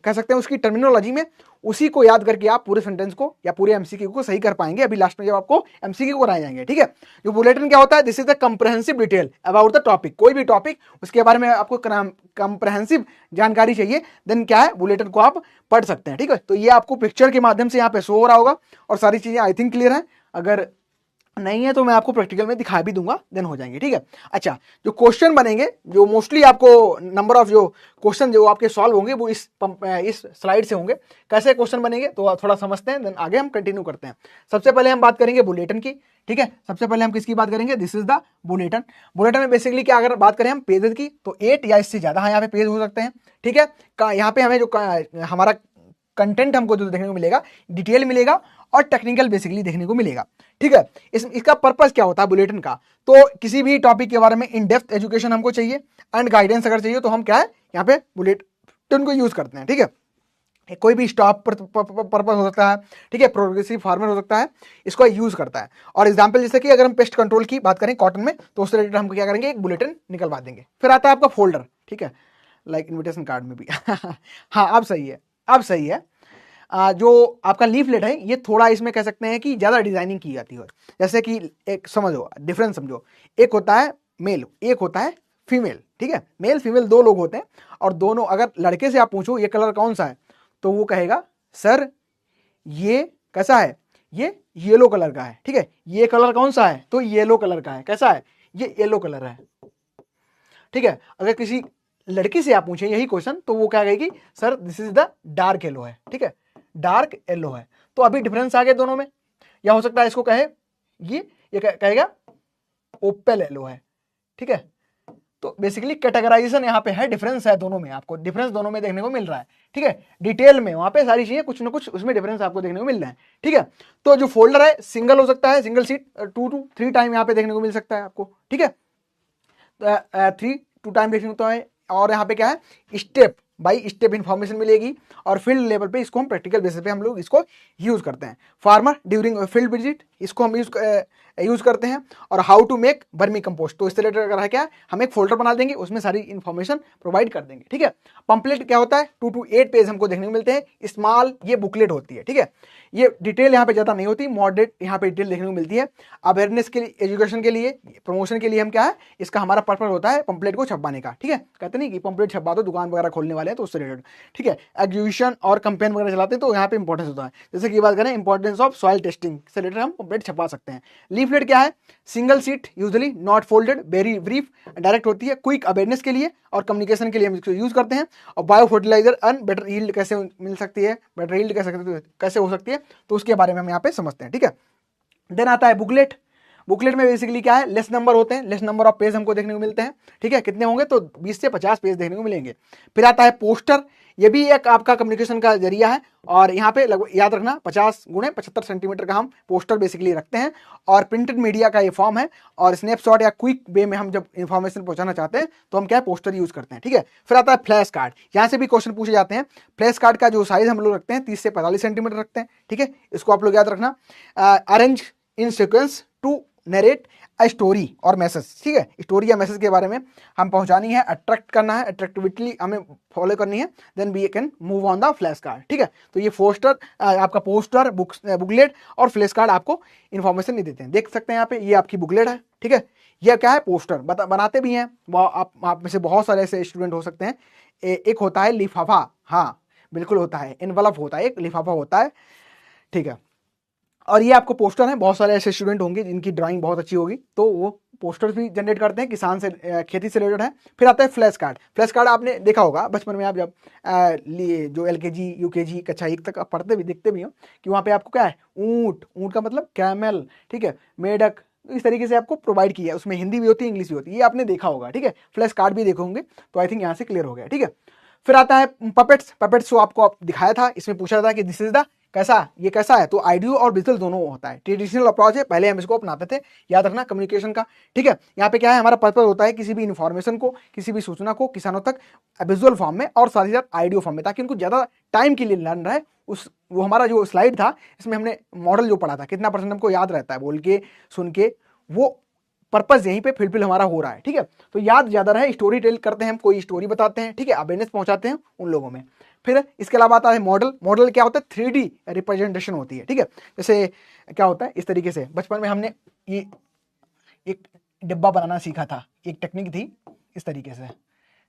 Speaker 1: कह सकते हैं उसकी टर्मिनोलॉजी में, उसी को याद करके आप पूरे सेंटेंस को या पूरे एमसीक्यू को सही कर पाएंगे अभी लास्ट में जब आपको एमसीक्यू कराए जाएंगे, ठीक है। जो बुलेटिन क्या होता है, this is the comprehensive detail about the topic, कोई भी टॉपिक उसके बारे में आपको कंप्रहेंसिव जानकारी चाहिए, देन क्या है, बुलेटिन को आप पढ़ सकते हैं, ठीक है। तो ये आपको पिक्चर के माध्यम से यहाँ पे शो हो रहा होगा और सारी चीजें आई थिंक क्लियर है। अगर नहीं है तो मैं आपको प्रैक्टिकल में दिखा भी दूंगा, देन हो जाएंगे, ठीक है। अच्छा, जो क्वेश्चन बनेंगे, जो मोस्टली आपको नंबर ऑफ जो क्वेश्चन जो आपके सॉल्व होंगे वो इस स्लाइड से होंगे। कैसे क्वेश्चन बनेंगे तो थोड़ा समझते हैं, देन आगे हम कंटिन्यू करते हैं। सबसे पहले हम बात करेंगे बुलेटिन की, ठीक है। सबसे पहले हम किसकी बात करेंगे, this is the bulletin. Bulletin में बेसिकली क्या, अगर बात करें हम पेजेस की तो 8 या इससे ज्यादा यहाँ पे पेज हो सकते हैं, ठीक है। यहाँ पे हमें जो हमारा कंटेंट हमको जो देखने को मिलेगा, डिटेल मिलेगा और टेक्निकल बेसिकली देखने को मिलेगा, ठीक है। इसका पर्पस क्या होता है बुलेटिन का, तो किसी भी टॉपिक के बारे में इन डेप्थ एजुकेशन हमको चाहिए एंड गाइडेंस अगर चाहिए तो हम क्या है यहाँ पे बुलेटिन को यूज करते हैं, ठीक है। कोई भी स्टॉप पर्पस हो सकता है, ठीक है, प्रोग्रेसिव फार्मर हो सकता है, इसको यूज करता है। और एग्जांपल जैसे कि अगर हम पेस्ट कंट्रोल की बात करें कॉटन में, तो उससे रिलेटेड हम क्या करेंगे, एक बुलेटिन निकलवा देंगे। फिर आता है आपका फोल्डर, ठीक है, लाइक इन्विटेशन कार्ड में भी हाँ अब सही है, अब सही है। जो आपका लीफलेट है ये थोड़ा इसमें कह सकते हैं कि ज़्यादा डिजाइनिंग की जाती है। जैसे कि एक समझो, डिफरेंस समझो, एक होता है मेल, एक होता है फीमेल, ठीक है। मेल फीमेल दो लोग होते हैं और दोनों, अगर लड़के से आप पूछो ये कलर कौन सा है, तो वो कहेगा सर ये कैसा है, ये येलो कलर का है, ठीक है। ये कलर कौन सा है, तो येलो कलर का है, कैसा है, ये येलो कलर है, ठीक है। अगर किसी लड़की से आप पूछें यही क्वेश्चन तो वो क्या कहेगी, sir this is the dark yellow है, ठीक है, डार्क येलो है। तो अभी डिफरेंस आ गया दोनों में। या हो सकता है इसको कहे ये कहेगा ओपेल येलो है, ठीक है। तो बेसिकली कैटेगराइजेशन यहाँ पे है, डिफरेंस है दोनों में, आपको डिफरेंस दोनों में देखने को मिल रहा है, ठीक है। डिटेल में वहां पे सारी चीजें कुछ ना कुछ उसमें डिफरेंस आपको देखने को मिल रहा है, ठीक है। तो जो फोल्डर है सिंगल हो सकता है, सिंगल सीट 2 to 3 टाइम यहाँ पे देखने को मिल सकता है आपको, ठीक है। 3 टाइम देखने को है। और यहाँ पे क्या है, स्टेप बाई स्टेप इंफॉर्मेशन मिलेगी और फील्ड लेवल पे इसको हम प्रैक्टिकल बेसिस पे हम लोग इसको यूज करते हैं। फार्मर ड्यूरिंग फील्ड विजिट इसको हम यूज करते हैं। और how to make vermicompost, तो इससे रिलेटेड अगर है क्या, हम एक फोल्डर बना देंगे, उसमें सारी इन्फॉर्मेशन प्रोवाइड कर देंगे, ठीक है। पंपलेट क्या होता है, 2 to 8 पेज हमको देखने को मिलते हैं। स्मॉल ये बुकलेट होती है, ठीक है। ये डिटेल यहाँ पे ज्यादा नहीं होती, मॉडरेट यहाँ पे डिटेल देखने को मिलती है। अवेयरनेस के लिए, एजुकेशन के लिए, प्रमोशन के लिए हम क्या है, इसका हमारा पर्पस होता है पंपलेट को छपवाने का, ठीक है। कहते नहीं कि पंपलेट छपवा दो, दुकान वगैरह खोलने वाले हैं तो उससे रिलेटेड, ठीक है। एग्जीबिशन और कैंपेन वगैरह चलाते हैं तो यहाँ पे इंपॉर्टेंस होता है। जैसे कि बात करें इंपॉर्टेंस ऑफ सॉइल टेस्टिंग से रिलेटेड हम पंपलेट छपवा सकते हैं। लीफलेट क्या है, single seat usually not folded, very brief, direct होती है, क्विक अवेयरनेस के लिए और कम्युनिकेशन के लिए हम इसको यूज करते हैं। और bio fertiliser and better yield कैसे मिल सकती है, बेटर यील्ड कैसे हो सकती है, तो उसके बारे में हम यहाँ पे समझते हैं, ठीक है। देन आता है बुकलेट। बुकलेट में बेसिकली क्या है, लेस नंबर होते हैं, लेस नंबर ऑफ पेज हमको देखने को मिलते हैं, ठीक है। कितने होंगे तो 20 से 50 पेज देखने को मिलेंगे। फिर आता है पोस्टर, ये भी एक आपका कम्युनिकेशन का जरिया है और यहाँ पे लगभग याद रखना 50 × 75 सेंटीमीटर का हम पोस्टर बेसिकली रखते हैं। और प्रिंटेड मीडिया का ये फॉर्म है और स्नैपशॉट या क्विक वे में हम जब इन्फॉर्मेशन पहुंचाना चाहते हैं तो हम क्या है, पोस्टर यूज करते हैं, ठीक है। फिर आता है फ्लैश कार्ड, यहाँ से भी क्वेश्चन पूछे जाते हैं। फ्लैश कार्ड का जो साइज हम लोग रखते हैं 30 से 45 सेंटीमीटर रखते हैं, ठीक है। इसको आप लोग याद रखना। Arrange in sequence to narrate a story और मैसेज, ठीक है। स्टोरी या मैसेज के बारे में हम पहुंचानी है, अट्रैक्ट करना है, अट्रैक्टिविटी हमें फॉलो करनी है, then we can move on the flash card, ठीक है। तो ये आपका पोस्टर, बुकलेट और फ्लैश कार्ड आपको इन्फॉर्मेशन नहीं देते हैं। देख सकते हैं यहाँ पे, ये आपकी बुकलेट है, ठीक है। यह क्या है, पोस्टर बनाते भी हैं वो, आप में से बहुत सारे ऐसे स्टूडेंट हो सकते हैं। एक होता है लिफाफा, हाँ बिल्कुल होता है, एनवलप होता है, एक लिफाफा होता है, ठीक है। और ये आपको पोस्टर है, बहुत सारे ऐसे स्टूडेंट होंगे जिनकी ड्राइंग बहुत अच्छी होगी तो वो पोस्टर भी जनरेट करते हैं, किसान से खेती से रिलेटेड है। फिर आता है फ्लैश कार्ड। फ्लैश कार्ड आपने देखा होगा बचपन में, आप जब जो LKG UKG कक्षा 1 तक आप पढ़ते भी देखते भी हो कि वहाँ पे आपको क्या है, ऊँट का मतलब कैमल, ठीक है, मेढक, इस तरीके से आपको प्रोवाइड किया है। उसमें हिंदी भी होती है, इंग्लिश भी होती है, ये आपने देखा होगा, ठीक है। फ्लैश कार्ड भी देखो होंगे, तो आई थिंक यहाँ से क्लियर हो गया, ठीक है। फिर आता है पपेट्स। पपेट्स को आपको दिखाया था, इसमें पूछा था कि दिस इज द कैसा, ये कैसा है, तो ऑडियो और विजुअल दोनों होता है। ट्रेडिशनल अप्रोच है, पहले हम इसको अपनाते थे, याद रखना, कम्युनिकेशन का, ठीक है। यहाँ पे क्या है, हमारा पर्पज होता है किसी भी इन्फॉर्मेशन को, किसी भी सूचना को किसानों तक विजुअल फॉर्म में और साथ ही साथ ऑडियो फॉर्म में, ताकि उनको ज़्यादा टाइम के लिए लर्न रहे। वो हमारा जो स्लाइड था इसमें हमने मॉडल जो पढ़ा था, कितना परसेंट हमको याद रहता है बोल के सुन के, वो पर्पज यहीं पे फुलफिल हमारा हो रहा है, ठीक है। तो याद ज्यादा रहे, स्टोरी टेल करते हैं हम, कोई स्टोरी बताते हैं, ठीक है, अवेयरनेस पहुंचाते हैं उन लोगों में। फिर इसके अलावा आता है मॉडल। मॉडल क्या होता है, 3D रिप्रेजेंटेशन होती है, ठीक है। जैसे क्या होता है, इस तरीके से बचपन में हमने ये एक डिब्बा बनाना सीखा था, एक टेक्निक थी इस तरीके से,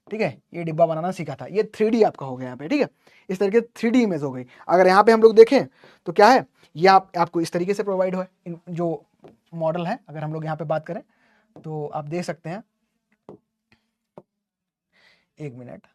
Speaker 1: ठीक है, ये डिब्बा बनाना सीखा था, ये 3D आपका हो गया यहाँ पे, ठीक है, इस तरीके 3D इमेज हो गई। अगर यहाँ पे हम लोग देखें तो क्या है, ये आपको इस तरीके से प्रोवाइड हो जो मॉडल है। अगर हम लोग यहाँ पे बात करें तो आप देख सकते हैं, एक मिनट,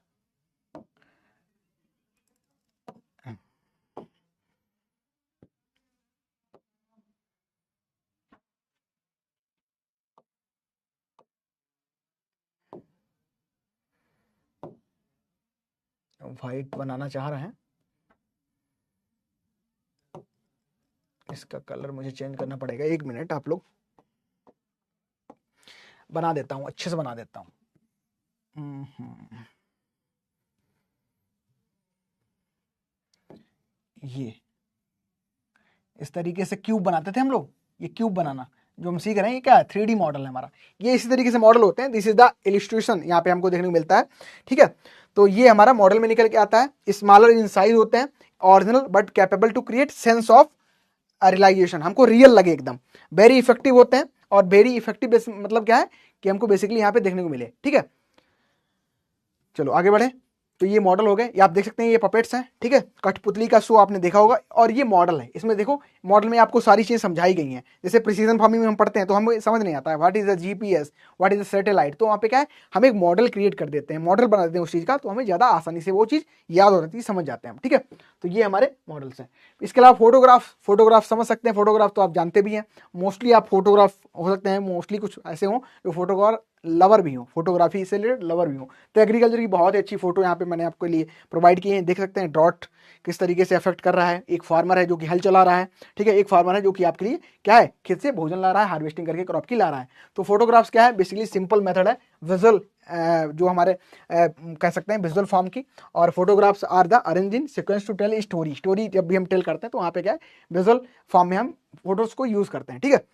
Speaker 1: व्हाइट बनाना चाह रहे हैं, इसका कलर मुझे चेंज करना पड़ेगा, एक मिनट, आप लोग बना देता हूं, अच्छे से बना देता हूं। ये इस तरीके से क्यूब बनाते थे हम लोग, ये क्यूब बनाना जो हम सीख रहे हैं, ये क्या है, 3D मॉडल है हमारा। ये इसी तरीके से मॉडल होते हैं, दिस इज द इलिस्ट्रेशन, यहाँ पे हमको देखने को मिलता है, ठीक है। तो ये हमारा मॉडल में निकल के आता है, स्मॉलर इन साइज होते हैं, original but capable to create sense of realisation, हमको रियल लगे एकदम, वेरी इफेक्टिव होते हैं। और वेरी इफेक्टिव मतलब क्या है कि हमको बेसिकली यहाँ पे देखने को मिले, ठीक है। चलो आगे बढ़े। तो ये मॉडल हो गए, ये आप देख सकते हैं, ये पपेट्स हैं, ठीक है, कठपुतली का शो आपने देखा होगा, और ये मॉडल है। इसमें देखो मॉडल में आपको सारी चीज़ समझाई गई हैं। जैसे प्रिसीजन फार्मिंग में हम पढ़ते हैं तो हमें समझ नहीं आता है what is the GPS, what is the satellite, तो वहाँ पे क्या है, हम एक मॉडल क्रिएट कर देते हैं, मॉडल बना देते हैं उस चीज़ का, तो हमें ज़्यादा आसानी से वो चीज़ याद हो जाती है, समझ जाते हैं हम, ठीक है। तो ये हमारे मॉडल्स हैं। इसके अलावा फोटोग्राफ समझ सकते हैं, फोटोग्राफ तो आप जानते भी हैं, मोस्टली आप फोटोग्राफ हो सकते हैं, मोस्टली कुछ ऐसे हों जो फोटोग्राफ लवर भी हो, फोटोग्राफी से रिलेटेड लवर भी हो। तो एग्रीकल्चर की बहुत अच्छी फोटो यहाँ पे मैंने आपके लिए प्रोवाइड की है, देख सकते हैं ड्रॉट किस तरीके से अफेक्ट कर रहा है। एक फार्मर है जो कि हल चला रहा है, ठीक है, एक फार्मर है जो कि आपके लिए क्या है, खेत से भोजन ला रहा है, हार्वेस्टिंग करके क्रॉप की ला रहा है। तो फोटोग्राफ्स क्या है, बेसिकली सिंपल मेथड है, विजुअल जो हमारे कह सकते हैं विजुअल फॉर्म की। और photographs are the arrange in sequence to tell story, story जब भी हम टेल करते हैं तो वहाँ पे क्या है, विजुअल फॉर्म में हम फोटोज को यूज करते हैं, ठीक है।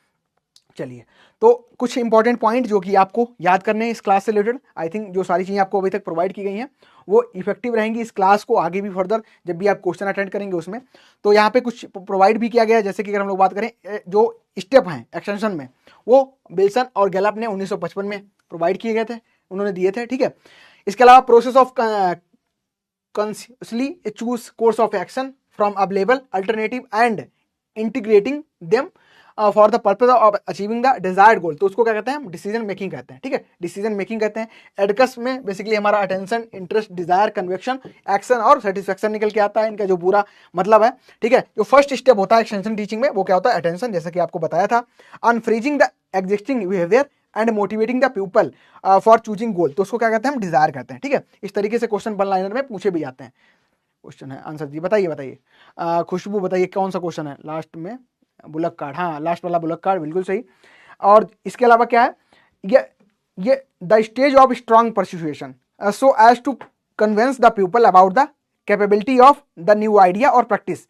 Speaker 1: चलिए, तो कुछ इंपॉर्टेंट पॉइंट जो कि आपको याद करने हैं इस क्लास से रिलेटेड, आई थिंक जो सारी चीज़ें आपको अभी तक प्रोवाइड की गई हैं वो इफेक्टिव रहेंगी इस क्लास को आगे भी फर्दर जब भी आप क्वेश्चन अटेंड करेंगे उसमें। तो यहाँ पे कुछ प्रोवाइड भी किया गया है, जैसे कि अगर हम लोग बात करें जो स्टेप हैं एक्सटेंशन में, वो विल्सन और गैलप ने 1955 में प्रोवाइड किए गए थे, उन्होंने दिए थे, ठीक है। इसके अलावा process of consciously choose course of action from available alternative and integrating them for the purpose of achieving the desired goal, तो उसको क्या कहते हैं हम, डिसीजन मेकिंग कहते हैं, ठीक है, डिसीजन मेकिंग कहते हैं। एडकस में बेसिकली हमारा attention, interest, desire, conviction, action और सेटिस्फेक्शन निकल के आता है, इनका जो पूरा मतलब है, ठीक है। जो फर्स्ट स्टेप होता है एक्सटेंशन टीचिंग में वो क्या होता है, अटेंशन, जैसे कि आपको बताया था। Unfreezing the existing behaviour and motivating the people for choosing goal, तो उसको क्या कहते हैं हम, डिजायर कहते हैं, ठीक है। इस तरीके से क्वेश्चन वन लाइनर में पूछे भी जाते हैं। क्वेश्चन है आंसर जी, बताइए खुशबू बताइए कौन सा क्वेश्चन है, लास्ट में बुलक कार्ड, हाँ लास्ट वाला बुलक कार्ड, बिल्कुल सही। और इसके अलावा क्या है, ये the stage of strong persuasion so as to convince the people about the capability of the new idea और practice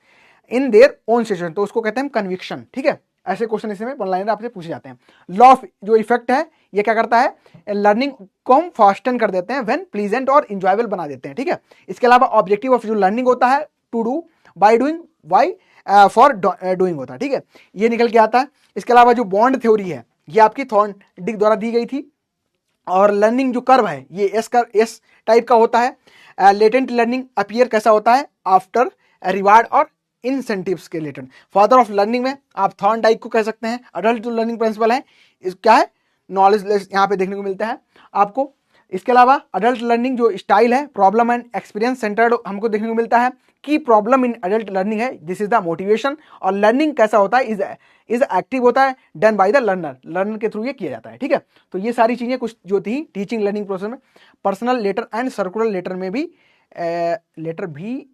Speaker 1: in their own situation, तो उसको कहते हैं कन्विक्शन, ठीक है। ऐसे क्वेश्चन इसमें वन लाइनर आपसे पूछे जाते हैं। लॉ ऑफ जो इफेक्ट है ये क्या करता है, लर्निंग को हम फास्टन कर देते हैं, व्हेन प्लीजेंट और इंजॉयबल बना देते हैं, ठीक है। इसके अलावा ऑब्जेक्टिव ऑफ जो लर्निंग होता है, to do, by doing, why, for doing होता है, ठीक है, ये निकल के आता है। इसके अलावा जो बॉन्ड थ्योरी है ये आपकी थॉर्नडिक द्वारा दी गई थी, और लर्निंग जो कर्व है ये एस टाइप का होता है। लेटेंट लर्निंग अपीयर कैसा होता है, आफ्टर रिवार्ड और इंसेंटिव्स के रिलेटेड। फादर ऑफ लर्निंग में आप थॉर्नडाइक को कह सकते हैं। अडल्ट जो लर्निंग प्रिंसिपल है क्या है, नॉलेज लेस यहाँ पे देखने को मिलता है आपको। इसके अलावा अडल्ट लर्निंग जो स्टाइल है, प्रॉब्लम एंड एक्सपीरियंस सेंटर्ड हमको देखने को मिलता है। की प्रॉब्लम इन अडल्ट लर्निंग है, दिस इज द मोटिवेशन। और लर्निंग कैसा होता है, इज एक्टिव होता है, done by the learner, learner के थ्रू ये किया जाता है, ठीक है। तो ये सारी चीजें कुछ जो थी टीचिंग लर्निंग प्रोसेस में। Personal letter and circular letter में भी लेटर भी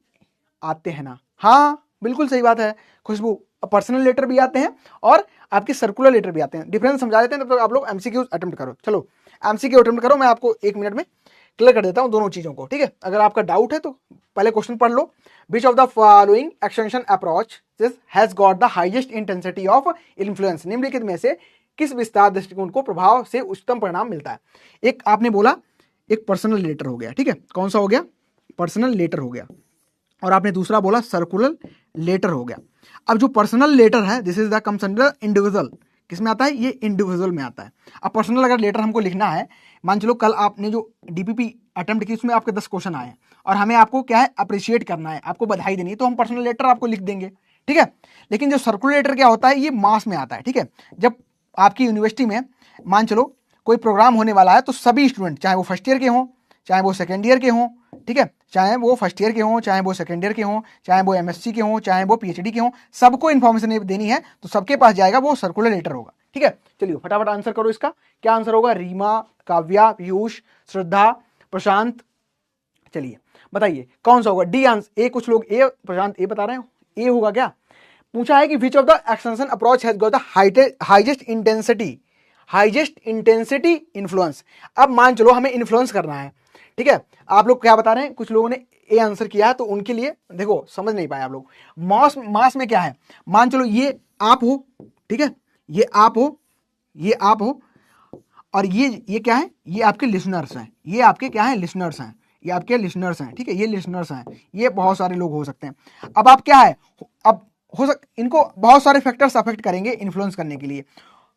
Speaker 1: आते हैं ना, हाँ बिल्कुल सही बात है खुशबू। पर्सनल लेटर भी आते हैं और आपके सर्कुलर लेटर भी आते हैं। डिफरेंस समझा देते हैं, तब तक आप लोग एमसीक्यू अटेम्प्ट करो। चलो एमसीक्यू अटेम्प्ट करो, मैं आपको 1 मिनट में क्लियर कर देता हूं दोनों चीजों को, ठीक है। अगर आपका डाउट है तो पहले क्वेश्चन पढ़ लो। Which of the following extension approach has got the highest intensity of influence, निम्नलिखित में से किस विस्तार दृष्टिकोण को प्रभाव से उच्चतम परिणाम मिलता है। एक आपने बोला एक पर्सनल लेटर हो गया, ठीक है, कौन सा हो गया, पर्सनल लेटर हो गया, और आपने दूसरा बोला सर्कुलर लेटर हो गया। अब जो पर्सनल लेटर है this is the comes under individual, किस में आता है, ये इंडिविजुअल में आता है। अब पर्सनल अगर लेटर हमको लिखना है, मान चलो कल आपने जो डीपीपी अटेम्प्ट की उसमें आपके 10 क्वेश्चन आए हैं और हमें आपको क्या है अप्रिशिएट करना है, आपको बधाई देनी है, तो हम पर्सनल लेटर आपको लिख देंगे, ठीक है। लेकिन जो सर्कुलर लेटर क्या होता है, ये मास में आता है, ठीक है। जब आपकी यूनिवर्सिटी में मान चलो कोई प्रोग्राम होने वाला है तो सभी स्टूडेंट, चाहे वो फर्स्ट ईयर के हों, चाहे वो सेकेंड ईयर के हों, ठीक है, चाहे वो फर्स्ट ईयर के हों, चाहे वो सेकेंड ईयर के हों, चाहे वो एमएससी के हों, चाहे वो पीएचडी के हों, सबको इन्फॉर्मेशन देनी है, तो सबके पास जाएगा वो सर्कुलर लेटर होगा, ठीक है। चलिए फटाफट आंसर करो इसका, क्या आंसर होगा, रीमा, काव्या, पीयूष, श्रद्धा, प्रशांत, चलिए बताइए कौन सा होगा डी आंसर। ए कुछ लोग ए, प्रशांत ए बता रहे हो, ए होगा क्या। पूछा है कि विच of the extension approach has got the highest intensity influence. अब मान चलो हमें इन्फ्लुएंस करना है, ठीक है। आप लोग क्या बता रहे हैं, कुछ लोगों ने ए आंसर किया है, तो उनके लिए देखो समझ नहीं पाए आप लोग। मास में क्या है, मान चलो ये आप हो, ठीक है, ये आप हो, ये आप हो, और ये क्या है, ये आपके लिसनर्स हैं, ये आपके क्या है, लिसनर्स हैं, ये आपके लिसनर्स हैं, ठीक है, ये लिसनर्स हैं, ये बहुत सारे लोग हो सकते हैं। अब आप क्या है, अब इनको बहुत सारे फैक्टर्स अफेक्ट करेंगे इन्फ्लुएंस करने के लिए,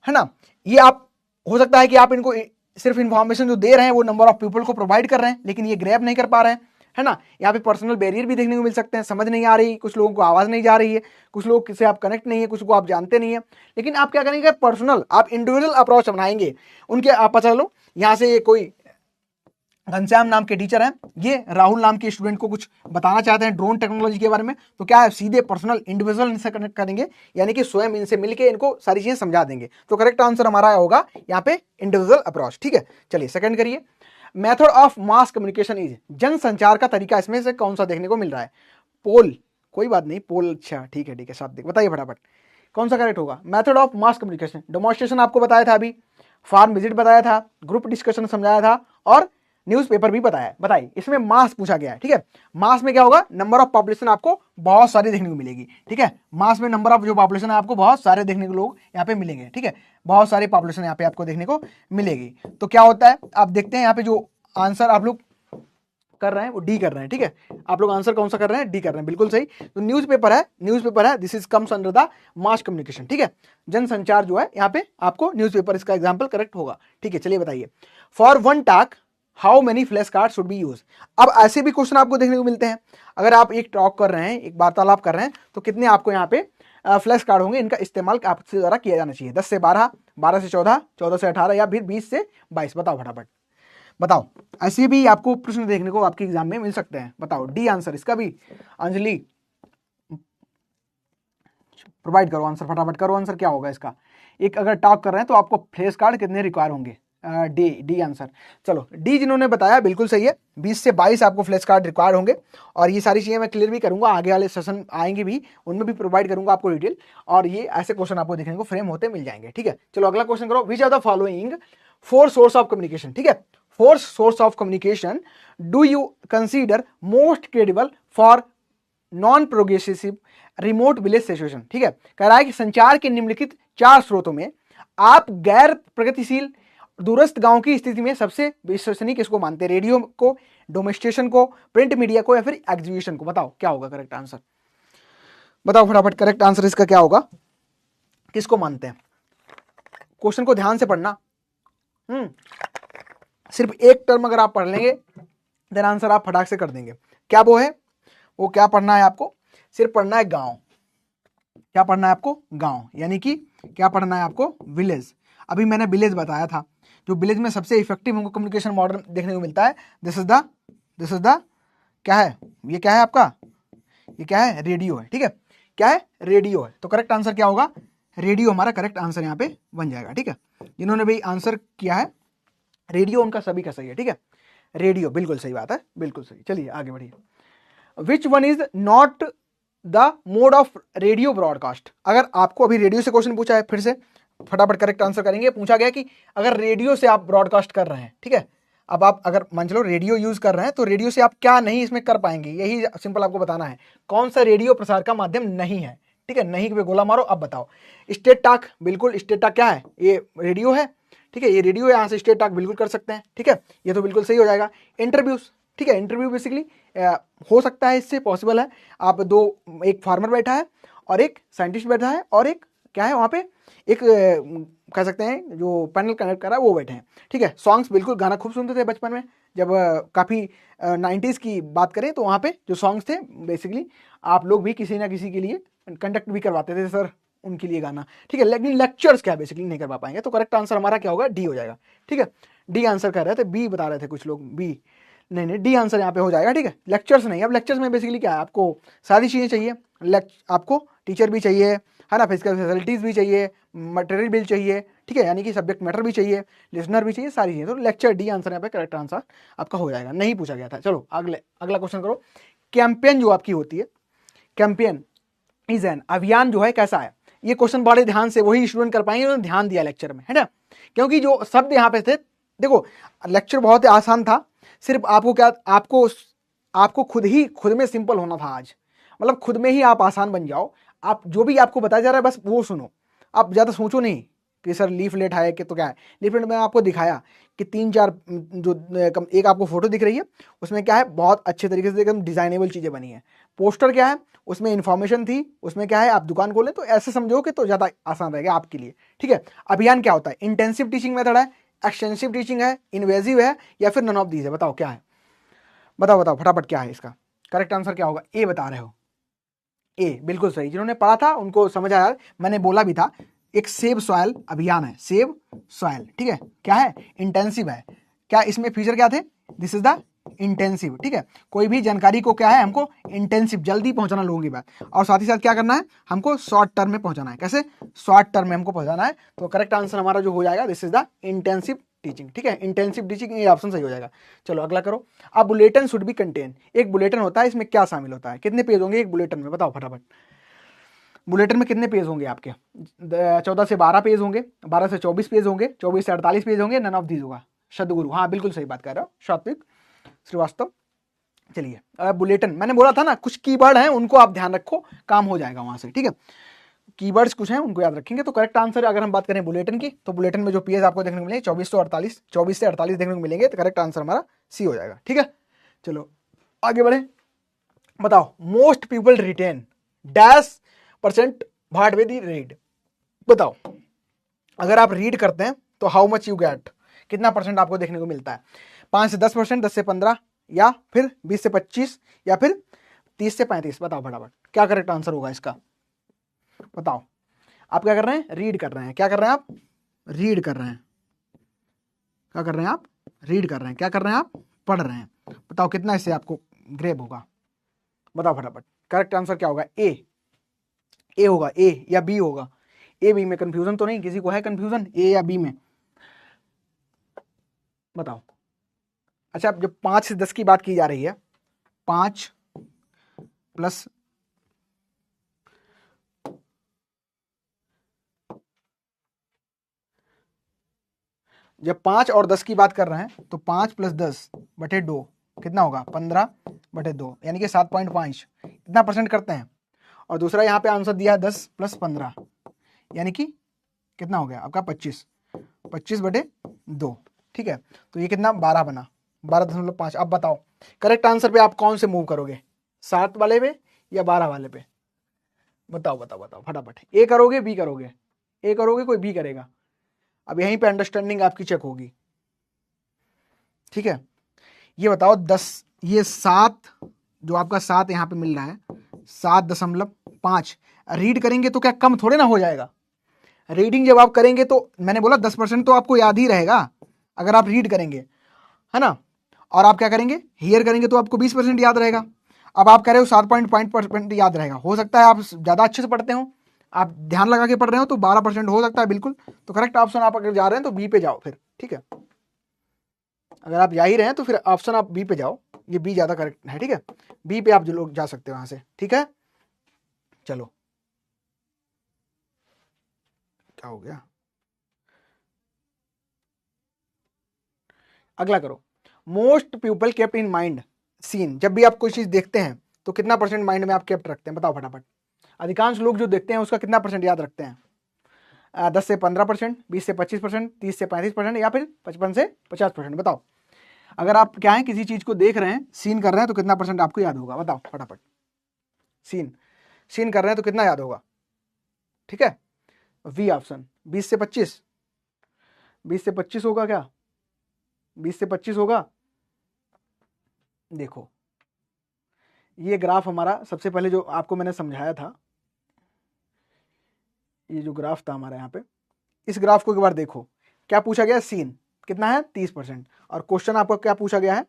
Speaker 1: है ना। ये आप हो सकता है कि आप इनको सिर्फ इन्फॉर्मेशन जो दे रहे हैं वो नंबर ऑफ पीपल को प्रोवाइड कर रहे हैं, लेकिन ये ग्रैब नहीं कर पा रहे हैं, है ना। यहाँ पे पर्सनल बैरियर भी देखने को मिल सकते हैं, समझ नहीं आ रही, कुछ लोगों को आवाज नहीं जा रही है, कुछ लोग से आप कनेक्ट नहीं है, कुछ को आप जानते नहीं है। लेकिन आप क्या करेंगे, पर्सनल आप इंडिविजुअल अप्रोच अपनाएंगे उनके। आप पता चलो यहाँ से कोई घनश्याम नाम के टीचर हैं, ये राहुल नाम के स्टूडेंट को कुछ बताना चाहते हैं ड्रोन टेक्नोलॉजी के बारे में, तो क्या है, सीधे पर्सनल इंडिविजुअल इनसे कनेक्ट करेंगे, यानी कि स्वयं इनसे मिलके इनको सारी चीजें समझा देंगे। तो करेक्ट आंसर हमारा होगा यहाँ पे इंडिविजुअल अप्रोच, ठीक है। चलिए सेकंड करिए, method of mass communication is, जनसंचार का तरीका इसमें से कौन सा देखने को मिल रहा है। पोल, कोई बात नहीं, पोल, अच्छा ठीक है शाब्दिक, बताइए फटाफट कौन सा करेक्ट होगा। Method of mass communication, demonstration आपको बताया था अभी, फार्म विजिट बताया था, ग्रुप डिस्कशन समझाया था, और न्यूज़पेपर भी बताया। बताइए इसमें मास पूछा गया है, ठीक है। मास में क्या होगा, नंबर ऑफ पॉपुलेशन आपको बहुत सारे देखने को मिलेगी, ठीक है। मास में नंबर ऑफ जो पॉपुलेशन है आपको बहुत सारे देखने को लोग यहाँ पे मिलेंगे, ठीक है, बहुत सारी पॉपुलेशन यहाँ पे आपको देखने को मिलेगी। तो क्या होता है, आप देखते हैं यहाँ पे जो आंसर आप लोग कर रहे हैं वो डी कर रहे हैं, ठीक है। आप लोग आंसर कौन सा कर रहे हैं, डी कर रहे हैं, बिल्कुल सही। तो न्यूज़पेपर है, this is comes under the mass communication, ठीक है। जनसंचार जो है यहाँ पे आपको न्यूज़पेपर इसका एग्जाम्पल करेक्ट होगा, ठीक है। चलिए बताइए, for one talk how many flash card should be use. अब ऐसे भी क्वेश्चन आपको देखने को मिलते हैं, अगर आप एक टॉक कर रहे हैं, एक वार्तालाप कर रहे हैं, तो कितने आपको यहाँ पे फ्लैश कार्ड होंगे, इनका इस्तेमाल आपके द्वारा किया जाना चाहिए। 10 से 12, 12 से 14, 14 से 18, या फिर 20 से 22, बताओ फटाफट बताओ। ऐसे भी आपको प्रश्न देखने को आपके एग्जाम में मिल सकते हैं, बताओ डी आंसर इसका भी। अंजलि प्रोवाइड करो आंसर, फटाफट करो आंसर, क्या होगा इसका। एक अगर टॉक कर रहे हैं तो आपको फ्लैश कार्ड कितने रिक्वायर होंगे, डी आंसर। चलो डी जिन्होंने बताया बिल्कुल सही है, 20 से 22 आपको फ्लैश कार्ड रिक्वायर होंगे, और ये सारी चीजें मैं क्लियर भी करूंगा, आगे वाले सेशन आएंगे भी, उनमें भी प्रोवाइड करूंगा आपको डिटेल, और ये ऐसे क्वेश्चन आपको देखने को फ्रेम होते मिल जाएंगे, ठीक है। चलो अगला क्वेश्चन करो, which are the following 4 source of communication, ठीक है, 4 source of communication do you consider most credible for non progressive remote village situation, ठीक है। कह रहा है कि संचार के निम्नलिखित 4 स्रोतों में आप गैर प्रगतिशील दूरस्थ गांव की स्थिति में सबसे विश्वसनीय किसको मानते हैं, रेडियो को, डोमेस्टेशन को, प्रिंट मीडिया को, या फिर एग्जीबिशन को। बताओ क्या होगा करेक्ट आंसर, बताओ फटाफट करेक्ट आंसर इसका क्या होगा, किसको मानते हैं। क्वेश्चन को ध्यान से पढ़ना, सिर्फ एक टर्म अगर आप पढ़ लेंगे देन आंसर आप फटाक से कर देंगे। क्या वो है, वो क्या पढ़ना है आपको, सिर्फ पढ़ना है गांव। क्या पढ़ना है आपको, गांव, यानी कि क्या पढ़ना है आपको, विलेज। अभी मैंने विलेज बताया था, जो विलेज में सबसे इफेक्टिव हमको कम्युनिकेशन मॉडल देखने को मिलता है, दिस इज द क्या है, ये क्या है आपका, ये क्या है, रेडियो है, ठीक है, क्या है, रेडियो है। तो करेक्ट आंसर क्या होगा, रेडियो हमारा करेक्ट आंसर यहाँ पे बन जाएगा, ठीक है। जिन्होंने भी आंसर किया है रेडियो, उनका सभी का सही है, ठीक है, रेडियो बिल्कुल सही बात है, बिल्कुल सही। चलिए आगे बढ़िए, which one is not the mode of radio broadcast. अगर आपको अभी रेडियो से क्वेश्चन पूछा है, फिर से फटाफट करेक्ट आंसर करेंगे। पूछा गया कि अगर रेडियो से आप ब्रॉडकास्ट कर रहे हैं, ठीक है, अब आप अगर मान चलो रेडियो यूज कर रहे हैं तो रेडियो से आप क्या नहीं इसमें कर पाएंगे, यही सिंपल आपको बताना है। कौन सा रेडियो प्रसार का माध्यम नहीं है, ठीक है, नहीं पे गोला मारो। अब बताओ। स्टेट टॉक, बिल्कुल स्टेट टॉक क्या है, ये रेडियो है, ठीक है, ये रेडियो है, यहाँ से स्टेट टॉक बिल्कुल कर सकते हैं, ठीक है, ये तो बिल्कुल सही हो जाएगा। इंटरव्यूज, ठीक है, इंटरव्यू बेसिकली हो सकता है, इससे पॉसिबल है। आप दो, एक फार्मर बैठा है और एक साइंटिस्ट बैठा है और एक क्या है वहाँ पे, एक कह सकते हैं जो पैनल कनेक्ट कर रहा है वो बैठे हैं, ठीक है। सॉन्ग्स, बिल्कुल गाना खूब सुनते थे बचपन में, जब काफ़ी 90s की बात करें तो वहाँ पे जो सॉन्ग्स थे बेसिकली आप लोग भी किसी ना किसी के लिए कंडक्ट भी करवाते थे सर, उनके लिए गाना, ठीक है। लेकिन लेक्चर्स क्या बेसिकली नहीं करवा पाएंगे, तो करेक्ट आंसर हमारा क्या होगा, डी हो जाएगा, ठीक है। डी आंसर कर रहे थे, बी बता रहे थे कुछ लोग, बी नहीं, डी आंसर यहाँ पे हो जाएगा, ठीक है। लेक्चर्स नहीं, अब लेक्चर्स में बेसिकली क्या है, आपको सारी चीज़ें चाहिए, आपको टीचर भी चाहिए, है ना, फिजिकल फैसिलिटीज़ भी चाहिए, मटेरियल भी चाहिए, ठीक है, यानी कि सब्जेक्ट मैटर भी चाहिए, लिसनर भी चाहिए, सारी चीज़ें। तो लेक्चर डी आंसर यहाँ पे करेक्ट आंसर आपका हो जाएगा, नहीं पूछा गया था। चलो अगला क्वेश्चन करो। कैंपेन जो आपकी होती है, कैंपेन इज एन, अभियान जो है कैसा है, ये क्वेश्चन बड़े ध्यान से वही स्टूडेंट कर पाएंगे उन्होंने ध्यान दिया लेक्चर में, है ना, क्योंकि जो शब्द यहाँ पे थे, देखो लेक्चर बहुत ही आसान था, सिर्फ आपको क्या, आपको खुद में सिंपल होना था आज, मतलब खुद में ही आप आसान बन जाओ। आप जो भी आपको बताया जा रहा है बस वो सुनो, आप ज़्यादा सोचो नहीं कि सर लीफलेट है कि तो क्या है। लीफलेट में आपको दिखाया कि 3-4 जो एक आपको फोटो दिख रही है, उसमें क्या है, बहुत अच्छे तरीके से एकदम डिजाइनेबल चीज़ें बनी है। पोस्टर क्या है, उसमें इन्फॉर्मेशन थी, उसमें क्या है, आप दुकान खोलें, तो ऐसे समझो कि तो ज़्यादा आसान रहेगा आपके लिए, ठीक है। अभियान क्या होता है, इंटेंसिव टीचिंग मेथड है, एक्सटेंसिव टीचिंग है, इन्वेजिव है, या फिर नन ऑफ दीज है, बताओ क्या है, बताओ फटाफट क्या है इसका करेक्ट आंसर क्या होगा। ए बता रहे हो, ए बिल्कुल सही, जिन्होंने पढ़ा था उनको समझ आया, मैंने बोला भी था, एक सेव सॉयल अभियान है, सेव सॉयल, ठीक है, क्या है, इंटेंसिव है, क्या इसमें फीचर क्या थे, दिस इज द इंटेंसिव, ठीक है। कोई भी जानकारी को क्या है, हमको इंटेंसिव जल्दी पहुंचाना लोगों की बात, और साथ ही साथ क्या करना है, हमको शॉर्ट टर्म में पहुंचाना है, कैसे, शॉर्ट टर्म में हमको पहुंचाना है। तो करेक्ट आंसर हमारा जो हो जाएगा, this is the intensive teaching, ठीक है, इंटेंसिव टीचिंग, ये ऑप्शन सही हो जाएगा। चलो अगला करो। अब बुलेटिन शुड बी कंटेन, एक बुलेटिन होता है, इसमें क्या शामिल होता है, कितने पेज होंगे एक बुलेटिन में, बताओ फटाफट। बुलेटिन में कितने पेज होंगे आपके, 14 से 12 पेज होंगे, 12 से 24 पेज होंगे, 24 से 48 पेज होंगे, नन ऑफ दीज होगा। सदगुरु, हाँ बिल्कुल सही बात कर रहे हो, सात्विक श्रीवास्तव। चलिए बुलेटिन, मैंने बोला था ना कुछ कीवर्ड हैं उनको आप ध्यान रखो, काम हो जाएगा वहां से, ठीक है। कीवर्ड्स कुछ हैं उनको याद रखेंगे। तो करेक्ट आंसर अगर हम बात करें बुलेटिन की, तो बुलेटिन में जो पेज आपको देखने को मिलेंगे 24 से 48 देखने को मिलेंगे, तो करेक्ट आंसर हमारा सी हो जाएगा, ठीक है। चलो आगे बढ़े, बताओ most people retain dash percent what way they read, बताओ अगर आप रीड करते हैं तो हाउ मच यू गेट, कितना परसेंट आपको देखने को मिलता है, 5 से 10%, 10 से 15, या फिर 20 से 25, या फिर 30 से 35, बताओ फटाफट क्या करेक्ट आंसर होगा इसका, बताओ। आप क्या कर रहे हैं, रीड कर रहे हैं, क्या कर रहे हैं आप, रीड कर रहे हैं, क्या कर रहे हैं आप, रीड कर रहे हैं, क्या कर रहे हैं आप, पढ़ रहे हैं, बताओ कितना इससे आपको ग्रेब होगा, बताओ फटाफट। करेक्ट आंसर क्या होगा, ए होगा, ए या बी होगा, ए बी में कंफ्यूजन तो नहीं, किसी को है कंफ्यूजन ए या बी में, बताओ। अच्छा जब 5 से 10 की बात की जा रही है, 5 प्लस जब 5 और 10 की बात कर रहे हैं तो 5 + 10 बटे 2 कितना होगा, 15/2, यानी कि 7.5, इतना परसेंट करते हैं। और दूसरा यहाँ पे आंसर दिया है 10 + 15, यानी कि कितना हो गया आपका 25/2, ठीक है। तो ये कितना 12 बना, 12.5। अब बताओ करेक्ट आंसर पे आप कौन से मूव करोगे, 7 वाले पे या 12 वाले पे, बताओ फटाफट। ए करोगे बी करोगे, ए करोगे कोई बी करेगा, अब यहीं पे अंडरस्टैंडिंग आपकी चेक होगी, ठीक है। ये बताओ 10, ये 7 जो आपका 7 यहाँ पे मिल रहा है 7.5, रीड करेंगे तो क्या कम थोड़े ना हो जाएगा, रीडिंग जब आप करेंगे तो मैंने बोला 10% तो आपको याद ही रहेगा अगर आप रीड करेंगे, है ना। और आप क्या करेंगे, हियर करेंगे तो आपको 20% याद रहेगा। अब आप कह रहे हो 7% याद रहेगा, हो सकता है आप ज़्यादा अच्छे से पढ़ते हो, आप ध्यान लगा के पढ़ रहे हो तो 12% हो सकता है, बिल्कुल। तो करेक्ट ऑप्शन आप अगर जा रहे हैं तो बी पे जाओ फिर, ठीक है। अगर आप जा ही रहे हैं तो फिर ऑप्शन आप बी पे जाओ, ये बी ज़्यादा करेक्ट है, ठीक है। बी पे आप जो लोग जा सकते हो वहाँ से, ठीक है। चलो क्या हो गया, अगला करो। Most people kept in mind seen, जब भी आप कोई चीज देखते हैं तो कितना परसेंट माइंड में आप केप्ट रखते हैं, बताओ फटाफट। अधिकांश लोग जो देखते हैं उसका कितना परसेंट याद रखते हैं? 10 से 15%, 20 से 25%, 30 से 35%, या फिर 55 से 50%, बताओ। अगर आप क्या है किसी चीज को देख रहे हैं, सीन कर रहे हैं, तो कितना परसेंट आपको याद होगा, बताओ फटाफट। सीन कर रहे हैं तो कितना याद होगा? ठीक है, वी ऑप्शन 20 से 25, 20 से 25 होगा क्या? 20 से 25 होगा। देखो ये ग्राफ हमारा सबसे पहले जो आपको मैंने समझाया था, ये जो ग्राफ था हमारा यहाँ पे, इस ग्राफ को एक बार देखो। क्या पूछा गया? सीन कितना है? 30%। और क्वेश्चन आपको क्या पूछा गया है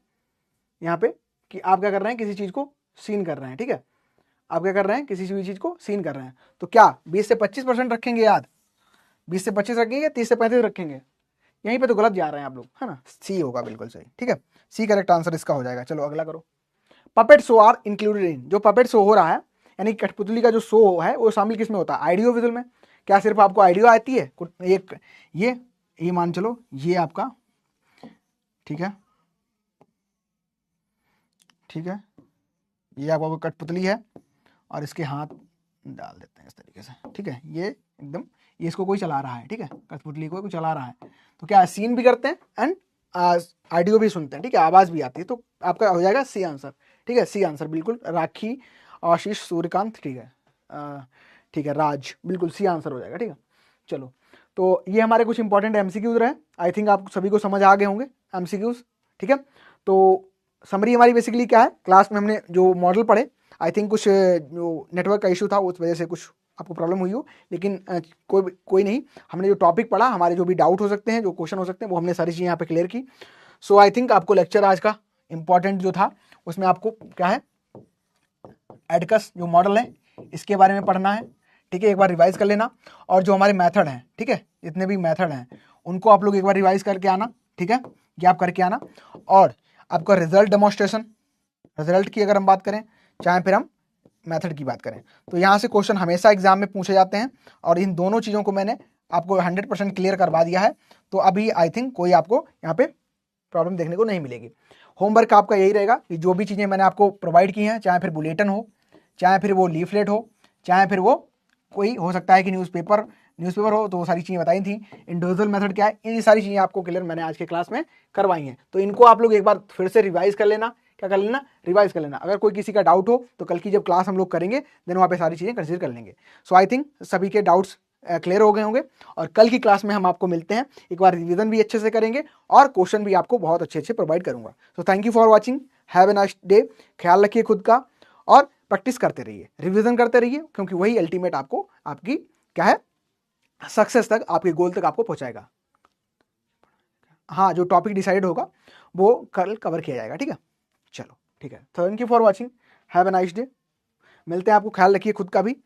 Speaker 1: यहाँ पे कि आप क्या कर रहे हैं, किसी चीज को सीन कर रहे हैं। ठीक है, आप क्या कर रहे हैं, किसी भी चीज को सीन कर रहे हैं। तो क्या 20 से 25% रखेंगे याद? 20 से 25 रखेंगे या 30 से 35 रखेंगे? यहीं पे तो गलत जा रहे हैं आप लोग, है ना। सी होगा बिल्कुल सही। ठीक है, सी करेक्ट आंसर इसका हो जाएगा। चलो अगला करो। Puppet show are included in, जो पपेट शो हो रहा है यानी कठपुतली का जो शो है वो शामिल किस में होता है? ऑडियो विजुअल में। क्या सिर्फ आपको ऑडियो आती है? एक ये मान चलो ये आपका, ठीक है, ठीक है, ये आपका कठपुतली है और इसके हाथ डाल देते हैं इस तरीके से। ठीक है, ये एकदम, ये इसको कोई चला रहा है। ठीक है, कठपुतली को कोई चला रहा है, तो क्या सीन भी करते हैं एंड ऑडियो भी सुनते हैं। ठीक है, आवाज भी आती है, तो आपका हो जाएगा सी आंसर। ठीक है, सी आंसर बिल्कुल। राखी, आशीष, सूर्यकांत, ठीक है, ठीक है, राज, बिल्कुल सी आंसर हो जाएगा। ठीक है, चलो तो ये हमारे कुछ इंपॉर्टेंट एमसीक्यूज रहे। आई थिंक आप सभी को समझ आ गए होंगे एमसीक्यूज। ठीक है, तो समरी हमारी बेसिकली क्या है, क्लास में हमने जो मॉडल पढ़े, आई थिंक कुछ जो नेटवर्क का इशू था उस वजह से कुछ आपको प्रॉब्लम हुई हो, लेकिन कोई नहीं, हमने जो टॉपिक पढ़ा, हमारे जो भी डाउट हो सकते हैं, जो क्वेश्चन हो सकते हैं, वो हमने सारी चीज़ें यहाँ पे क्लियर की। सो आई थिंक आपको लेक्चर आज का इंपॉर्टेंट जो था उसमें आपको क्या है, एडकस जो मॉडल है इसके बारे में पढ़ना है। ठीक है, एक बार रिवाइज कर लेना, और जो हमारे मेथड हैं, ठीक है, जितने भी मेथड हैं उनको आप लोग एक बार रिवाइज करके आना। ठीक है, ये आप करके आना। और आपका रिजल्ट डेमोन्स्ट्रेशन, रिजल्ट की अगर हम बात करें, चाहे फिर हम मेथड की बात करें, तो यहाँ से क्वेश्चन हमेशा एग्जाम में पूछे जाते हैं, और इन दोनों चीज़ों को मैंने आपको 100% क्लियर करवा दिया है। तो अभी आई थिंक कोई आपको यहाँ पे प्रॉब्लम देखने को नहीं मिलेगी। होमवर्क आपका यही रहेगा कि जो भी चीज़ें मैंने आपको प्रोवाइड की हैं, चाहे फिर बुलेटिन हो, चाहे फिर वो लीफलेट हो, चाहे फिर वो कोई हो सकता है कि न्यूज़पेपर हो, तो वो सारी चीज़ें बताई थी। इंडिविजुअल मेथड क्या है, इन सारी चीज़ें आपको क्लियर मैंने आज के क्लास में करवाई हैं। तो इनको आप लोग एक बार फिर से रिवाइज कर लेना। क्या कर लेना? रिवाइज कर लेना। अगर कोई किसी का डाउट हो तो कल की जब क्लास हम लोग करेंगे देन वहाँ पे सारी चीज़ें कंसिडर कर लेंगे। सो आई थिंक सभी के डाउट्स क्लियर हो गए होंगे, और कल की क्लास में हम आपको मिलते हैं, एक बार रिवीजन भी अच्छे से करेंगे और क्वेश्चन भी आपको बहुत अच्छे प्रोवाइड करूंगा। So thank you for watching, have a nice day. ख्याल रखिए खुद का, और प्रैक्टिस करते रहिए, रिवीजन करते रहिए, क्योंकि वही अल्टीमेट आपको आपकी क्या है, सक्सेस तक, आपके गोल तक आपको पहुंचाएगा। हाँ, जो टॉपिक डिसाइड होगा वो कल कवर किया जाएगा। ठीक है, चलो ठीक है, thank you for watching, have a nice day. मिलते हैं, आपको ख्याल रखिए खुद का भी।